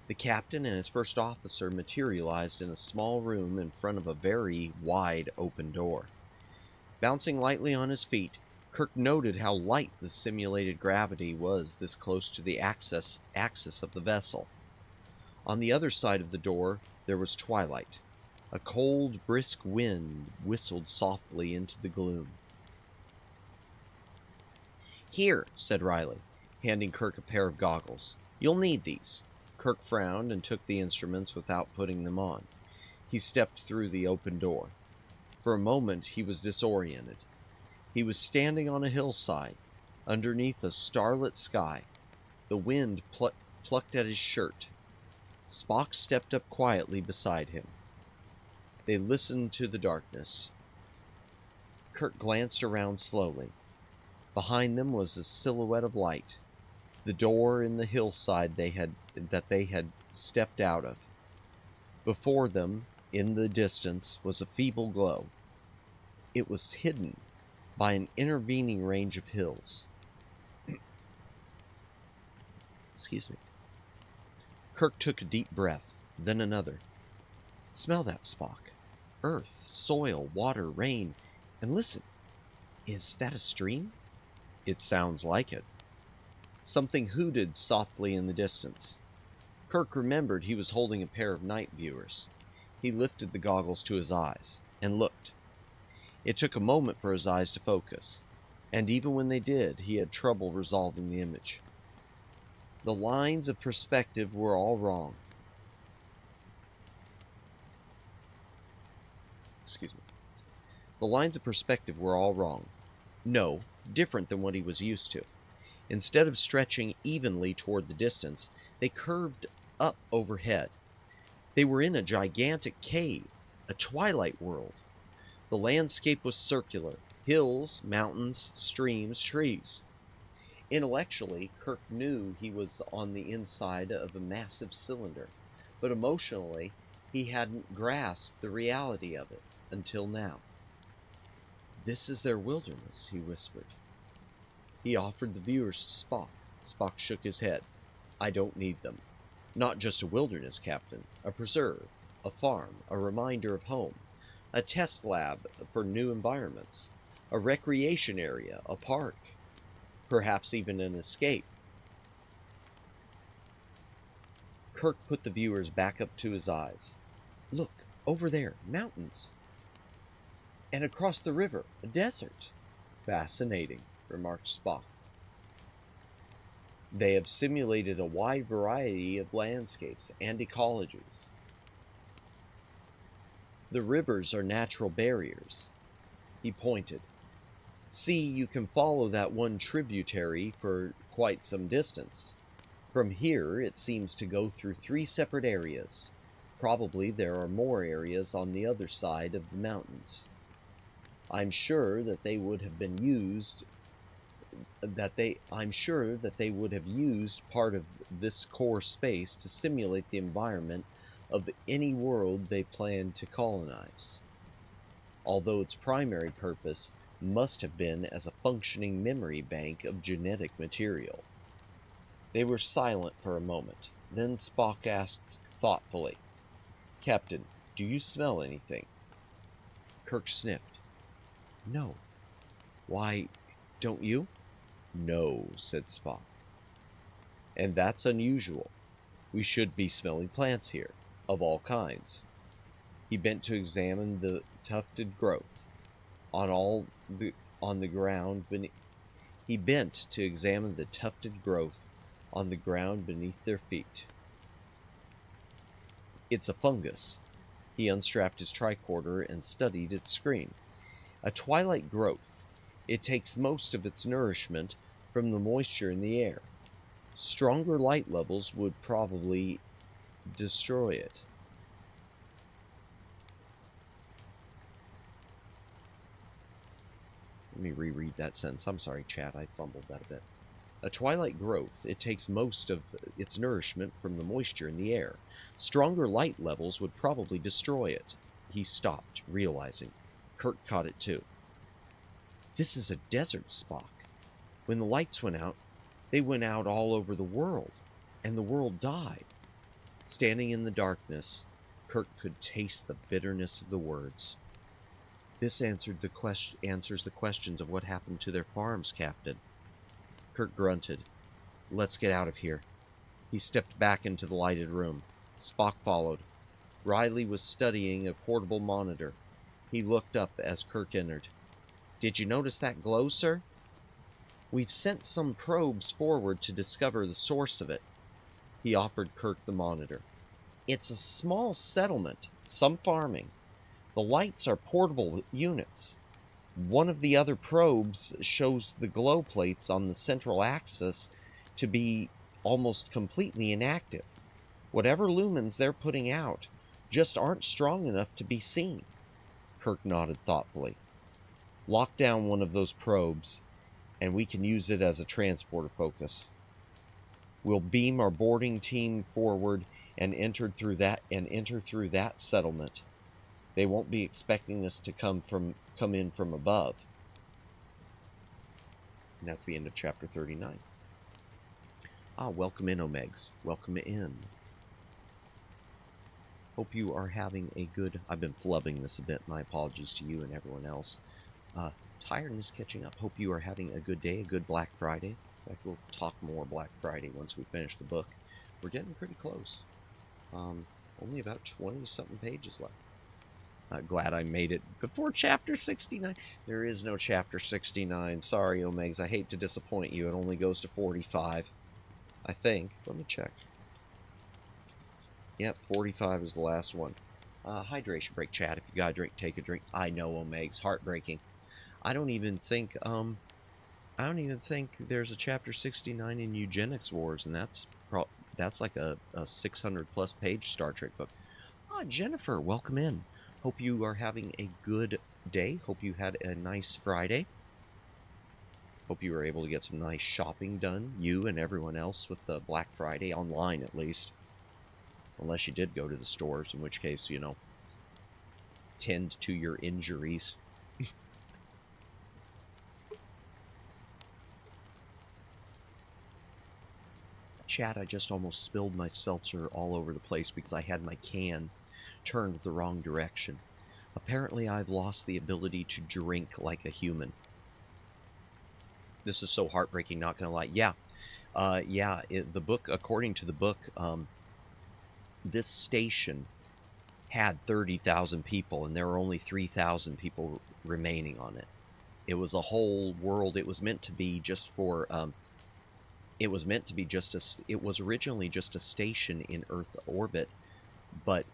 The captain and his first officer materialized in a small room in front of a very wide open door. Bouncing lightly on his feet, Kirk noted how light the simulated gravity was this close to the axis of the vessel. On the other side of the door, there was twilight. A cold, brisk wind whistled softly into the gloom. "Here," said Riley, handing Kirk a pair of goggles. "You'll need these." Kirk frowned and took the instruments without putting them on. He stepped through the open door. For a moment he was disoriented. He was standing on a hillside, underneath a starlit sky. The wind plucked at his shirt. Spock stepped up quietly beside him. They listened to the darkness. Kirk glanced around slowly. Behind them was a silhouette of light, the door in the hillside that they had stepped out of. Before them, in the distance, was a feeble glow. It was hidden by an intervening range of hills. Excuse me. Kirk took a deep breath, then another. "Smell that, Spock. Earth, soil, water, rain. And listen. Is that a stream?" "It sounds like it." Something hooted softly in the distance. Kirk remembered he was holding a pair of night viewers. He lifted the goggles to his eyes and looked. It took a moment for his eyes to focus, and even when they did, he had trouble resolving the image. The lines of perspective were all wrong. Excuse me. The lines of perspective were all wrong. No, different than what he was used to. Instead of stretching evenly toward the distance, they curved up overhead. They were in a gigantic cave, a twilight world. The landscape was circular: hills, mountains, streams, trees. Intellectually, Kirk knew he was on the inside of a massive cylinder, but emotionally, he hadn't grasped the reality of it until now. "This is their wilderness," he whispered. He offered the viewers to Spock. Spock shook his head. "I don't need them. Not just a wilderness, Captain. A preserve, a farm, a reminder of home, a test lab for new environments, a recreation area, a park, perhaps even an escape." Kirk put the viewers back up to his eyes. "Look, over there, mountains. And across the river, a desert." "Fascinating," remarked Spock. "They have simulated a wide variety of landscapes and ecologies. The rivers are natural barriers." He pointed. "See, you can follow that one tributary for quite some distance. From here, it seems to go through 3 separate areas. Probably there are more areas on the other side of the mountains. I'm sure that they would have used part of this core space to simulate the environment of any world they plan to colonize, although its primary purpose must have been as a functioning memory bank of genetic material." They were silent for a moment. Then Spock asked thoughtfully, "Captain, do you smell anything?" Kirk sniffed. "No." "Why, don't you?" "No," said Spock. "And that's unusual. We should be smelling plants here. of all kinds. He bent to examine the tufted growth on the ground beneath. He bent to examine the tufted growth on the ground beneath their feet. It's a fungus. He unstrapped his tricorder and studied its screen. A twilight growth. It takes most of its nourishment from the moisture in the air. Stronger light levels would probably destroy it. Let me reread that sentence. I'm sorry, chat, I fumbled that a bit. A twilight growth, it takes most of its nourishment from the moisture in the air. Stronger light levels would probably destroy it. He stopped, realizing. Kirk caught it too. This is a desert, Spock. When the lights went out, they went out all over the world, and the world died. Standing in the darkness, Kirk could taste the bitterness of the words. This answers the questions of what happened to their farms, Captain. Kirk grunted. Let's get out of here. He stepped back into the lighted room. Spock followed. Riley was studying a portable monitor. He looked up as Kirk entered. Did you notice that glow, sir? We've sent some probes forward to discover the source of it. He offered Kirk the monitor. It's a small settlement, some farming. The lights are portable units. One of the other probes shows the glow plates on the central axis to be almost completely inactive. Whatever lumens they're putting out just aren't strong enough to be seen. Kirk nodded thoughtfully. Lock down one of those probes, and we can use it as a transporter focus. We'll beam our boarding team forward and enter through that settlement. They won't be expecting us to come in from above. And that's the end of chapter 39. Welcome in, Omegs. Welcome in. Hope you are having a good... I've been flubbing this a bit. My apologies to you and everyone else. Tiredness catching up. Hope you are having a good day, a good Black Friday. In fact, we'll talk more Black Friday once we finish the book. We're getting pretty close. Only about 20-something pages left. Glad I made it before chapter 69. There is no chapter 69. Sorry, Omegs. I hate to disappoint you. It only goes to 45. I think. Let me check. Yep, 45 is the last one. Hydration break, chat. If you gotta drink, take a drink. I know, Omegs. Heartbreaking. I don't even think there's a chapter 69 in Eugenics Wars, and that's like a 600-plus page Star Trek book. Jennifer, welcome in. Hope you are having a good day. Hope you had a nice Friday. Hope you were able to get some nice shopping done, you and everyone else, with the Black Friday, online at least. Unless you did go to the stores, in which case, you know, tend to your injuries. Chat, I just almost spilled my seltzer all over the place because I had my can turned the wrong direction. Apparently, I've lost the ability to drink like a human. This is so heartbreaking, not gonna lie. Yeah, the book, according to the book, this station had 30,000 people, and there were only 3,000 people remaining on it. It was a whole world. It was meant to be just for, it was originally just a station in Earth orbit, but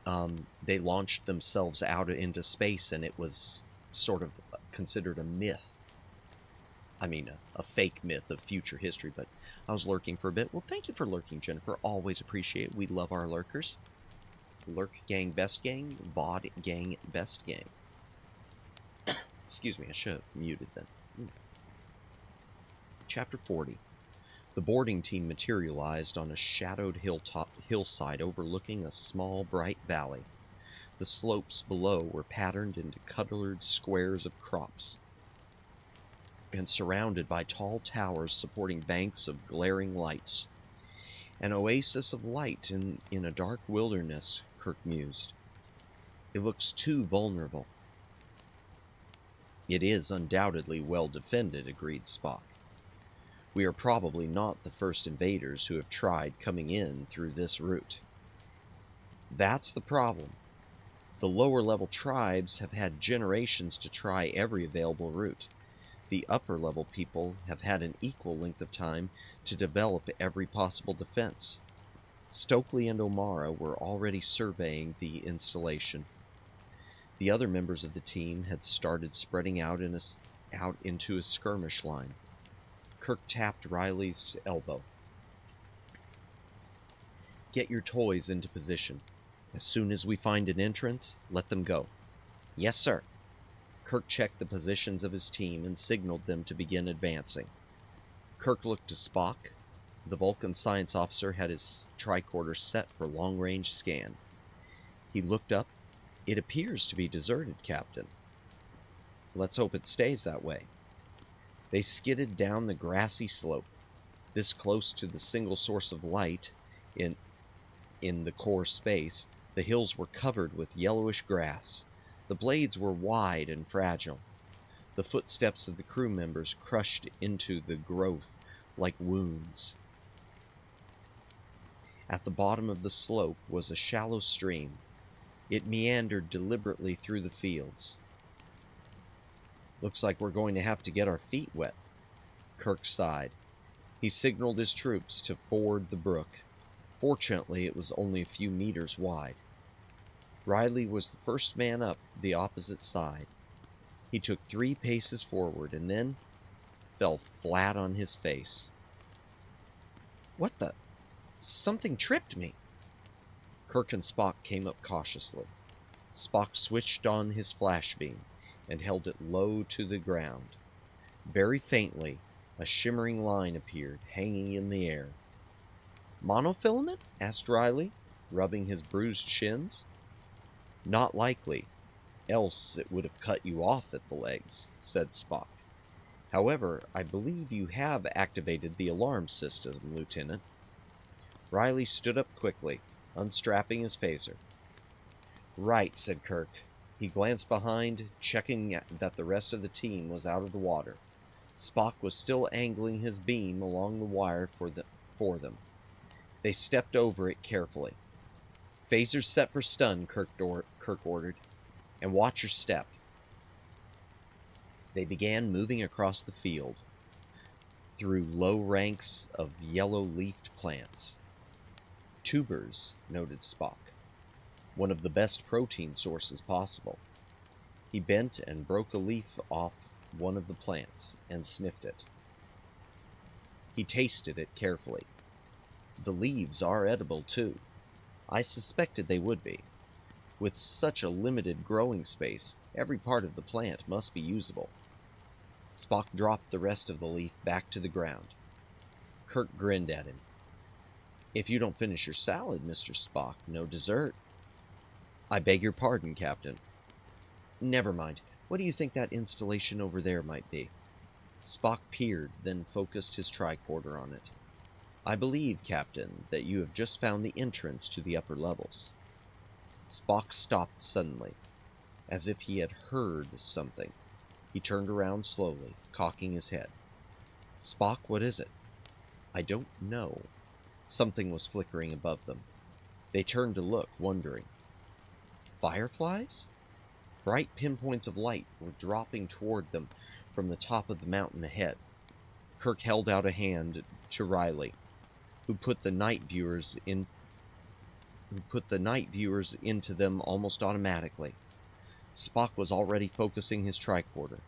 they launched themselves out into space, and it was sort of considered a myth. I mean, a fake myth of future history, but I was lurking for a bit. Well, thank you for lurking, Jennifer. Always appreciate it. We love our lurkers. Lurk gang, best gang. Bod gang, best gang. Excuse me, I should have muted then. Chapter 40. The boarding team materialized on a shadowed hillside overlooking a small, bright valley. The slopes below were patterned into colored squares of crops, and surrounded by tall towers supporting banks of glaring lights. An oasis of light in a dark wilderness, Kirk mused. It looks too vulnerable. It is undoubtedly well defended, agreed Spock. We are probably not the first invaders who have tried coming in through this route. That's the problem. The lower-level tribes have had generations to try every available route. The upper-level people have had an equal length of time to develop every possible defense. Stokely and O'Mara were already surveying the installation. The other members of the team had started spreading out into a skirmish line. Kirk tapped Riley's elbow. "Get your toys into position. As soon as we find an entrance, let them go." "Yes, sir." Kirk checked the positions of his team and signaled them to begin advancing. Kirk looked to Spock. The Vulcan science officer had his tricorder set for long-range scan. He looked up. "It appears to be deserted, Captain." "Let's hope it stays that way." They skidded down the grassy slope. This close to the single source of light in the core space, the hills were covered with yellowish grass. The blades were wide and fragile. The footsteps of the crew members crushed into the growth like wounds. At the bottom of the slope was a shallow stream. It meandered deliberately through the fields. "Looks like we're going to have to get our feet wet." Kirk sighed. He signaled his troops to ford the brook. Fortunately, it was only a few meters wide. Riley was the first man up the opposite side. He took 3 paces forward and then fell flat on his face. "What the? Something tripped me." Kirk and Spock came up cautiously. Spock switched on his flash beam and held it low to the ground. Very faintly, a shimmering line appeared, hanging in the air. "Monofilament?" asked Riley, rubbing his bruised shins. "Not likely, else it would have cut you off at the legs," said Spock. "However, I believe you have activated the alarm system, Lieutenant." Riley stood up quickly, unstrapping his phaser. "Right," said Kirk. He glanced behind, checking that the rest of the team was out of the water. Spock was still angling his beam along the wire for them. They stepped over it carefully. "Phasers set for stun," Kirk ordered. "And watch your step." They began moving across the field, through low ranks of yellow-leafed plants. "Tubers," noted Spock. "One of the best protein sources possible." He bent and broke a leaf off one of the plants and sniffed it. He tasted it carefully. The leaves are edible, too. I suspected they would be. With such a limited growing space, every part of the plant must be usable. Spock dropped the rest of the leaf back to the ground. Kirk grinned at him. "If you don't finish your salad, Mr. Spock, no dessert." "I beg your pardon, Captain." "Never mind. What do you think that installation over there might be?" Spock peered, then focused his tricorder on it. "I believe, Captain, that you have just found the entrance to the upper levels." Spock stopped suddenly, as if he had heard something. He turned around slowly, cocking his head. "Spock, what is it?" "I don't know." Something was flickering above them. They turned to look, wondering. Fireflies? Bright pinpoints of light were dropping toward them from the top of the mountain ahead. Kirk held out a hand to Riley, who put the night viewers into them almost automatically. Spock was already focusing his tricorder.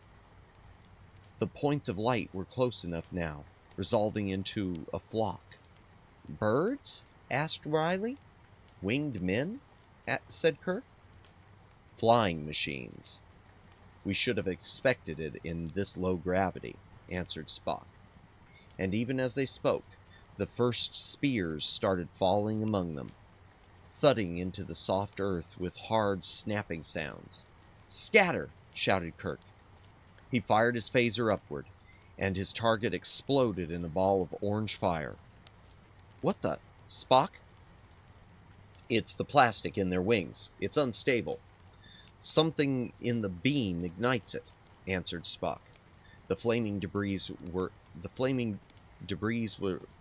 The points of light were close enough now, resolving into a flock. "Birds?" asked Riley. "Winged men?" said Kirk. "Flying machines. We should have expected it in this low gravity," answered Spock. And even as they spoke, the first spears started falling among them, thudding into the soft earth with hard snapping sounds. "Scatter!" shouted Kirk. He fired his phaser upward, and his target exploded in a ball of orange fire. "What the? Spock?" "It's the plastic in their wings. It's unstable. Something in the beam ignites it," answered Spock. The flaming debris were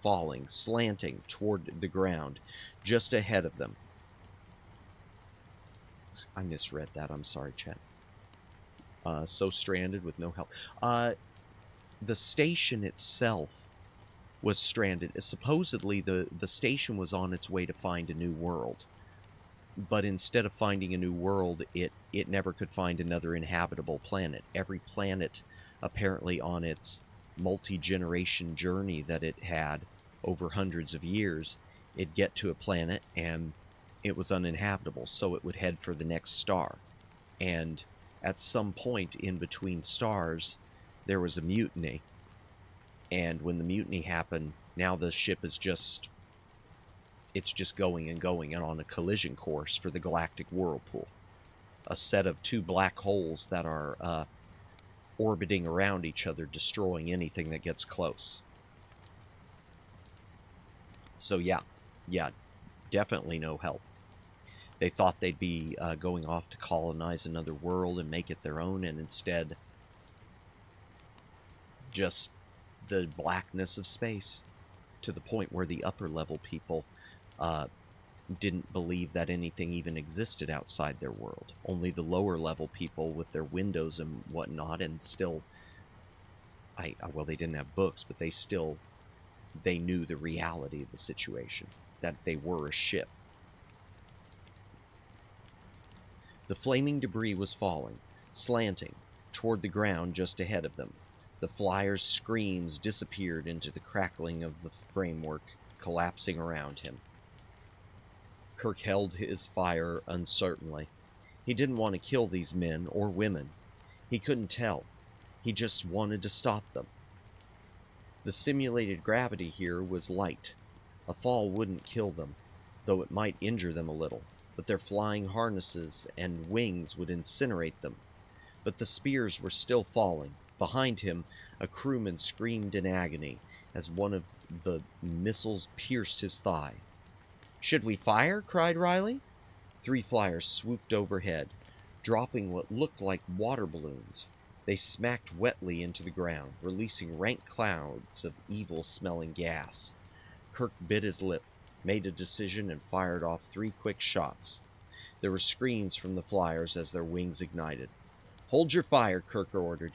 falling, slanting toward the ground just ahead of them. I misread that. I'm sorry, chat. So stranded with no help. The station itself was stranded. Supposedly, the station was on its way to find a new world. But instead of finding a new world, it never could find another inhabitable planet. Every planet, apparently on its multi-generation journey that it had over hundreds of years, it'd get to a planet and it was uninhabitable, so it would head for the next star. And at some point in between stars, there was a mutiny. And when the mutiny happened, now the ship is just going and going and on a collision course for the Galactic Whirlpool. A set of two black holes that are orbiting around each other, destroying anything that gets close. So yeah, definitely no help. They thought they'd be going off to colonize another world and make it their own, and instead, just the blackness of space, to the point where the upper level people didn't believe that anything even existed outside their world. Only the lower level people with their windows and whatnot, and still, well, they didn't have books, but they knew the reality of the situation, that they were a ship. The flaming debris was falling, slanting, toward the ground just ahead of them. The flyer's screams disappeared into the crackling of the framework collapsing around him. Kirk held his fire uncertainly. He didn't want to kill these men or women. He couldn't tell. He just wanted to stop them. The simulated gravity here was light. A fall wouldn't kill them, though it might injure them a little, but their flying harnesses and wings would incinerate them. But the spears were still falling. Behind him, a crewman screamed in agony as one of the missiles pierced his thigh. "Should we fire?" cried Riley. 3 flyers swooped overhead, dropping what looked like water balloons. They smacked wetly into the ground, releasing rank clouds of evil-smelling gas. Kirk bit his lip, made a decision, and fired off 3 quick shots. There were screams from the flyers as their wings ignited. "Hold your fire," Kirk ordered.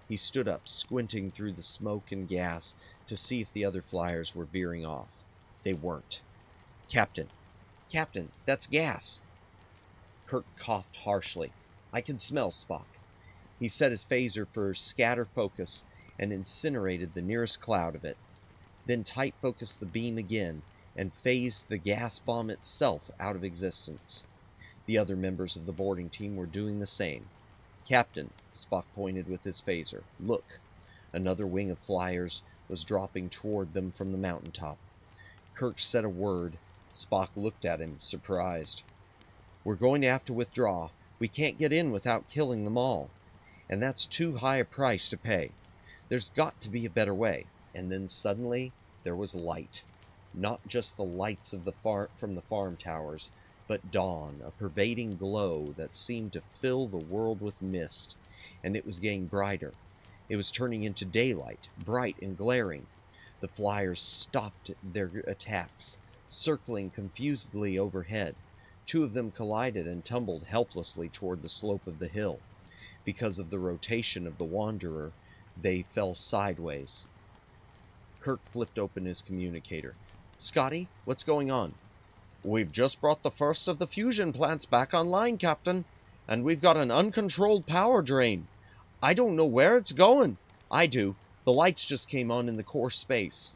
He stood up, squinting through the smoke and gas to see if the other flyers were veering off. They weren't. Captain, that's gas." Kirk coughed harshly. "I can smell, Spock." He set his phaser for scatter focus and incinerated the nearest cloud of it, then tight focused the beam again and phased the gas bomb itself out of existence. The other members of the boarding team were doing the same. "Captain," Spock pointed with his phaser, "look." Another wing of flyers was dropping toward them from the mountaintop. Kirk said a word. Spock looked at him, surprised. "We're going to have to withdraw. We can't get in without killing them all. And that's too high a price to pay. There's got to be a better way." And then suddenly, there was light. Not just the lights of from the farm towers, but dawn, a pervading glow that seemed to fill the world with mist. And it was getting brighter. It was turning into daylight, bright and glaring. The flyers stopped their attacks, circling confusedly overhead. 2 of them collided and tumbled helplessly toward the slope of the hill. Because of the rotation of the Wanderer, they fell sideways. Kirk flipped open his communicator. "Scotty, what's going on?" "We've just brought the first of the fusion plants back online, Captain, and we've got an uncontrolled power drain. I don't know where it's going." "I do. The lights just came on in the core space."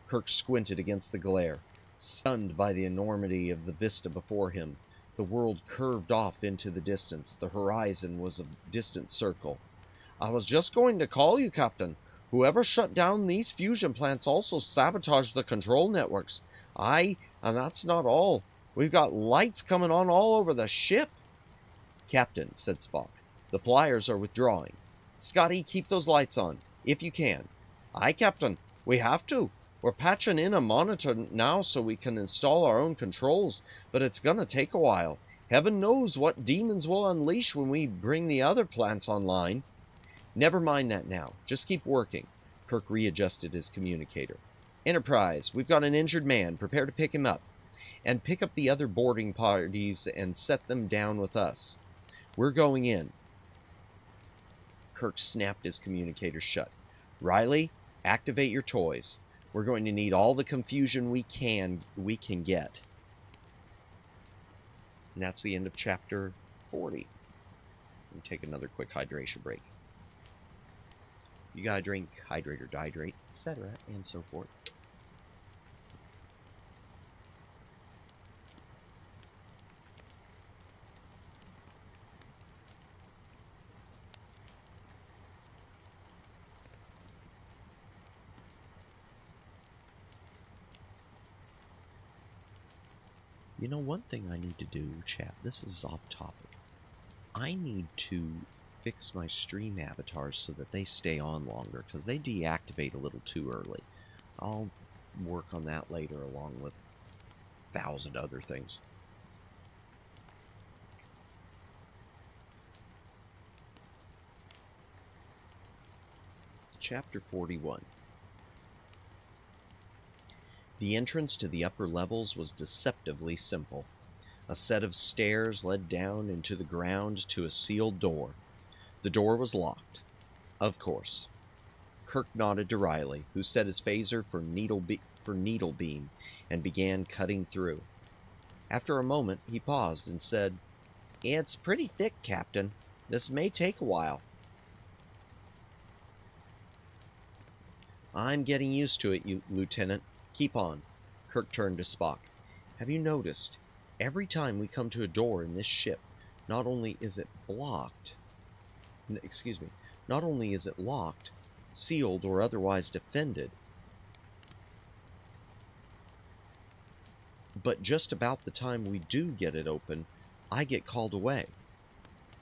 Kirk squinted against the glare, stunned by the enormity of the vista before him. The world curved off into the distance. The horizon was a distant circle. "I was just going to call you, Captain. Whoever shut down these fusion plants also sabotaged the control networks. And that's not all. We've got lights coming on all over the ship." "Captain," said Spock, "the flyers are withdrawing. Scotty, keep those lights on, if you can." "Aye, Captain. We have to. We're patching in a monitor now so we can install our own controls, but it's gonna take a while. Heaven knows what demons we'll unleash when we bring the other plants online." "Never mind that now. Just keep working." Kirk readjusted his communicator. "Enterprise, we've got an injured man. Prepare to pick him up. and pick up the other boarding parties and set them down with us. We're going in. Kirk snapped his communicator shut. Riley, activate your toys. We're going to need all the confusion we can get. And that's the end of chapter 40. Let me take another quick hydration break. You gotta drink, hydrate or dehydrate, etc., and so forth. You know, one thing I need to do, chat, this is off topic. I need to fix my stream avatars so that they stay on longer, because they deactivate a little too early. I'll work on that later along with 1,000 other things. Chapter 41. The entrance to the upper levels was deceptively simple. A set of stairs led down into the ground to a sealed door. The door was locked. Of course. Kirk nodded to Riley, who set his phaser for needle beam and began cutting through. After a moment, he paused and said, "It's pretty thick, Captain. This may take a while." "I'm getting used to it, Lieutenant. Keep on." Kirk turned to Spock. "Have you noticed, every time we come to a door in this ship, not only is it locked, sealed, or otherwise defended, but just about the time we do get it open, I get called away?"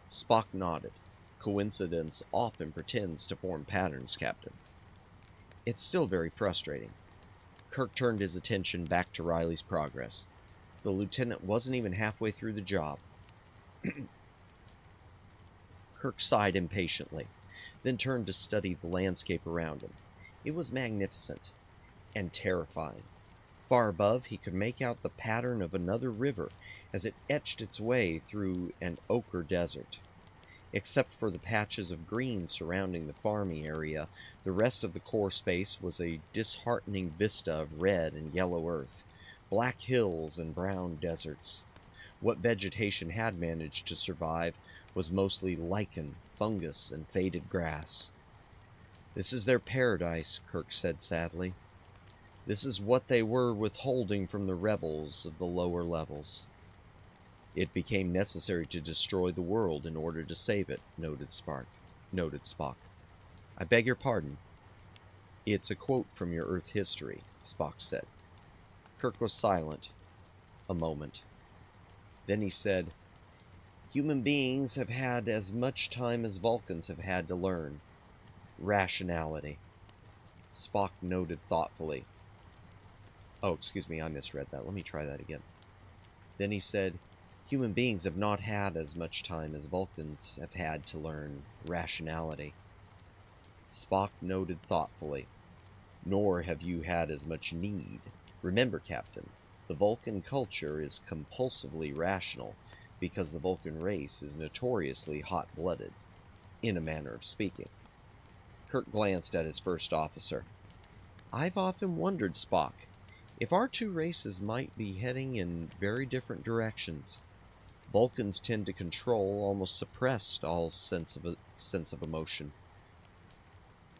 Spock nodded. "Coincidence often pretends to form patterns, Captain." "It's still very frustrating." Kirk turned his attention back to Riley's progress. The lieutenant wasn't even halfway through the job. Kirk sighed impatiently, then turned to study the landscape around him. It was magnificent and terrifying. Far above, he could make out the pattern of another river as it etched its way through an ochre desert. Except for the patches of green surrounding the farming area, the rest of the core space was a disheartening vista of red and yellow earth, black hills and brown deserts. What vegetation had managed to survive was mostly lichen, fungus, and faded grass. "This is their paradise," Kirk said sadly. "This is what they were withholding from the rebels of the lower levels." "It became necessary to destroy the world in order to save it," noted Spock. "I beg your pardon." "It's a quote from your Earth history," Spock said. Kirk was silent a moment. Then he said, "Human beings have had as much time as Vulcans have had to learn. Rationality." Spock noted thoughtfully. Oh, excuse me, I misread that. Let me try that again. Then he said, "Human beings have not had as much time as Vulcans have had to learn rationality." Spock noted thoughtfully. "Nor have you had as much need. Remember, Captain, the Vulcan culture is compulsively rational because the Vulcan race is notoriously hot-blooded, in a manner of speaking." Kirk glanced at his first officer. "I've often wondered, Spock, if our two races might be heading in very different directions. Vulcans tend to control, almost suppress, all sense of emotion.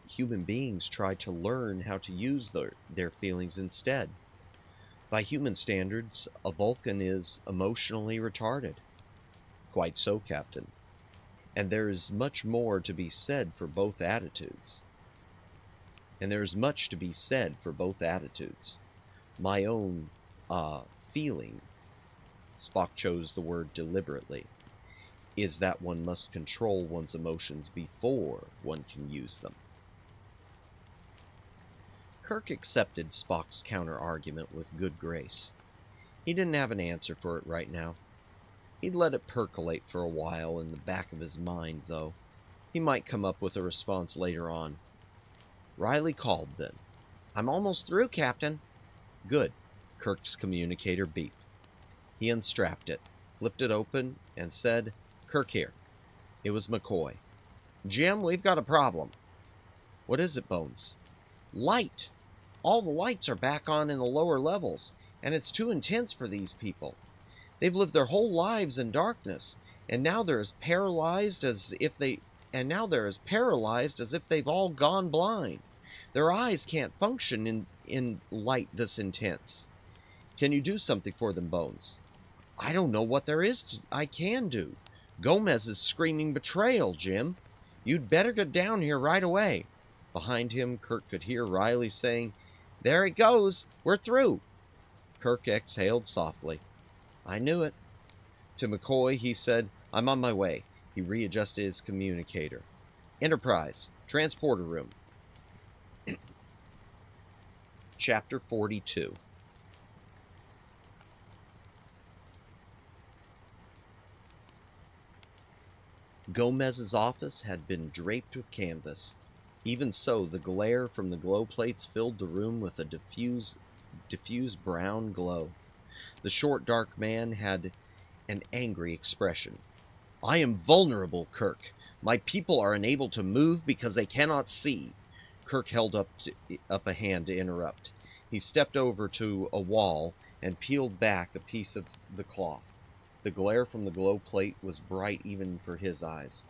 Human beings try to learn how to use their feelings instead. By human standards, a Vulcan is emotionally retarded." "Quite so, Captain. And there is much to be said for both attitudes. My own, feeling," Spock chose the word deliberately, "is that one must control one's emotions before one can use them." Kirk accepted Spock's counter-argument with good grace. He didn't have an answer for it right now. He'd let it percolate for a while in the back of his mind, though. He might come up with a response later on. Riley called then. "I'm almost through, Captain." "Good." Kirk's communicator beeped. He unstrapped it, flipped it open, and said, "Kirk here." It was McCoy. "Jim, we've got a problem." "What is it, Bones?" "Light. All the lights are back on in the lower levels, and it's too intense for these people. They've lived their whole lives in darkness, and now they're as paralyzed as if they've all gone blind. Their eyes can't function in light this intense. Can you do something for them, Bones?" "I don't know what there is I can do. Gomez is screaming betrayal, Jim. You'd better get down here right away." Behind him, Kirk could hear Riley saying, "There it goes. We're through." Kirk exhaled softly. "I knew it." To McCoy, he said, "I'm on my way." He readjusted his communicator. "Enterprise, transporter room." Chapter 42. Gomez's office had been draped with canvas. Even so, the glare from the glow plates filled the room with a diffuse brown glow. The short, dark man had an angry expression. "I am vulnerable, Kirk. My people are unable to move because they cannot see." Kirk held up a hand to interrupt. He stepped over to a wall and peeled back a piece of the cloth. The glare from the glow plate was bright even for his eyes.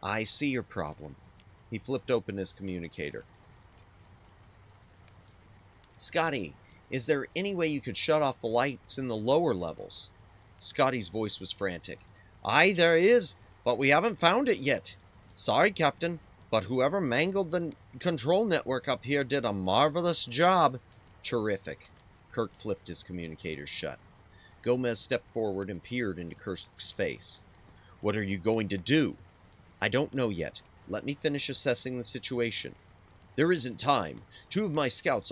"I see your problem." He flipped open his communicator. "Scotty, is there any way you could shut off the lights in the lower levels?" Scotty's voice was frantic. "Aye, there is, but we haven't found it yet. Sorry, Captain, but whoever mangled the control network up here did a marvelous job." "Terrific." Kirk flipped his communicator shut. Gomez stepped forward and peered into Kirk's face. "What are you going to do?" "I don't know yet. Let me finish assessing the situation." "There isn't time. 2 of my scouts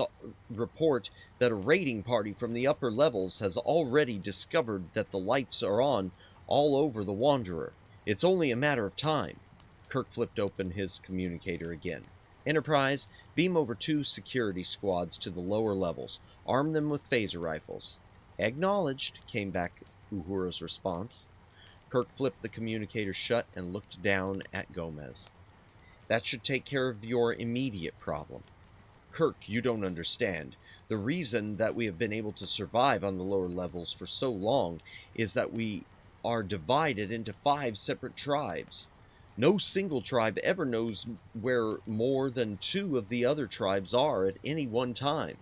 report that a raiding party from the upper levels has already discovered that the lights are on all over the Wanderer. It's only a matter of time." Kirk flipped open his communicator again. "Enterprise, beam over 2 security squads to the lower levels. Arm them with phaser rifles." "Acknowledged," came back Uhura's response. Kirk flipped the communicator shut and looked down at Gomez. "That should take care of your immediate problem." "Kirk, you don't understand. The reason that we have been able to survive on the lower levels for so long is that we are divided into 5 separate tribes. No single tribe ever knows where more than 2 of the other tribes are at any one time.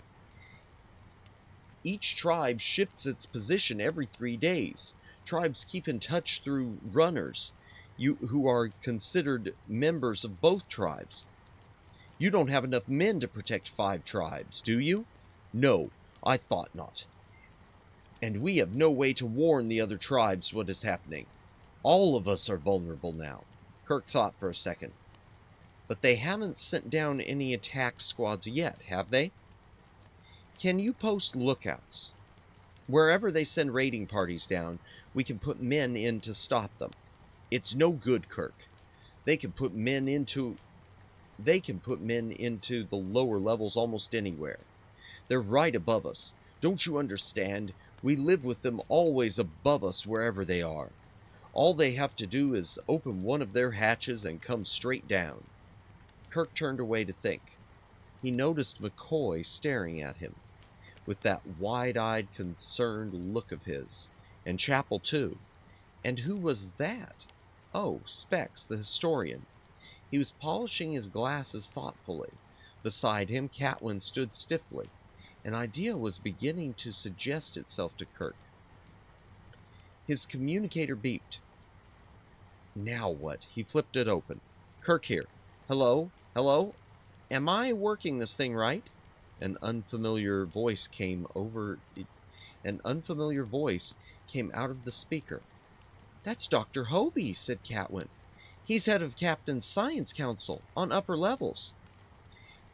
Each tribe shifts its position every 3 days. Tribes keep in touch through runners, who are considered members of both tribes. You don't have enough men to protect 5 tribes, do you?" "No, I thought not." "And we have no way to warn the other tribes what is happening. All of us are vulnerable now." Kirk thought for a second. "But they haven't sent down any attack squads yet, have they?" "Can you post lookouts? Wherever they send raiding parties down, we can put men in to stop them." "It's no good, Kirk. They can put men into the lower levels almost anywhere. They're right above us. Don't you understand? We live with them always above us wherever they are. All they have to do is open one of their hatches and come straight down." Kirk turned away to think. He noticed McCoy staring at him with that wide-eyed, concerned look of his, and Chapel too. And who was that? Oh, Specs, the historian. He was polishing his glasses thoughtfully. Beside him, Catwin stood stiffly. An idea was beginning to suggest itself to Kirk. His communicator beeped. Now what? He flipped it open. "Kirk here. Hello? Hello? Am I working this thing right?" An unfamiliar voice came out of the speaker. "That's Dr. Hobie," said Catwin. "He's head of Captain's Science Council on upper levels."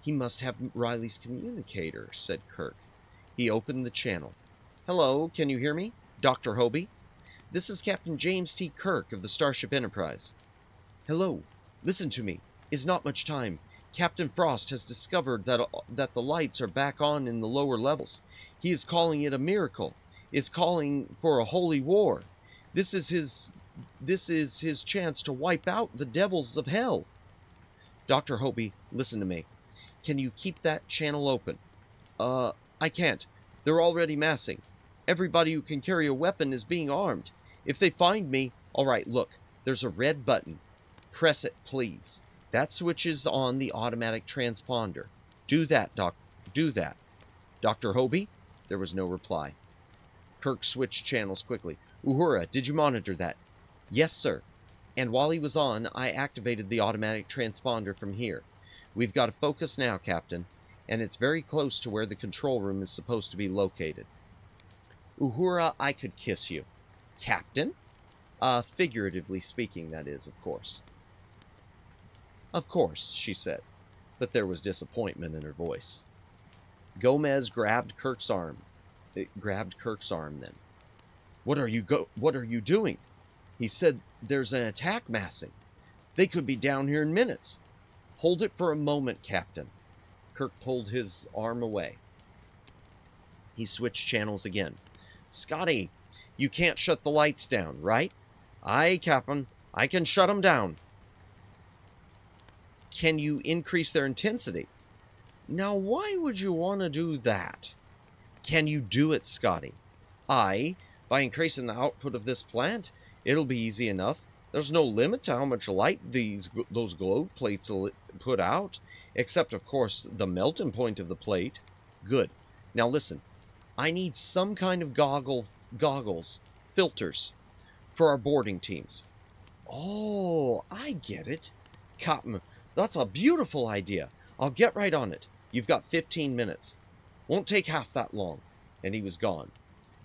"He must have Riley's communicator," said Kirk. He opened the channel. "Hello, can you hear me? Dr. Hobie? This is Captain James T. Kirk of the Starship Enterprise." "Hello. Listen to me. Is not much time. Captain Frost has discovered that the lights are back on in the lower levels. He is calling it a miracle. is calling for a holy war. This is his chance to wipe out the devils of hell. Dr. Hobie, listen to me. Can you keep that channel open? I can't. They're already massing. Everybody who can carry a weapon is being armed. If they find me, all right, look, there's a red button. Press it, please. That switches on the automatic transponder. Do that, do that. Dr. Hobie? There was no reply. Kirk switched channels quickly. Uhura, did you monitor that? Yes, sir. And while he was on, I activated the automatic transponder from here. We've got a focus now, Captain, and it's very close to where the control room is supposed to be located. Uhura, I could kiss you. Captain? Figuratively speaking, that is, of course. Of course, she said, but there was disappointment in her voice. Gomez grabbed Kirk's arm. It grabbed Kirk's arm then. What are you doing? He said there's an attack massing. They could be down here in minutes. Hold it for a moment, Captain. Kirk pulled his arm away. He switched channels again. Scotty, you can't shut the lights down, right? Aye, Captain. I can shut them down. Can you increase their intensity? Now, why would you want to do that? Can you do it, Scotty? Aye, by increasing the output of this plant, it'll be easy enough. There's no limit to how much light those globe plates will put out, except, of course, the melting point of the plate. Good. Now listen, I need some kind of goggles, filters, for our boarding teams. Oh, I get it. Captain, that's a beautiful idea. I'll get right on it. You've got 15 minutes. Won't take half that long. And he was gone.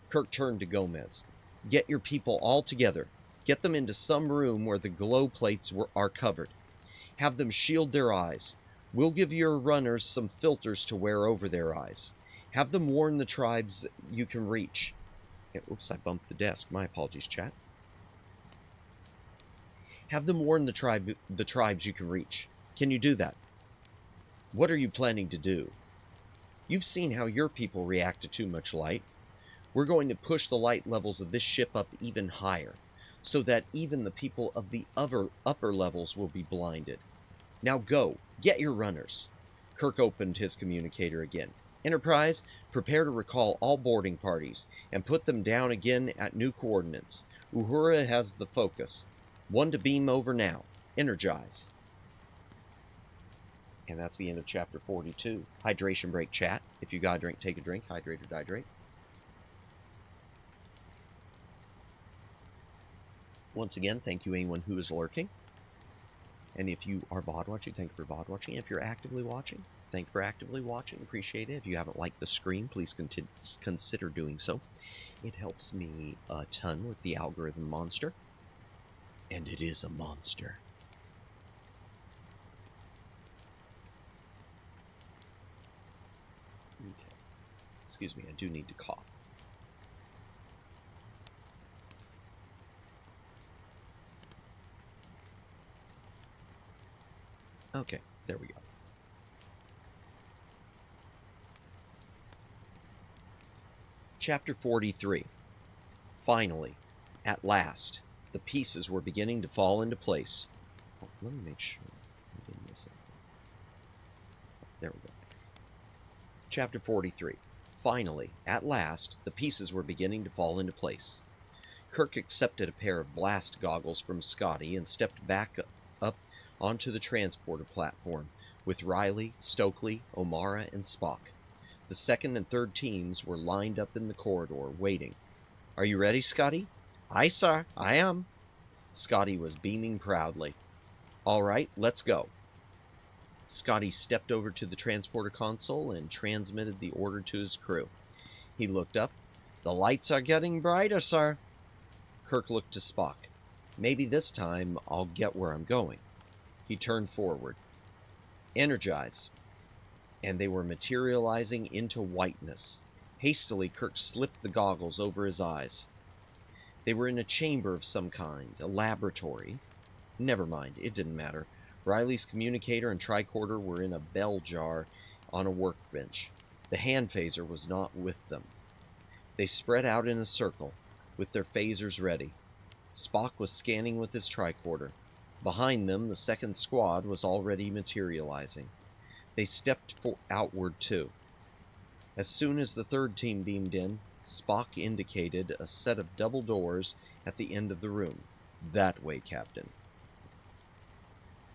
Kirk turned to Gomez. Get your people all together. Get them into some room where the glow plates are covered. Have them shield their eyes. We'll give your runners some filters to wear over their eyes. Have them warn the tribes you can reach. Oops, I bumped the desk. My apologies, chat. Have them warn the tribes you can reach. Can you do that? What are you planning to do? You've seen how your people react to too much light. We're going to push the light levels of this ship up even higher, so that even the people of the upper levels will be blinded. Now go, get your runners. Kirk opened his communicator again. Enterprise, prepare to recall all boarding parties and put them down again at new coordinates. Uhura has the focus. One to beam over now. Energize. And that's the end of chapter 42. Hydration break, chat. If you got a drink, take a drink. Hydrate or dihydrate. Once again, thank you anyone who is lurking. And if you are VOD watching, thank you for VOD watching. If you're actively watching, thank you for actively watching. Appreciate it. If you haven't liked the screen, please consider doing so. It helps me a ton with the algorithm monster. And it is a monster. Okay. Excuse me, I do need to cough. Okay, there we go. Chapter 43. Finally, at last, the pieces were beginning to fall into place. Oh, let me make sure I didn't miss anything. There we go. Chapter 43. Finally, at last, the pieces were beginning to fall into place. Kirk accepted a pair of blast goggles from Scotty and stepped back up onto the transporter platform with Riley, Stokely, O'Mara, and Spock. The second and third teams were lined up in the corridor, waiting. Are you ready, Scotty? Aye, sir, I am. Scotty was beaming proudly. All right, let's go. Scotty stepped over to the transporter console and transmitted the order to his crew. He looked up. The lights are getting brighter, sir. Kirk looked to Spock. Maybe this time I'll get where I'm going. He turned forward. Energize. And they were materializing into whiteness. Hastily, Kirk slipped the goggles over his eyes. They were in a chamber of some kind, a laboratory. Never mind, it didn't matter. Riley's communicator and tricorder were in a bell jar on a workbench. The hand phaser was not with them. They spread out in a circle, with their phasers ready. Spock was scanning with his tricorder. Behind them, the second squad was already materializing. They stepped outward too. As soon as the third team beamed in, Spock indicated a set of double doors at the end of the room. That way, Captain.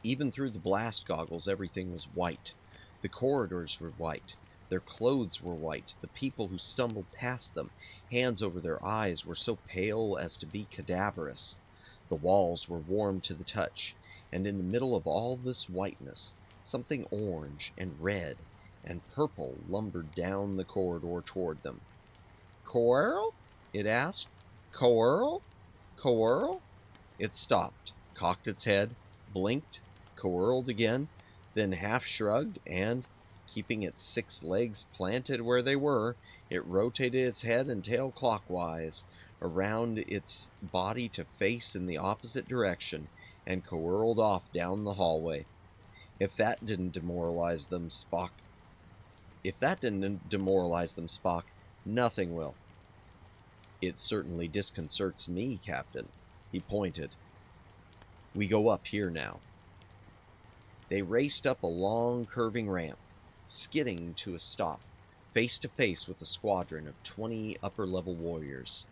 Even through the blast goggles, everything was white. The corridors were white. Their clothes were white. The people who stumbled past them, hands over their eyes, were so pale as to be cadaverous. The walls were warm to the touch, and in the middle of all this whiteness, something orange and red and purple lumbered down the corridor toward them. "Coral?" it asked. "Coral? Coral?" It stopped, cocked its head, blinked, coiled again, then half shrugged, and, keeping its 6 legs planted where they were, it rotated its head and tail clockwise around its body to face in the opposite direction, and coiled off down the hallway. If that didn't demoralize them, Spock, nothing will. "It certainly disconcerts me, Captain." He pointed. "We go up here now." They raced up a long, curving ramp, skidding to a stop, face to face with a squadron of 20 upper-level warriors.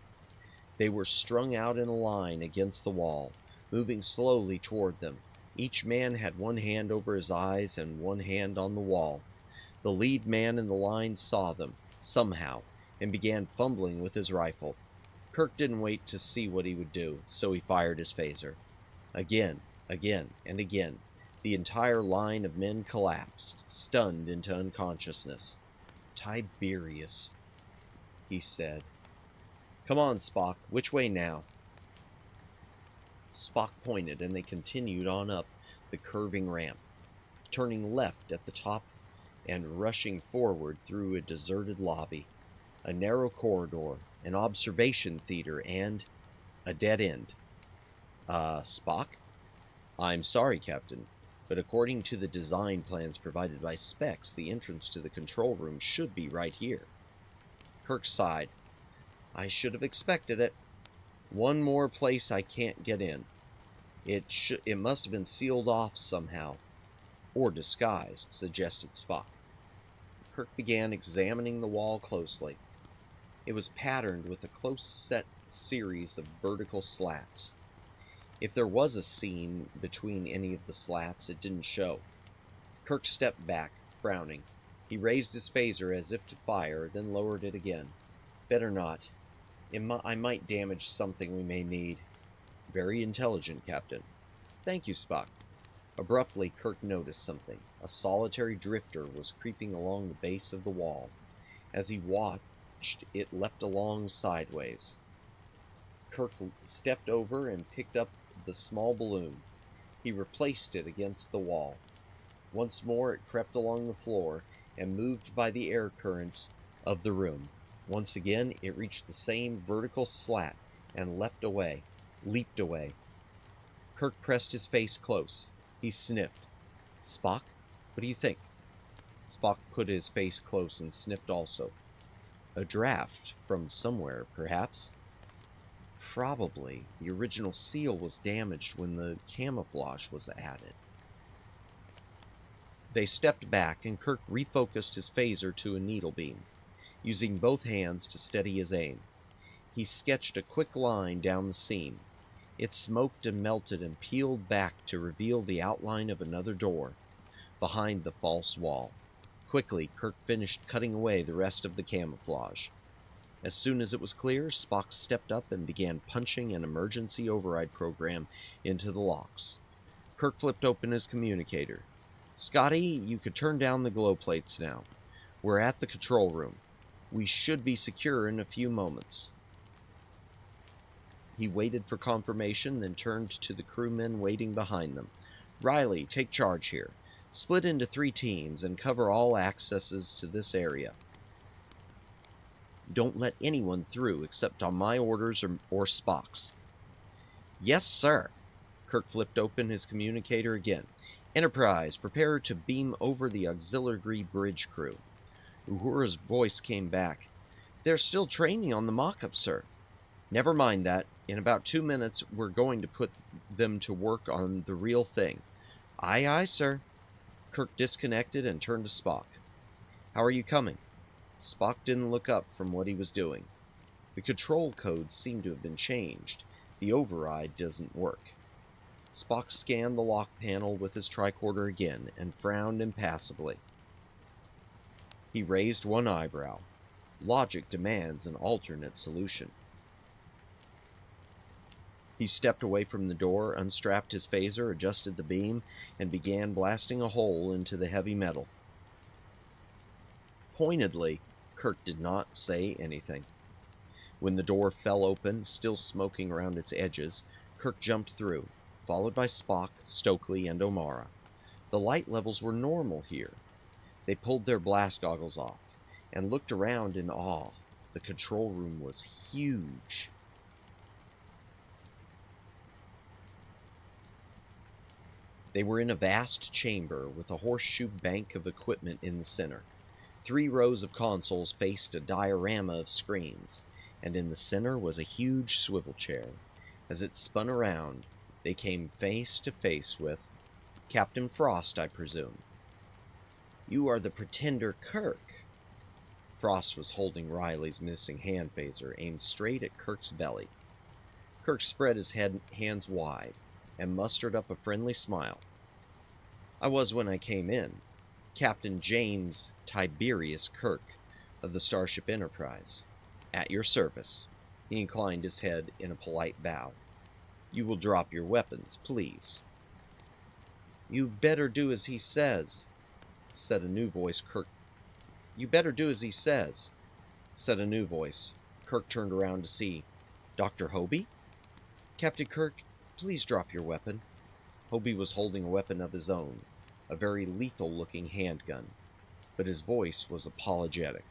They were strung out in a line against the wall, moving slowly toward them. Each man had one hand over his eyes and one hand on the wall. The lead man in the line saw them, somehow, and began fumbling with his rifle. Kirk didn't wait to see what he would do, so he fired his phaser. Again, and again, the entire line of men collapsed, stunned into unconsciousness. "Tiberius," he said. "Come on, Spock. Which way now?" Spock pointed, and they continued on up the curving ramp, turning left at the top and rushing forward through a deserted lobby, a narrow corridor, an observation theater, and a dead end. Spock? "I'm sorry, Captain, but according to the design plans provided by Specs, the entrance to the control room should be right here." Kirk sighed. "I should have expected it. One more place I can't get in. It must have been sealed off somehow. Or disguised," suggested Spock. Kirk began examining the wall closely. It was patterned with a close-set series of vertical slats. If there was a seam between any of the slats, it didn't show. Kirk stepped back, frowning. He raised his phaser as if to fire, then lowered it again. "Better not. I might damage something we may need." "Very intelligent, Captain." "Thank you, Spock." Abruptly, Kirk noticed something. A solitary drifter was creeping along the base of the wall. As he watched, it leapt along sideways. Kirk stepped over and picked up the small balloon. He replaced it against the wall. Once more it crept along the floor and moved by the air currents of the room. Once again it reached the same vertical slat and leapt away. Kirk pressed his face close. He sniffed. "Spock, what do you think?" Spock put his face close and sniffed also. "A draft from somewhere, perhaps." "Probably. The original seal was damaged when the camouflage was added." They stepped back, and Kirk refocused his phaser to a needle beam, using both hands to steady his aim. He sketched a quick line down the seam. It smoked and melted and peeled back to reveal the outline of another door, behind the false wall. Quickly, Kirk finished cutting away the rest of the camouflage. As soon as it was clear, Spock stepped up and began punching an emergency override program into the locks. Kirk flipped open his communicator. "Scotty, you could turn down the glow plates now. We're at the control room. We should be secure in a few moments." He waited for confirmation, then turned to the crewmen waiting behind them. "Riley, take charge here. Split into 3 teams and cover all accesses to this area. Don't let anyone through except on my orders or Spock's." "Yes, sir." Kirk flipped open his communicator again. "Enterprise, prepare to beam over the auxiliary bridge crew." Uhura's voice came back. They're still training on the mock-up, sir. Never mind that. In about 2 minutes, we're going to put them to work on the real thing. Aye, aye, sir. Kirk disconnected and turned to Spock. How are you coming? Spock didn't look up from what he was doing. The control codes seem to have been changed. The override doesn't work. Spock scanned the lock panel with his tricorder again and frowned impassively. He raised one eyebrow. Logic demands an alternate solution. He stepped away from the door, unstrapped his phaser, adjusted the beam, and began blasting a hole into the heavy metal. Pointedly, Kirk did not say anything. When the door fell open, still smoking around its edges, Kirk jumped through, followed by Spock, Stokely, and O'Mara. The light levels were normal here. They pulled their blast goggles off and looked around in awe. The control room was huge. They were in a vast chamber with a horseshoe bank of equipment in the center. 3 rows of consoles faced a diorama of screens, and in the center was a huge swivel chair. As it spun around, they came face to face with Captain Frost, I presume. You are the pretender Kirk. Frost was holding Riley's missing hand phaser aimed straight at Kirk's belly. Kirk spread his hands wide and mustered up a friendly smile. I was when I came in. Captain James Tiberius Kirk of the Starship Enterprise. At your service. He inclined his head in a polite bow. You will drop your weapons, please. You'd better do as he says, said a new voice. You better do as he says, said a new voice. Kirk turned around to see Dr. Hobie? Captain Kirk, please drop your weapon. Hobie was holding a weapon of his own, a very lethal-looking handgun, but his voice was apologetic.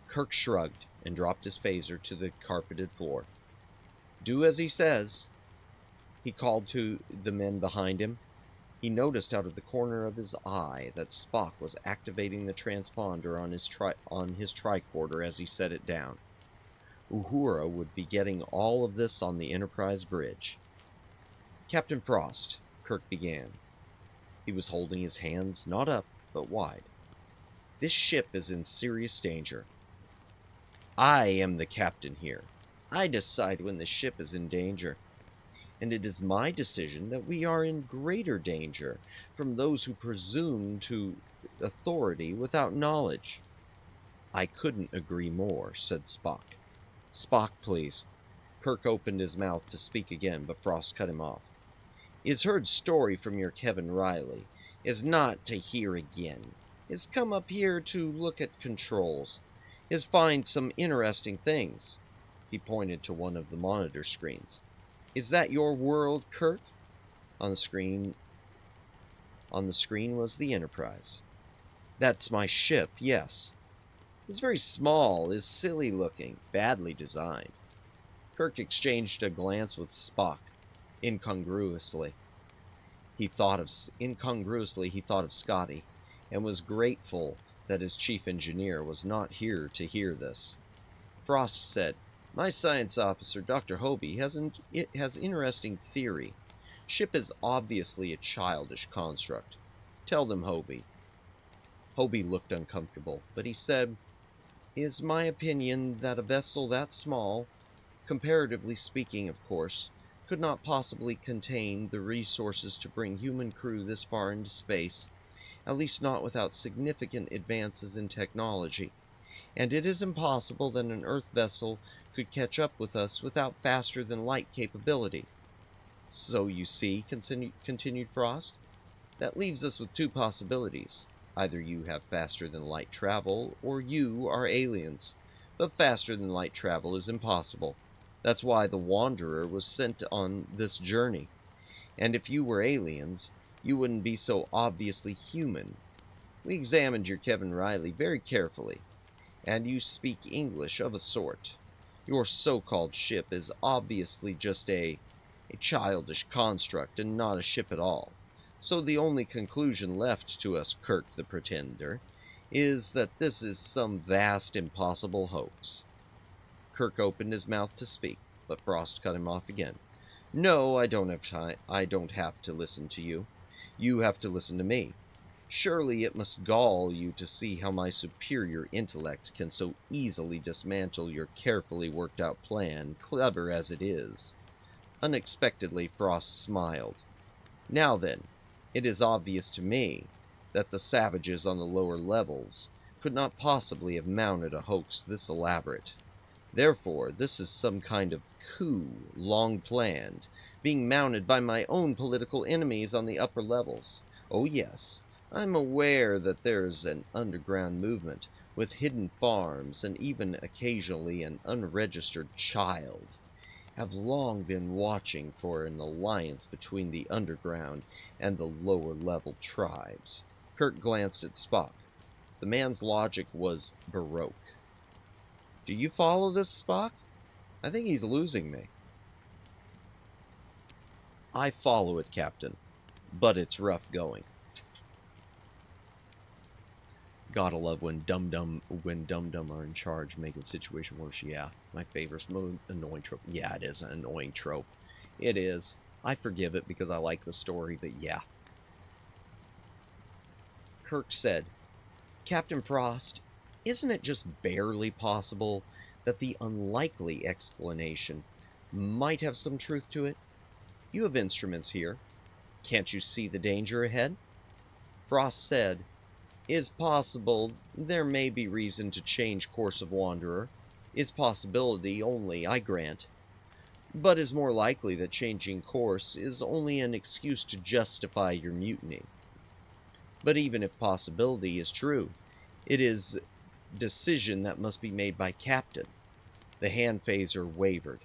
Kirk shrugged and dropped his phaser to the carpeted floor. Do as he says, he called to the men behind him. He noticed out of the corner of his eye that Spock was activating the transponder on his tricorder as he set it down. Uhura would be getting all of this on the Enterprise bridge. Captain Frost, Kirk began. He was holding his hands not up, but wide. This ship is in serious danger. I am the captain here. I decide when the ship is in danger. And it is my decision that we are in greater danger from those who presume to authority without knowledge. I couldn't agree more, said Spock. Spock, please. Kirk opened his mouth to speak again, but Frost cut him off. Is heard story from your Kevin Riley. Is not to hear again. Is come up here to look at controls. Is find some interesting things. He pointed to one of the monitor screens. Is that your world, Kirk? On the screen was the Enterprise. That's my ship, yes. It's very small, is silly looking, badly designed. Kirk exchanged a glance with Spock. Incongruously, he thought of Scotty, and was grateful that his chief engineer was not here to hear this. Frost said, My science officer, Dr. Hobie, has interesting theory. Ship is obviously a childish construct. Tell them, Hobie. Hobie looked uncomfortable, but he said, Is my opinion that a vessel that small, comparatively speaking, of course, could not possibly contain the resources to bring human crew this far into space, at least not without significant advances in technology, and it is impossible that an Earth vessel could catch up with us without faster-than-light capability. So you see, continued Frost, that leaves us with 2 possibilities. Either you have faster-than-light travel, or you are aliens. But faster-than-light travel is impossible. That's why the Wanderer was sent on this journey. And if you were aliens, you wouldn't be so obviously human. We examined your Kevin Riley very carefully, and you speak English of a sort. Your so-called ship is obviously just a childish construct and not a ship at all. So the only conclusion left to us, Kirk the Pretender, is that this is some vast, impossible hoax. Kirk opened his mouth to speak, but Frost cut him off again. No, I don't have time. I don't have to listen to you. You have to listen to me. Surely it must gall you to see how my superior intellect can so easily dismantle your carefully worked out plan, clever as it is. Unexpectedly, Frost smiled. Now then, it is obvious to me that the savages on the lower levels could not possibly have mounted a hoax this elaborate. Therefore, this is some kind of coup, long planned, being mounted by my own political enemies on the upper levels. Oh yes, I'm aware that there's an underground movement with hidden farms and even occasionally an unregistered child. Have long been watching for an alliance between the underground and the lower level tribes. Kirk glanced at Spock. The man's logic was baroque. Do you follow this, Spock? I think he's losing me. I follow it, Captain, but it's rough going. Gotta love when dum-dum are in charge, making the situation worse. Yeah, my favorite annoying trope. Yeah, it is an annoying trope. It is. I forgive it because I like the story, but yeah. Kirk said, Captain Frost, isn't it just barely possible that the unlikely explanation might have some truth to it? You have instruments here. Can't you see the danger ahead? Frost said, Is possible there may be reason to change course of Wanderer. Is possibility only, I grant. But is more likely that changing course is only an excuse to justify your mutiny. But even if possibility is true, it is decision that must be made by Captain. The hand phaser wavered,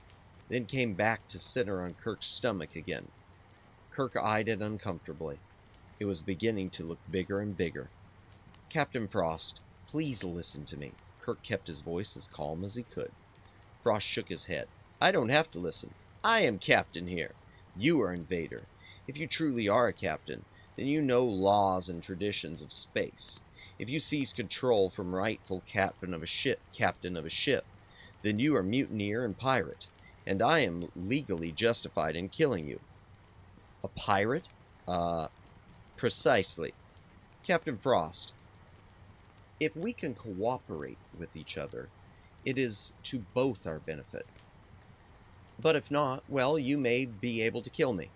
then came back to center on Kirk's stomach again. Kirk eyed it uncomfortably. It was beginning to look bigger and bigger. Captain Frost, please listen to me. Kirk kept his voice as calm as he could. Frost shook his head. I don't have to listen. I am captain here. You are invader. If you truly are a captain, then you know laws and traditions of space. If you seize control from rightful captain of a ship, then you are mutineer and pirate, and I am legally justified in killing you. A pirate? Precisely. Captain Frost, if we can cooperate with each other, it is to both our benefit. But if not, well, you may be able to kill me.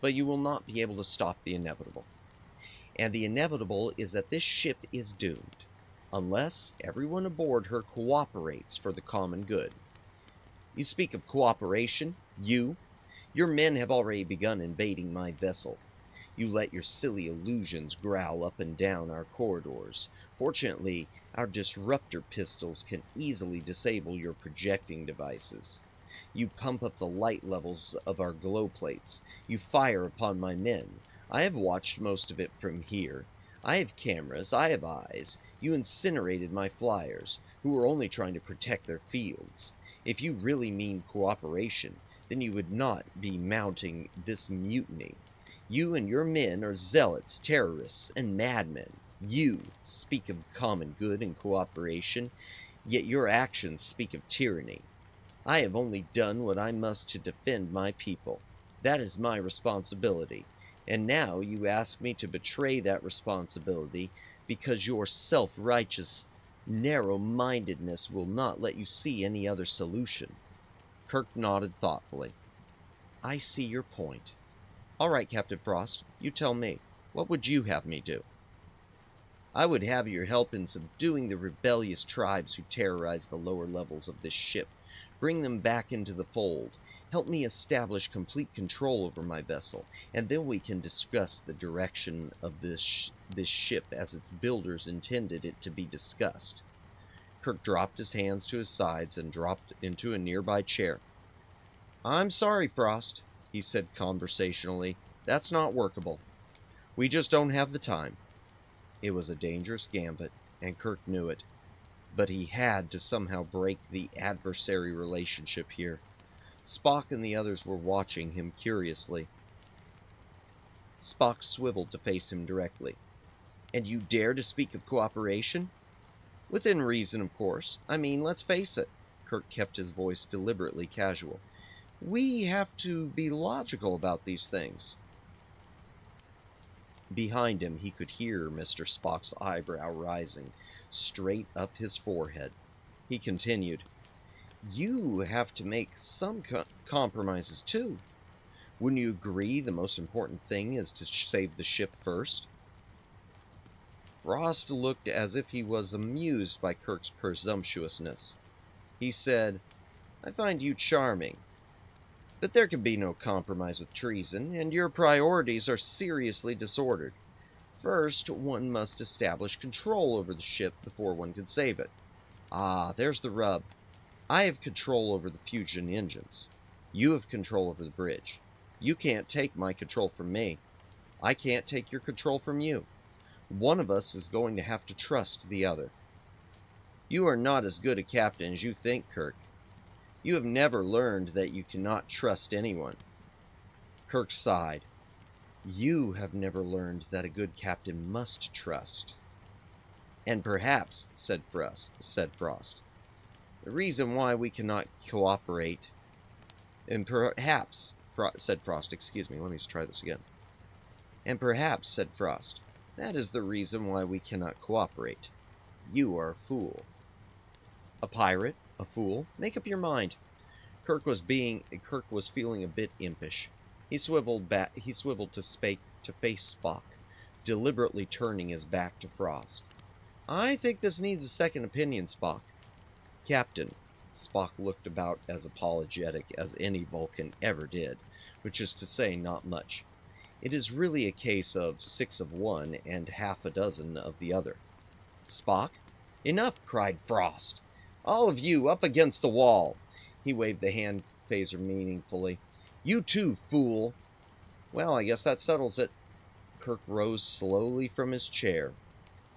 But you will not be able to stop the inevitable. And the inevitable is that this ship is doomed, unless everyone aboard her cooperates for the common good. You speak of cooperation, your men have already begun invading my vessel. You let your silly illusions growl up and down our corridors. Fortunately, our disruptor pistols can easily disable your projecting devices. You pump up the light levels of our glow plates. You fire upon my men. I have watched most of it from here. I have cameras. I have eyes. You incinerated my flyers, who were only trying to protect their fields. If you really mean cooperation, then you would not be mounting this mutiny. You and your men are zealots, terrorists, and madmen. You speak of common good and cooperation, yet your actions speak of tyranny. I have only done what I must to defend my people. That is my responsibility. And now you ask me to betray that responsibility because your self-righteous narrow-mindedness will not let you see any other solution. Kirk nodded thoughtfully. I see your point. All right, Captain Frost, you tell me. What would you have me do? I would have your help in subduing the rebellious tribes who terrorize the lower levels of this ship. Bring them back into the fold. Help me establish complete control over my vessel, and then we can discuss the direction of this ship as its builders intended it to be discussed. Kirk dropped his hands to his sides and dropped into a nearby chair. I'm sorry, Frost, he said conversationally. That's not workable. We just don't have the time. It was a dangerous gambit, and Kirk knew it. But he had to somehow break the adversary relationship here. Spock and the others were watching him curiously. Spock swiveled to face him directly. And you dare to speak of cooperation? Within reason, of course. I mean, let's face it. Kirk kept his voice deliberately casual. We have to be logical about these things. Behind him, he could hear Mr. Spock's eyebrow rising straight up his forehead. He continued, You have to make some compromises, too. Wouldn't you agree the most important thing is to save the ship first? Frost looked as if he was amused by Kirk's presumptuousness. He said, I find you charming, but there can be no compromise with treason, and your priorities are seriously disordered. First, one must establish control over the ship before one can save it. Ah, there's the rub. I have control over the fusion engines. You have control over the bridge. You can't take my control from me. I can't take your control from you. One of us is going to have to trust the other. You are not as good a captain as you think, Kirk. You have never learned that you cannot trust anyone. Kirk sighed. You have never learned that a good captain must trust. And perhaps, said Frost, the reason why we cannot cooperate, and perhaps, said Frost, excuse me, let me just try this again. And perhaps, said Frost, that is the reason why we cannot cooperate. You are a fool. A pirate? A fool? Make up your mind. Kirk was feeling a bit impish. He swiveled to face Spock, deliberately turning his back to Frost. I think this needs a second opinion, Spock. Captain, Spock looked about as apologetic as any Vulcan ever did, which is to say not much. It is really a case of 6 of one and half a dozen of the other. Spock? Enough, cried Frost. All of you up against the wall. He waved the hand phaser meaningfully. You too, fool. Well, I guess that settles it. Kirk rose slowly from his chair,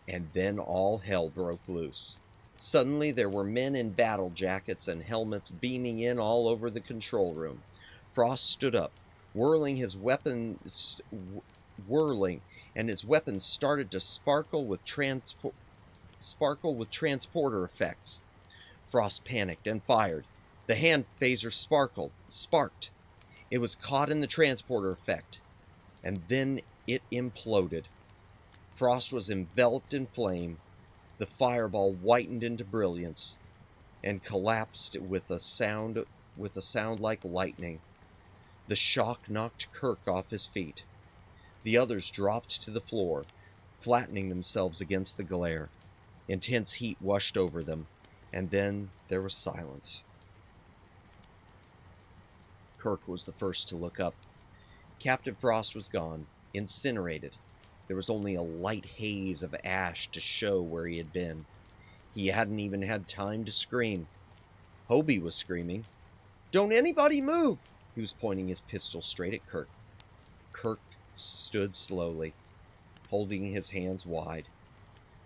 and then all hell broke loose. Suddenly there were men in battle jackets and helmets beaming in all over the control room. Frost stood up, and his weapons started to sparkle with transporter effects. Frost panicked and fired. The hand phaser sparked. It was caught in the transporter effect, and then it imploded. Frost was enveloped in flame. The fireball whitened into brilliance and collapsed with a sound like lightning. The shock knocked Kirk off his feet. The others dropped to the floor, flattening themselves against the glare. Intense heat washed over them, and then there was silence. Kirk was the first to look up. Captain Frost was gone, incinerated. There was only a light haze of ash to show where he had been. He hadn't even had time to scream. Hobie was screaming. Don't anybody move! He was pointing his pistol straight at Kirk. Kirk stood slowly, holding his hands wide.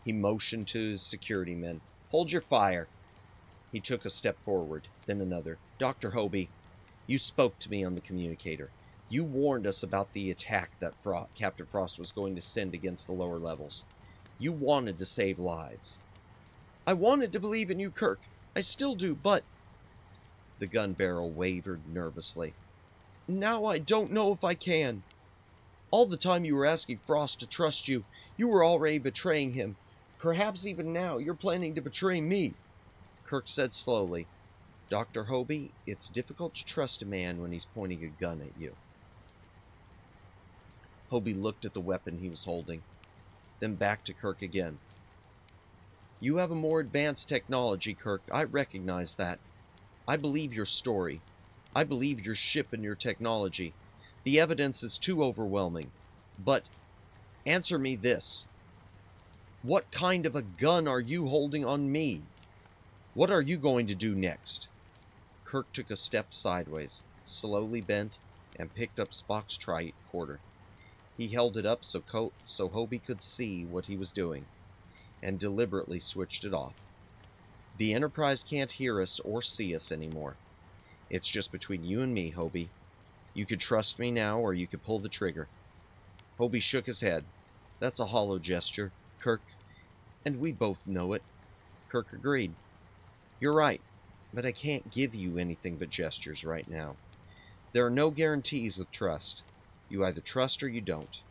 He motioned to his security men. Hold your fire. He took a step forward, then another. Dr. Hobie, you spoke to me on the communicator. You warned us about the attack that Captain Frost was going to send against the lower levels. You wanted to save lives. I wanted to believe in you, Kirk. I still do, but... The gun barrel wavered nervously. Now I don't know if I can. All the time you were asking Frost to trust you, you were already betraying him. Perhaps even now you're planning to betray me. Kirk said slowly, Dr. Hobie, it's difficult to trust a man when he's pointing a gun at you. Hobie looked at the weapon he was holding, then back to Kirk again. You have a more advanced technology, Kirk. I recognize that. I believe your story. I believe your ship and your technology. The evidence is too overwhelming. But answer me this. What kind of a gun are you holding on me? What are you going to do next? Kirk took a step sideways, slowly bent, and picked up Spock's tricorder. He held it up so Hobie could see what he was doing, and deliberately switched it off. The Enterprise can't hear us or see us anymore. It's just between you and me, Hobie. You could trust me now, or you could pull the trigger. Hobie shook his head. That's a hollow gesture, Kirk, and we both know it. Kirk agreed. You're right, but I can't give you anything but gestures right now. There are no guarantees with trust. You either trust or you don't.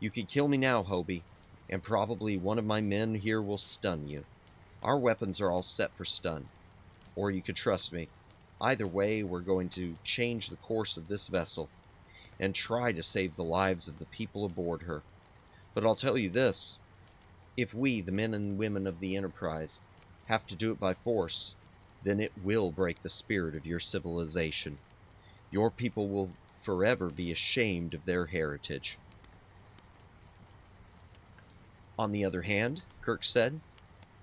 You could kill me now, Hobie, and probably one of my men here will stun you. Our weapons are all set for stun. Or you could trust me. Either way, we're going to change the course of this vessel and try to save the lives of the people aboard her. But I'll tell you this. If we, the men and women of the Enterprise, have to do it by force, then it will break the spirit of your civilization. Your people will forever be ashamed of their heritage. On the other hand, Kirk said,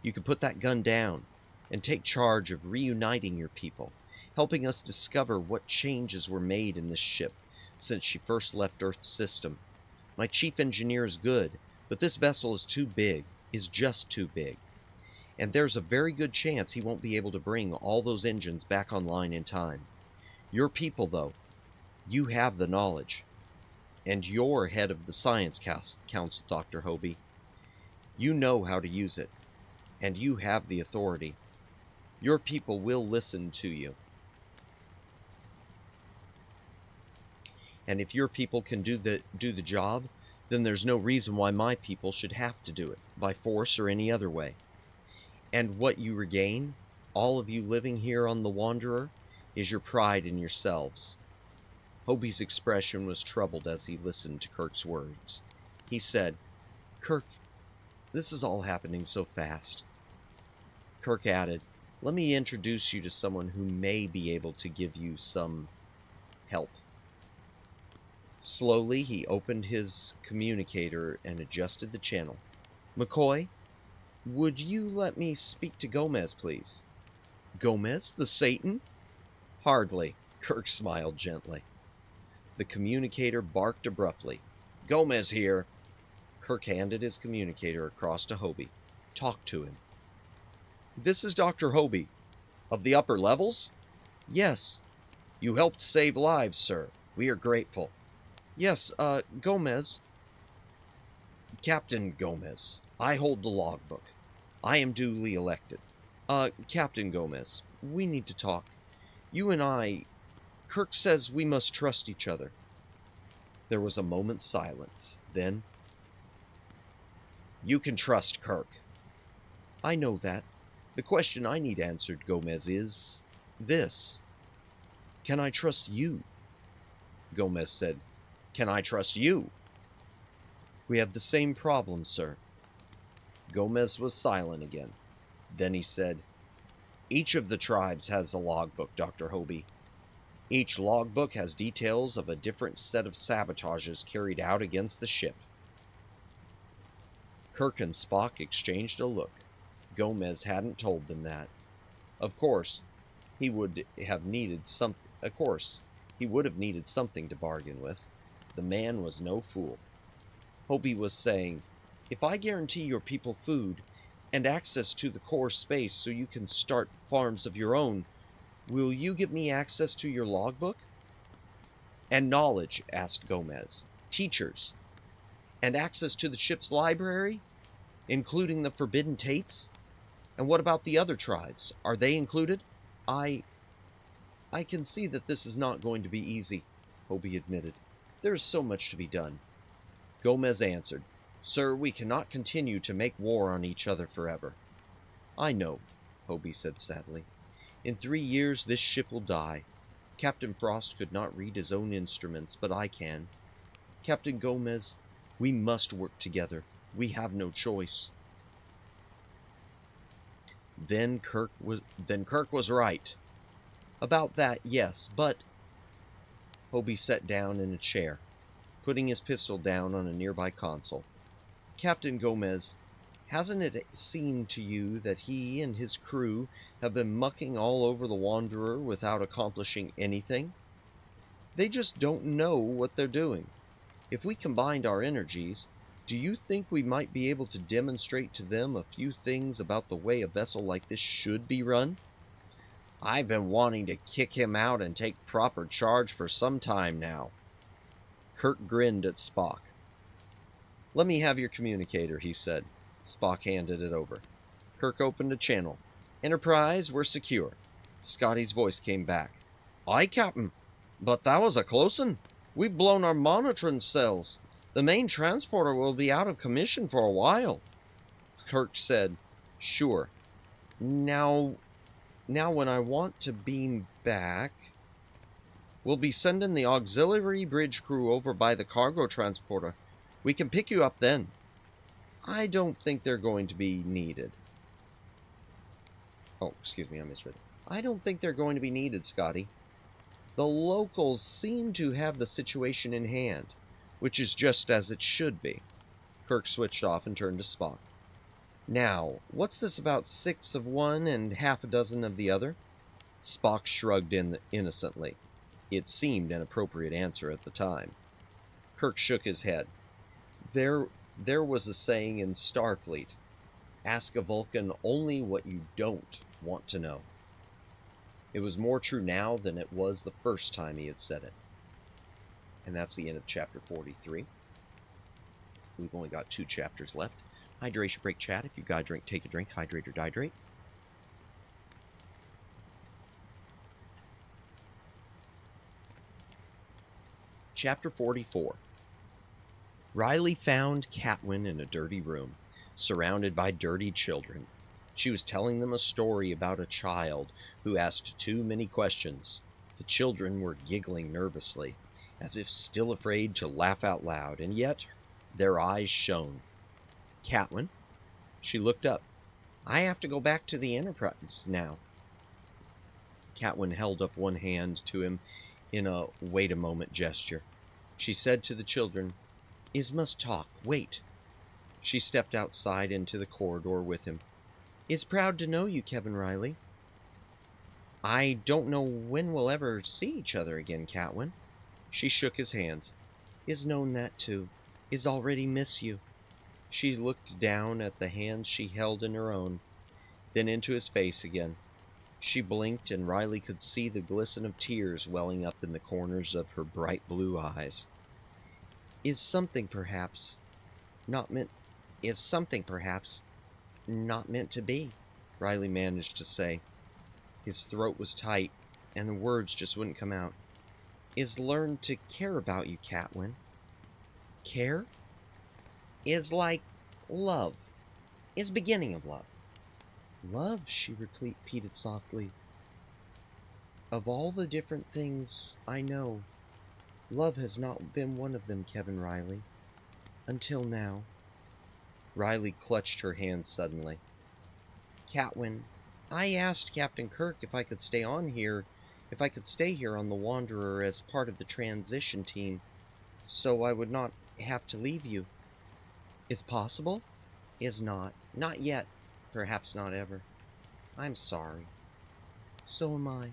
you could put that gun down and take charge of reuniting your people, helping us discover what changes were made in this ship since she first left Earth's system. My chief engineer is good, but this vessel is too big, is just too big. And there's a very good chance he won't be able to bring all those engines back online in time. Your people, though, you have the knowledge. And you're head of the Science Council, Dr. Hobie. You know how to use it, and you have the authority. Your people will listen to you. And if your people can do the job, then there's no reason why my people should have to do it, by force or any other way. And what you regain, all of you living here on the Wanderer, is your pride in yourselves. Hobie's expression was troubled as he listened to Kirk's words. He said, Kirk, this is all happening so fast. Kirk added, let me introduce you to someone who may be able to give you some help. Slowly, he opened his communicator and adjusted the channel. McCoy, would you let me speak to Gomez, please? Gomez, the Satan? Hardly, Kirk smiled gently. The communicator barked abruptly. Gomez here. Kirk handed his communicator across to Hobie. Talk to him. This is Dr. Hobie. Of the upper levels? Yes. You helped save lives, sir. We are grateful. Yes, Gomez. Captain Gomez, I hold the logbook. I am duly elected. Captain Gomez, we need to talk. You and I... Kirk says we must trust each other. There was a moment's silence. Then... You can trust Kirk. I know that. The question I need answered, Gomez, is this. Can I trust you? Gomez said, Can I trust you? We have the same problem, sir. Gomez was silent again. Then he said, Each of the tribes has a logbook, Dr. Hobie. Each logbook has details of a different set of sabotages carried out against the ship. Kirk and Spock exchanged a look. Gomez hadn't told them that. Of course, he would have needed something to bargain with. The man was no fool. Hobie was saying, If I guarantee your people food and access to the core space so you can start farms of your own, will you give me access to your logbook? And knowledge, asked Gomez. Teachers. And access to the ship's library, including the forbidden tapes? And what about the other tribes? Are they included? I can see that this is not going to be easy, Hobie admitted. There is so much to be done. Gomez answered, Sir, we cannot continue to make war on each other forever. I know, Hobie said sadly. In 3 years this ship will die. Captain Frost could not read his own instruments, but I can. Captain Gomez, we must work together. We have no choice. Then Kirk was right. About that, yes, but... Hobie sat down in a chair, putting his pistol down on a nearby console. Captain Gomez, hasn't it seemed to you that he and his crew have been mucking all over the Wanderer without accomplishing anything? They just don't know what they're doing. If we combined our energies, do you think we might be able to demonstrate to them a few things about the way a vessel like this should be run? I've been wanting to kick him out and take proper charge for some time now. Kirk grinned at Spock. Let me have your communicator, he said. Spock handed it over. Kirk opened a channel. Enterprise, we're secure. Scotty's voice came back. Aye, Captain. But that was a close one. We've blown our monitoring cells. The main transporter will be out of commission for a while. Kirk said, Sure. Now when I want to beam back, we'll be sending the auxiliary bridge crew over by the cargo transporter. We can pick you up then. I don't think they're going to be needed. Oh, excuse me, I misread it. I don't think they're going to be needed, Scotty. The locals seem to have the situation in hand, which is just as it should be. Kirk switched off and turned to Spock. Now, what's this about 6 of one and half a dozen of the other? Spock shrugged innocently. It seemed an appropriate answer at the time. Kirk shook his head. There was a saying in Starfleet, ask a Vulcan only what you don't want to know. It was more true now than it was the first time he had said it. And that's the end of chapter 43. We've only got 2 chapters left. Hydration break chat. If you gotta drink, take a drink. Hydrate or dihydrate. Chapter 44. Riley found Catwin in a dirty room, surrounded by dirty children. She was telling them a story about a child who asked too many questions. The children were giggling nervously, as if still afraid to laugh out loud, and yet their eyes shone. Catwin? She looked up. I have to go back to the Enterprise now. Catwin held up one hand to him in a wait a moment gesture. She said to the children, Is must talk, wait. She stepped outside into the corridor with him. Is proud to know you, Kevin Riley. I don't know when we'll ever see each other again, Catwin. She shook his hands. Is known that too. Is already miss you. She looked down at the hands she held in her own, then into his face again. She blinked, and Riley could see the glisten of tears welling up in the corners of her bright blue eyes. Is something perhaps not meant to be, Riley managed to say. His throat was tight, and the words just wouldn't come out. Is learned to care about you, Catwin. Care? Is like love. Is beginning of love. Love, she repeated softly. Of all the different things I know, love has not been one of them, Kevin Riley. Until now. Riley clutched her hand suddenly. Catwin, I asked Captain Kirk if I could stay here on the Wanderer as part of the transition team, so I would not have to leave you. It's possible? Is not. Not yet. Perhaps not ever. I'm sorry. So am I.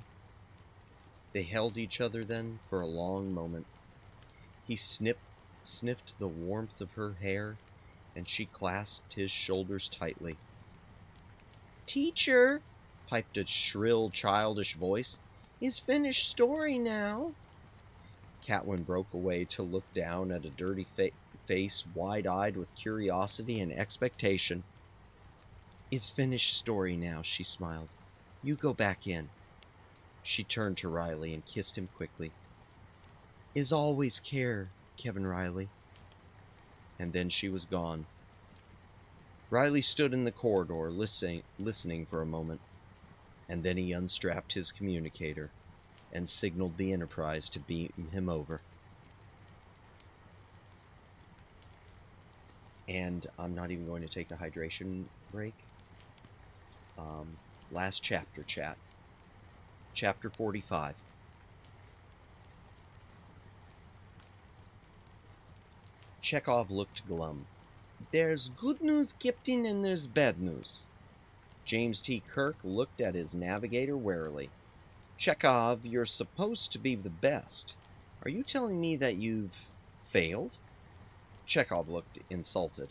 They held each other then for a long moment. He sniffed the warmth of her hair, and she clasped his shoulders tightly. Teacher, piped a shrill, childish voice, is finished story now. Catwin broke away to look down at a dirty face wide-eyed with curiosity and expectation. Is finished story now, she smiled. You go back in. She turned to Riley and kissed him quickly. Is always care, Kevin Riley. And then she was gone. Riley stood in the corridor, listening for a moment, and then he unstrapped his communicator and signaled the Enterprise to beam him over. And I'm not even going to take a hydration break. Last chapter, chat. Chapter 45. Chekhov looked glum. There's good news, Captain, and there's bad news. James T. Kirk looked at his navigator warily. Chekhov, you're supposed to be the best. Are you telling me that you've failed? Chekhov looked insulted.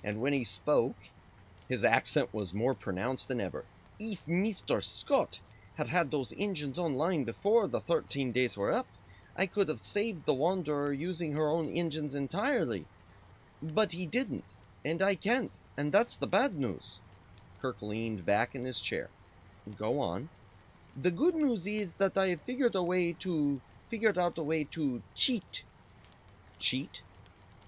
And when he spoke, his accent was more pronounced than ever. If Mr. Scott had those engines online before the 13 days were up, I could have saved the Wanderer using her own engines entirely. But he didn't, and I can't, and that's the bad news. Kirk leaned back in his chair. Go on. The good news is that I have figured out a way to cheat. Cheat?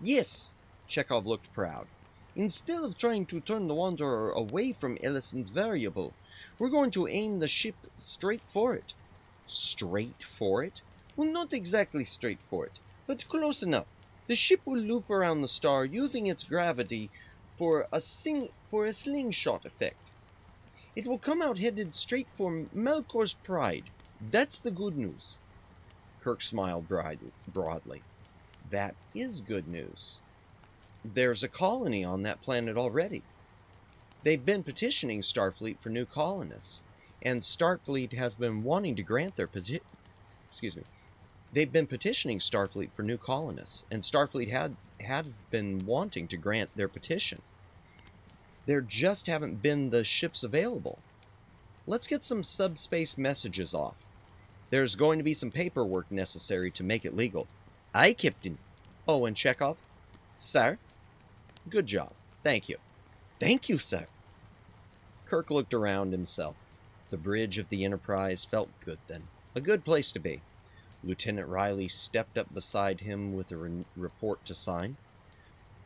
Yes. Chekhov looked proud. Instead of trying to turn the Wanderer away from Ellison's variable, we're going to aim the ship straight for it. Straight for it? Well, not exactly straight for it, but close enough. The ship will loop around the star using its gravity for a slingshot effect. It will come out headed straight for Melkor's Pride. That's the good news. Kirk smiled broadly. That is good news. There's a colony on that planet already. They've been petitioning Starfleet for new colonists, and Starfleet has been wanting to grant their They've been petitioning Starfleet for new colonists, and Starfleet has been wanting to grant their petition. There just haven't been the ships available. Let's get some subspace messages off. There's going to be some paperwork necessary to make it legal. Aye, Captain. Oh, and Chekhov? Sir? Good job. Thank you. Thank you, sir. Kirk looked around himself. The bridge of the Enterprise felt good then. A good place to be. Lieutenant Riley stepped up beside him with a report to sign.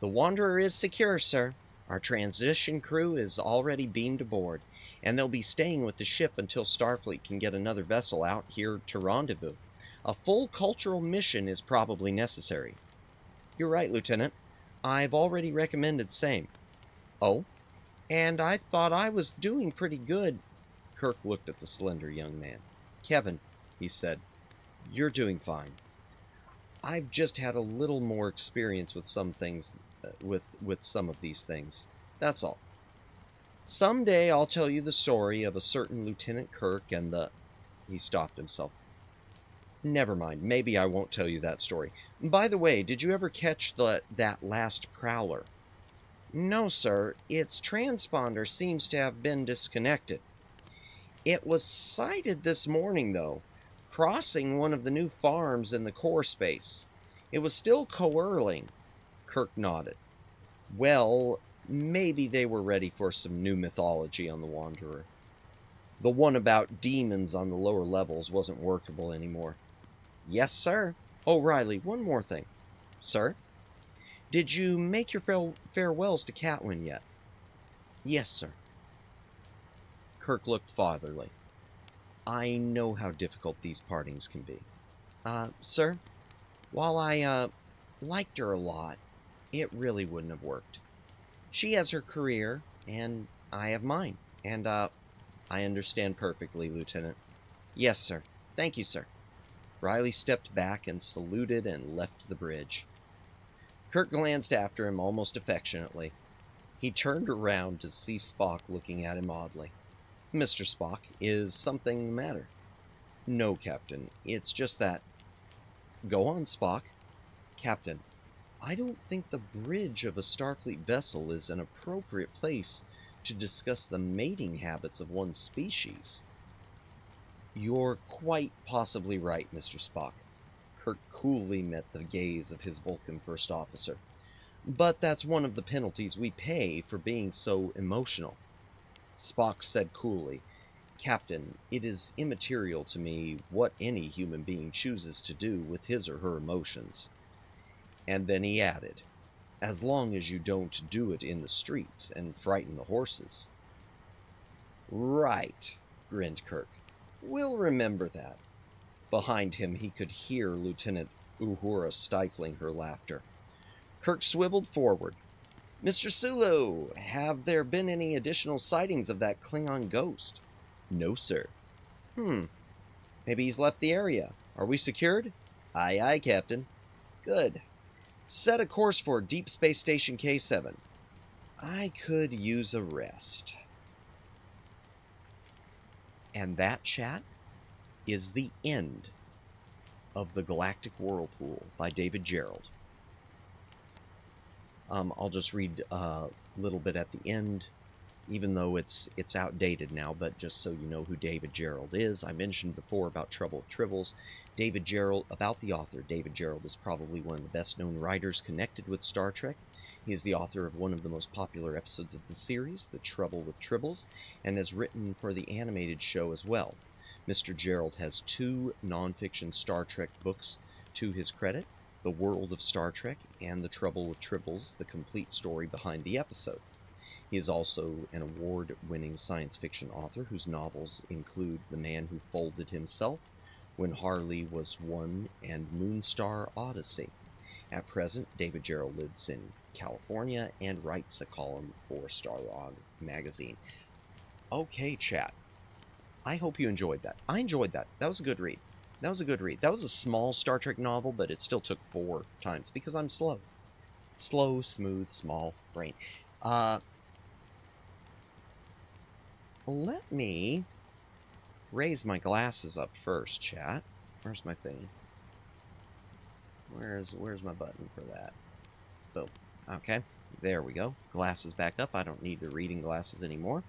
The Wanderer is secure, sir. Our transition crew is already beamed aboard, and they'll be staying with the ship until Starfleet can get another vessel out here to rendezvous. A full cultural mission is probably necessary. You're right, Lieutenant. I've already recommended same. Oh? And I thought I was doing pretty good. Kirk looked at the slender young man. Kevin, he said, you're doing fine. I've just had a little more experience with some things, with some of these things. That's all. Someday I'll tell you the story of a certain Lieutenant Kirk and the... He stopped himself. Never mind. Maybe I won't tell you that story. By the way, did you ever catch that last prowler? No, sir. Its transponder seems to have been disconnected. It was sighted this morning, though, crossing one of the new farms in the core space. It was still coerling. Kirk nodded. Well, maybe they were ready for some new mythology on the Wanderer. The one about demons on the lower levels wasn't workable anymore. Yes, sir. Oh, Riley, one more thing. Sir? Did you make your farewells to Catwin yet? Yes, sir. Kirk looked fatherly. I know how difficult these partings can be. Sir, while I, liked her a lot, it really wouldn't have worked. She has her career, and I have mine. And, I understand perfectly, Lieutenant. Yes, sir. Thank you, sir. Riley stepped back and saluted and left the bridge. Kirk glanced after him almost affectionately. He turned around to see Spock looking at him oddly. Mr. Spock, is something the matter? No, Captain. It's just that... Go on, Spock. Captain, I don't think the bridge of a Starfleet vessel is an appropriate place to discuss the mating habits of one's species. You're quite possibly right, Mr. Spock. Kirk coolly met the gaze of his Vulcan first officer. But that's one of the penalties we pay for being so emotional. Spock said coolly, Captain, it is immaterial to me what any human being chooses to do with his or her emotions. And then he added, as long as you don't do it in the streets and frighten the horses. Right, grinned Kirk. We'll remember that. Behind him he could hear Lieutenant Uhura stifling her laughter. Kirk swiveled forward. Mr. Sulu, have there been any additional sightings of that Klingon ghost? No, sir. Maybe he's left the area. Are we secured? Aye, aye, Captain. Good. Set a course for Deep Space Station K7. I could use a rest. And that, chat, is the end of The Galactic Whirlpool by David Gerald. I'll just read a little bit at the end, even though it's outdated now, but just so you know who David Gerald is. I mentioned before about Trouble with Tribbles. David Gerald, about the author, David Gerald is probably one of the best-known writers connected with Star Trek. He is the author of one of the most popular episodes of the series, The Trouble with Tribbles, and has written for the animated show as well. Mr. Gerald has 2 nonfiction Star Trek books to his credit, The World of Star Trek and The Trouble with Tribbles, the complete story behind the episode. He is also an award-winning science fiction author whose novels include The Man Who Folded Himself, When Harley Was One, and Moonstar Odyssey. At present, David Gerald lives in California and writes a column for Starlog magazine. Okay, chat. I hope you enjoyed that. I enjoyed that. That was a good read. That was a good read. That was a small Star Trek novel, but it still took 4 times because I'm slow. Slow, smooth, small brain. Let me raise my glasses up first, chat. Where's my thing? Where's my button for that? Boom. Okay, there we go. Glasses back up. I don't need the reading glasses anymore.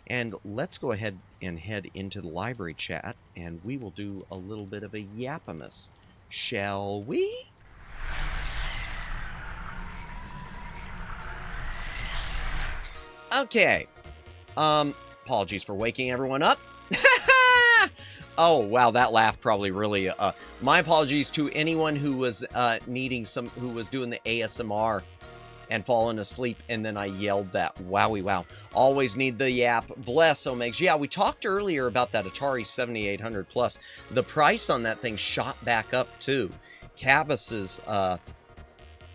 And let's go ahead and head into the library chat, and we will do a little bit of a yapamus. Shall we? Okay. Apologies for waking everyone up. Oh, wow, that laugh probably really, my apologies to anyone who was, who was doing the ASMR and falling asleep, and then I yelled that. Wowie, wow. Always need the yap. Bless, Omegs. Yeah, we talked earlier about that Atari 7800 Plus. The price on that thing shot back up, too. Cabas's, I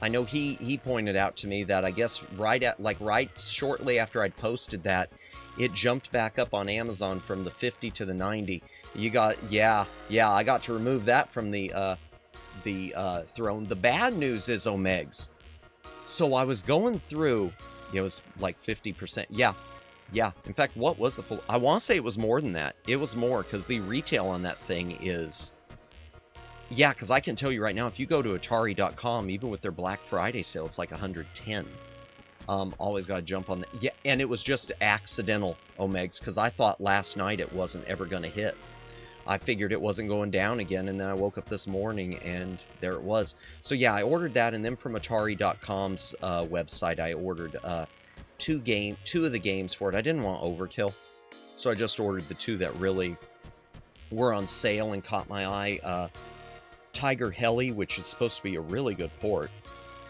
know he pointed out to me that I guess right shortly after I'd posted that, it jumped back up on Amazon from the 50 to the 90. You got, yeah, I got to remove that from the throne. The bad news is, Omegs. So I was going through, it was like 50%. Yeah. In fact, what was the full? I want to say it was more than that. It was more, because the retail on that thing is, yeah, because I can tell you right now, if you go to Atari.com, even with their Black Friday sale, it's like 110. Always got to jump on that. Yeah, and it was just accidental, Omegs, because I thought last night it wasn't ever going to hit. I figured it wasn't going down again, and then I woke up this morning, and there it was. So yeah, I ordered that, and then from Atari.com's website, I ordered 2 of the games for it. I didn't want overkill, so I just ordered the 2 that really were on sale and caught my eye. Tiger Heli, which is supposed to be a really good port.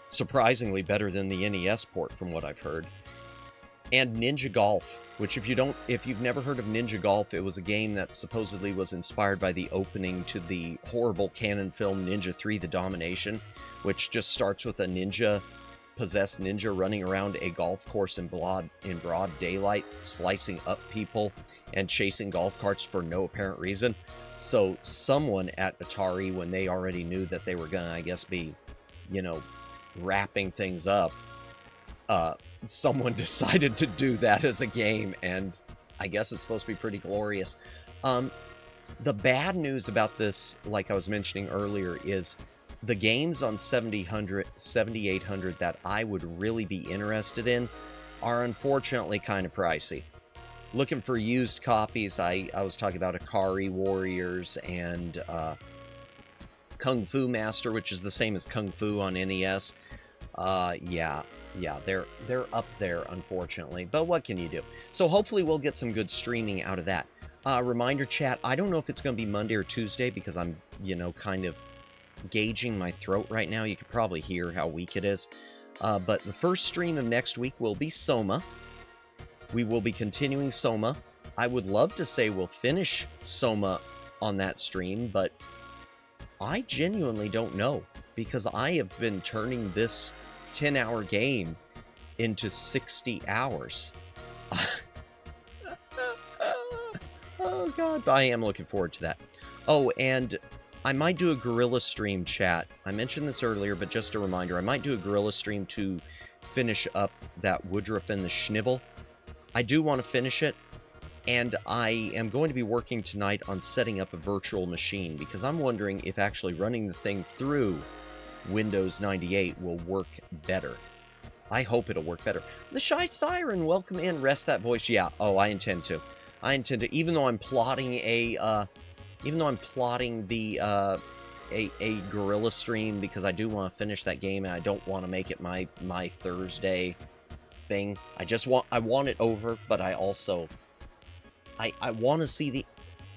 Surprisingly better than the NES port, from what I've heard. And Ninja Golf, which if you've never heard of Ninja Golf, it was a game that supposedly was inspired by the opening to the horrible canon film Ninja 3: The Domination, which just starts with a possessed ninja running around a golf course in broad daylight, slicing up people and chasing golf carts for no apparent reason. So someone at Atari, when they already knew that they were gonna, I guess, be, wrapping things up, someone decided to do that as a game, and I guess it's supposed to be pretty glorious. The bad news about this, like I was mentioning earlier, is the games on 7800 that I would really be interested in are unfortunately kind of pricey. Looking for used copies, I was talking about Akari Warriors and Kung Fu Master, which is the same as Kung Fu on NES. Yeah, they're up there, unfortunately. But what can you do? So hopefully we'll get some good streaming out of that. Reminder chat, I don't know if it's going to be Monday or Tuesday because I'm, kind of gauging my throat right now. You can probably hear how weak it is. But the first stream of next week will be Soma. We will be continuing Soma. I would love to say we'll finish Soma on that stream, but I genuinely don't know because I have been turning this 10-hour game into 60 hours. Oh, God. But I am looking forward to that. Oh, and I might do a guerrilla stream, chat. I mentioned this earlier, but just a reminder. I might do a guerrilla stream to finish up that Woodruff and the Schnibble. I do want to finish it, and I am going to be working tonight on setting up a virtual machine, because I'm wondering if actually running the thing through Windows 98 will work better. I hope it'll work better. The Shy Siren, welcome in. Rest that voice. Yeah, oh, I intend to. Even though I'm plotting the a guerrilla stream because I do want to finish that game and I don't want to make it my Thursday thing. I want it over, but I also I want to see the,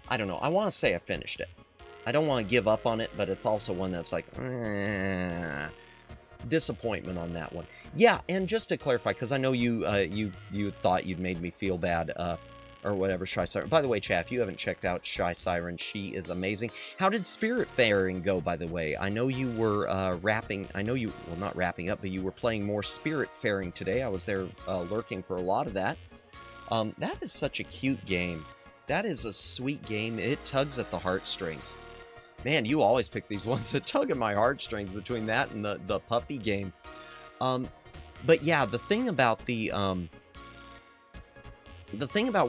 I don't know, I want to say I finished it. I don't want to give up on it, but it's also one that's like disappointment on that one. Yeah, and just to clarify, because I know you thought you'd made me feel bad, or whatever, Shy Siren. By the way, chat, if you haven't checked out Shy Siren, she is amazing. How did Spiritfaring go, by the way? I know you were well, not wrapping up, but you were playing more Spiritfaring today. I was there lurking for a lot of that. That is such a cute game. That is a sweet game. It tugs at the heartstrings. Man, you always pick these ones that tug at my heartstrings between that and the puppy game. But yeah, the thing about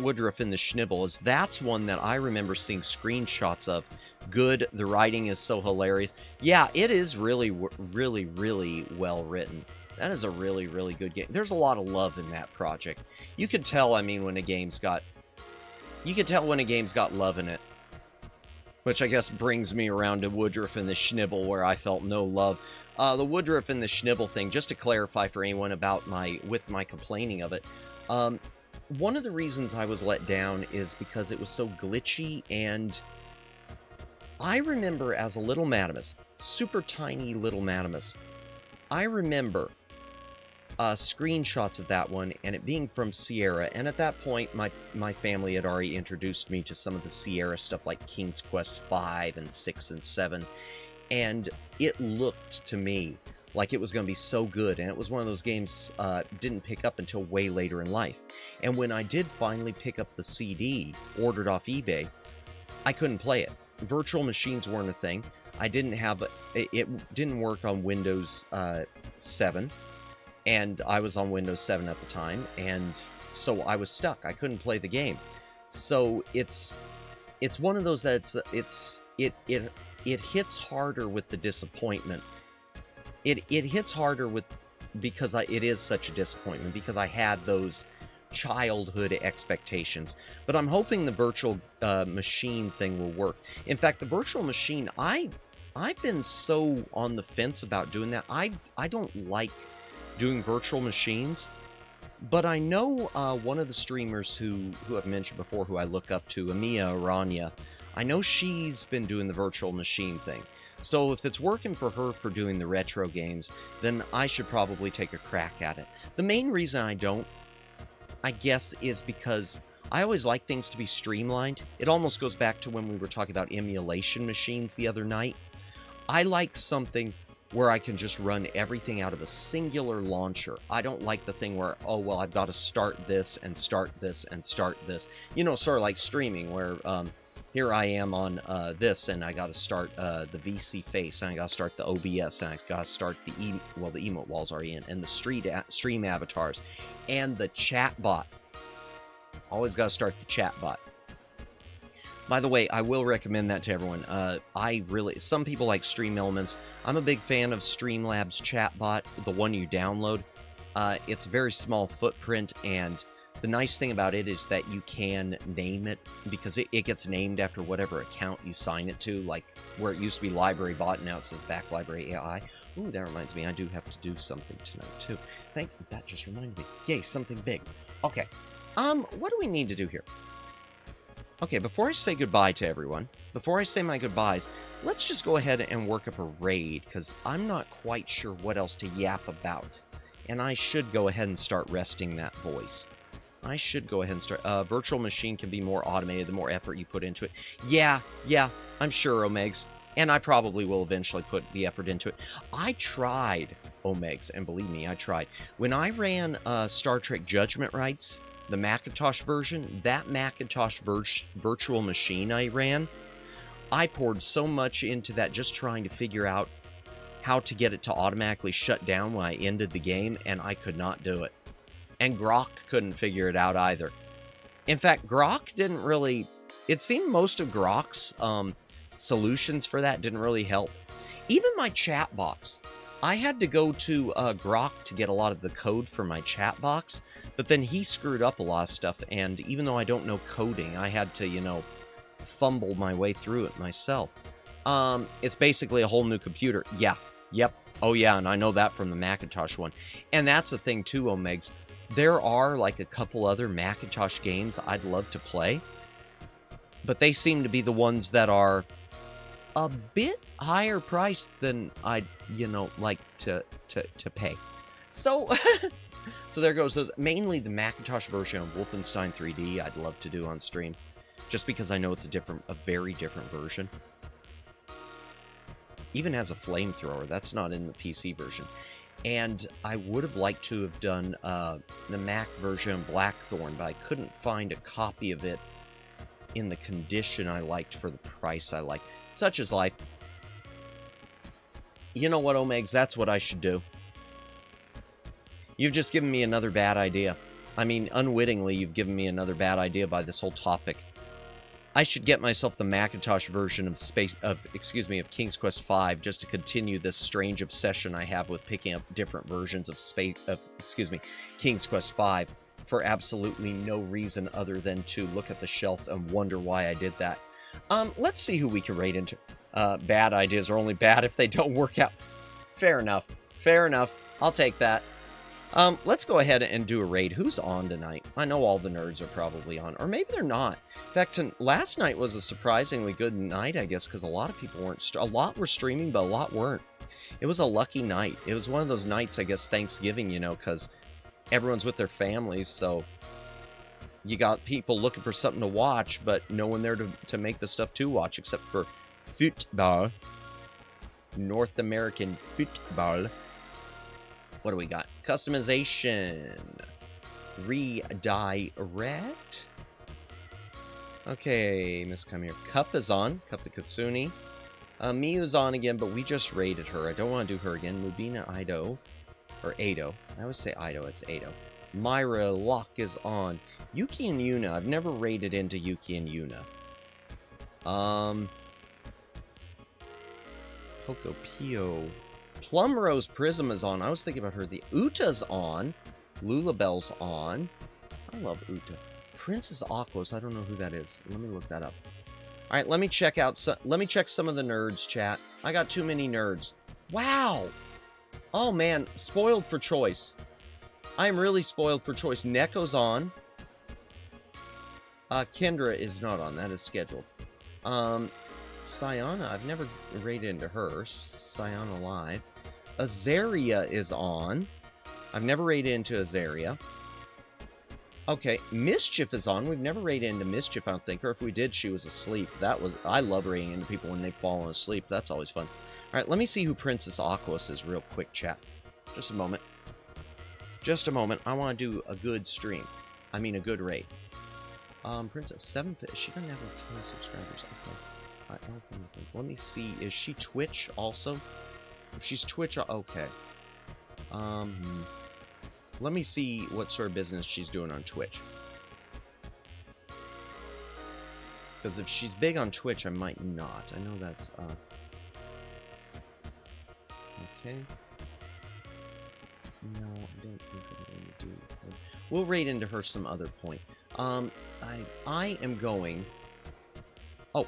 Woodruff and the Schnibble is that's one that I remember seeing screenshots of. Good, the writing is so hilarious. Yeah, it is really, really, really well written. That is a really, really good game. There's a lot of love in that project. You could tell, I mean, when a game's got... You could tell when a game's got love in it. Which I guess brings me around to Woodruff and the Schnibble, where I felt no love. The Woodruff and the Schnibble thing, just to clarify for anyone about my complaining of it, one of the reasons I was let down is because it was so glitchy, and I remember as a little Madamus, super tiny little Madamus, I remember screenshots of that one, and it being from Sierra, and at that point, my family had already introduced me to some of the Sierra stuff like King's Quest 5 and 6 and 7, and it looked to me like it was going to be so good, and it was one of those games didn't pick up until way later in life. And when I did finally pick up the CD, ordered off eBay, I couldn't play it. Virtual machines weren't a thing. I didn't have it didn't work on Windows 7, and I was on Windows 7 at the time, and so I was stuck. I couldn't play the game. So it's one of those that it hits harder with the disappointment. It hits harder with, because it is such a disappointment, because I had those childhood expectations. But I'm hoping the virtual machine thing will work. In fact, the virtual machine, I've been so on the fence about doing that. I don't like doing virtual machines, but I know one of the streamers who I've mentioned before, who I look up to, Amiya Aranya, I know she's been doing the virtual machine thing. So if it's working for her for doing the retro games, then I should probably take a crack at it. The main reason I don't, I guess, is because I always like things to be streamlined. It almost goes back to when we were talking about emulation machines the other night. I like something where I can just run everything out of a singular launcher. I don't like the thing where, oh, well, I've got to start this and start this and start this. You know, sort of like streaming, where here I am on this, and I got to start the VC face, and I got to start the OBS, and I got to start the emote wall's already in, and the stream avatars, and the chat bot. Always got to start the chat bot. By the way, I will recommend that to everyone. Some people like Stream Elements. I'm a big fan of Streamlabs chatbot, the one you download. It's a very small footprint, and the nice thing about it is that you can name it, because it gets named after whatever account you sign it to, like where it used to be Library Bot, now it says Back Library AI. Ooh, that reminds me, I do have to do something tonight, too. That just reminded me. Yay, something big. Okay, what do we need to do here? Okay, before I say goodbye to everyone, before I say my goodbyes, let's just go ahead and work up a raid, because I'm not quite sure what else to yap about. And I should go ahead and start resting that voice. I should go ahead and start. Virtual machine can be more automated the more effort you put into it. Yeah, I'm sure, Omegs. And I probably will eventually put the effort into it. I tried, Omegs, and believe me, I tried. When I ran Star Trek Judgment Rights, the Macintosh version, that Macintosh virtual machine I ran, I poured so much into that just trying to figure out how to get it to automatically shut down when I ended the game, and I could not do it. And Grok couldn't figure it out either. In fact, Grok didn't really... It seemed most of Grok's solutions for that didn't really help. Even my chat box. I had to go to Grok to get a lot of the code for my chat box, but then he screwed up a lot of stuff, and even though I don't know coding, I had to, fumble my way through it myself. It's basically a whole new computer. Yeah. Yep. Oh, yeah, and I know that from the Macintosh one. And that's the thing, too, Omegs. There are, like, a couple other Macintosh games I'd love to play, but they seem to be the ones that are a bit higher priced than I'd, like to pay. So, so there goes those. Mainly the Macintosh version of Wolfenstein 3D I'd love to do on stream, just because I know it's a very different version. Even has a flamethrower. That's not in the PC version. And I would have liked to have done the Mac version of Blackthorn, but I couldn't find a copy of it in the condition I liked for the price I liked. Such is life. You know what, Omegs? That's what I should do. You've just given me another bad idea. I mean, unwittingly, you've given me another bad idea by this whole topic. I should get myself the Macintosh version of King's Quest V just to continue this strange obsession I have with picking up different versions of King's Quest V for absolutely no reason other than to look at the shelf and wonder why I did that. Let's see who we can rate into. Bad ideas are only bad if they don't work out. Fair enough. Fair enough. I'll take that. Let's go ahead and do a raid. Who's on tonight? I know all the nerds are probably on, or maybe they're not. In fact, last night was a surprisingly good night, I guess, because a lot of people weren't. A lot were streaming, but a lot weren't. It was a lucky night. It was one of those nights, I guess, Thanksgiving, because everyone's with their families, so you got people looking for something to watch, but no one there to make the stuff to watch, except for football. North American football. What do we got? Customization. Redirect. Okay, Miss Come Here. Cup is on. Cup the Katsuni. Miyu's on again, but we just raided her. I don't want to do her again. Mubina Ido. Or Ado. I always say Ido. It's Ado. Myra Locke is on. Yuki and Yuna. I've never raided into Yuki and Yuna. Poco Pio. Plum Rose Prism is on. I was thinking about her. The Uta's on. Lulabelle's on. I love Uta. Princess Aquos. I don't know who that is. Let me look that up. All right, let me check some of the nerds, chat. I got too many nerds. Wow. Oh man, spoiled for choice. I'm really spoiled for choice. Neko's on. Kendra is not on. That is scheduled. Sayana, I've never raided into her. Sayana Live. Azaria is on. I've never raided into Azaria. Okay, Mischief is on. We've never raided into Mischief, I don't think. Or if we did, she was asleep. I love raiding into people when they've fallen asleep. That's always fun. Alright, let me see who Princess Aquos is real quick, chat. Just a moment. Just a moment. I want to do a good stream. I mean, a good raid. Princess 7. She doesn't have a ton of subscribers. Okay. Let me see. Is she Twitch also? If she's Twitch, okay. Let me see what sort of business she's doing on Twitch. Because if she's big on Twitch, I might not. I know that's, okay. No, I don't think I'm going to do her. We'll raid into her some other point. I am going... Oh,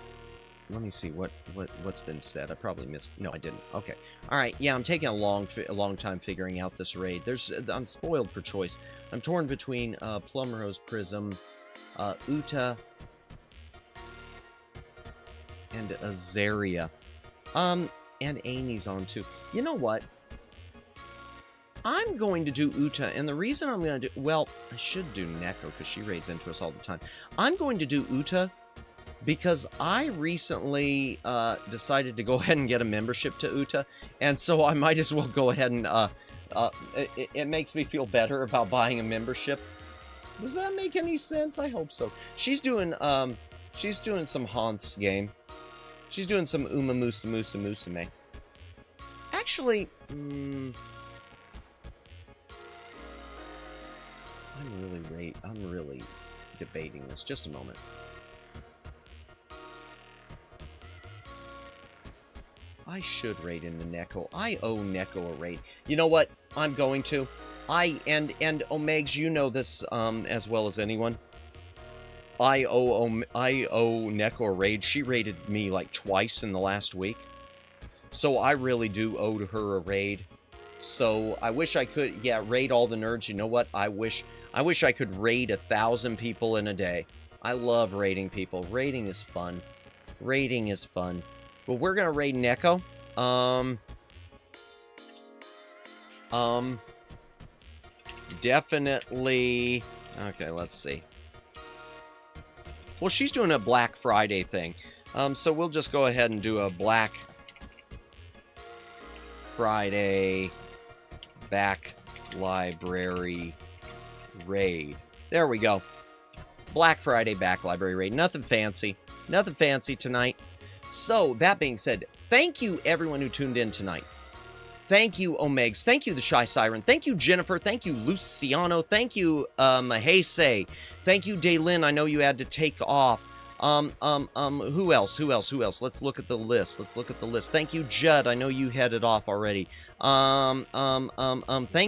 let me see what's been said. I probably missed... No, I didn't. Okay. All right. Yeah, I'm taking a long time figuring out this raid. I'm spoiled for choice. I'm torn between Plum Rose Prism, Uta, and Azaria. And Amy's on too. You know what? I'm going to do Uta, and the reason I'm going to do... Well, I should do Neko, because she raids into us all the time. I'm going to do Uta because I recently decided to go ahead and get a membership to Uta, and so I might as well go ahead and... it makes me feel better about buying a membership. Does that make any sense? I hope so. She's doing some Hans game. She's doing some Uma Musa Musa Musame. Actually, I'm really debating this. Just a moment. I should raid into Neko. I owe Neko a raid. You know what? I'm going to. And Omegs, you know this as well as anyone. I owe Neko a raid. She raided me like twice in the last week. So I really do owe her a raid. So I wish I could, yeah, raid all the nerds. You know what? I wish I could raid 1,000 people in a day. I love raiding people. Raiding is fun. Raiding is fun. Well, we're gonna raid Neko. Definitely. Okay, let's see. Well, she's doing a Black Friday thing. So we'll just go ahead and do a Black Friday back library raid. There we go. Black Friday back library raid. Nothing fancy. Nothing fancy tonight. So, that being said, thank you everyone who tuned in tonight. Thank you, Omegs. Thank you, The Shy Siren. Thank you, Jennifer. Thank you, Luciano. Thank you, Mahese. Thank you, Daylin. I know you had to take off. Who else? Let's look at the list. Thank you, Judd. I know you headed off already. Thank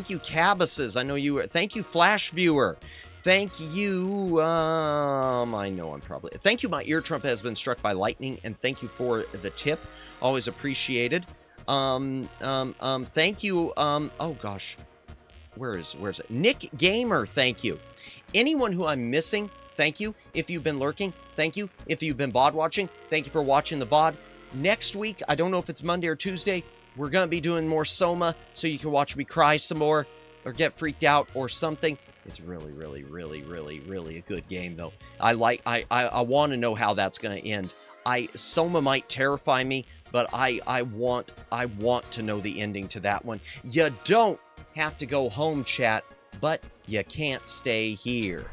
you, Cabbases. I know you were. Thank you, Flash Viewer. Thank you, I know I'm probably... Thank you, my ear trumpet has been struck by lightning, and thank you for the tip. Always appreciated. Thank you, oh gosh. Where is it? Nick Gamer, thank you. Anyone who I'm missing, thank you. If you've been lurking, thank you. If you've been VOD watching, thank you for watching the VOD. Next week, I don't know if it's Monday or Tuesday, we're going to be doing more Soma, so you can watch me cry some more, or get freaked out, or something. It's really a good game, though. I want to know how that's going to end. Soma might terrify me, but I want to know the ending to that one. You don't have to go home, chat, but you can't stay here.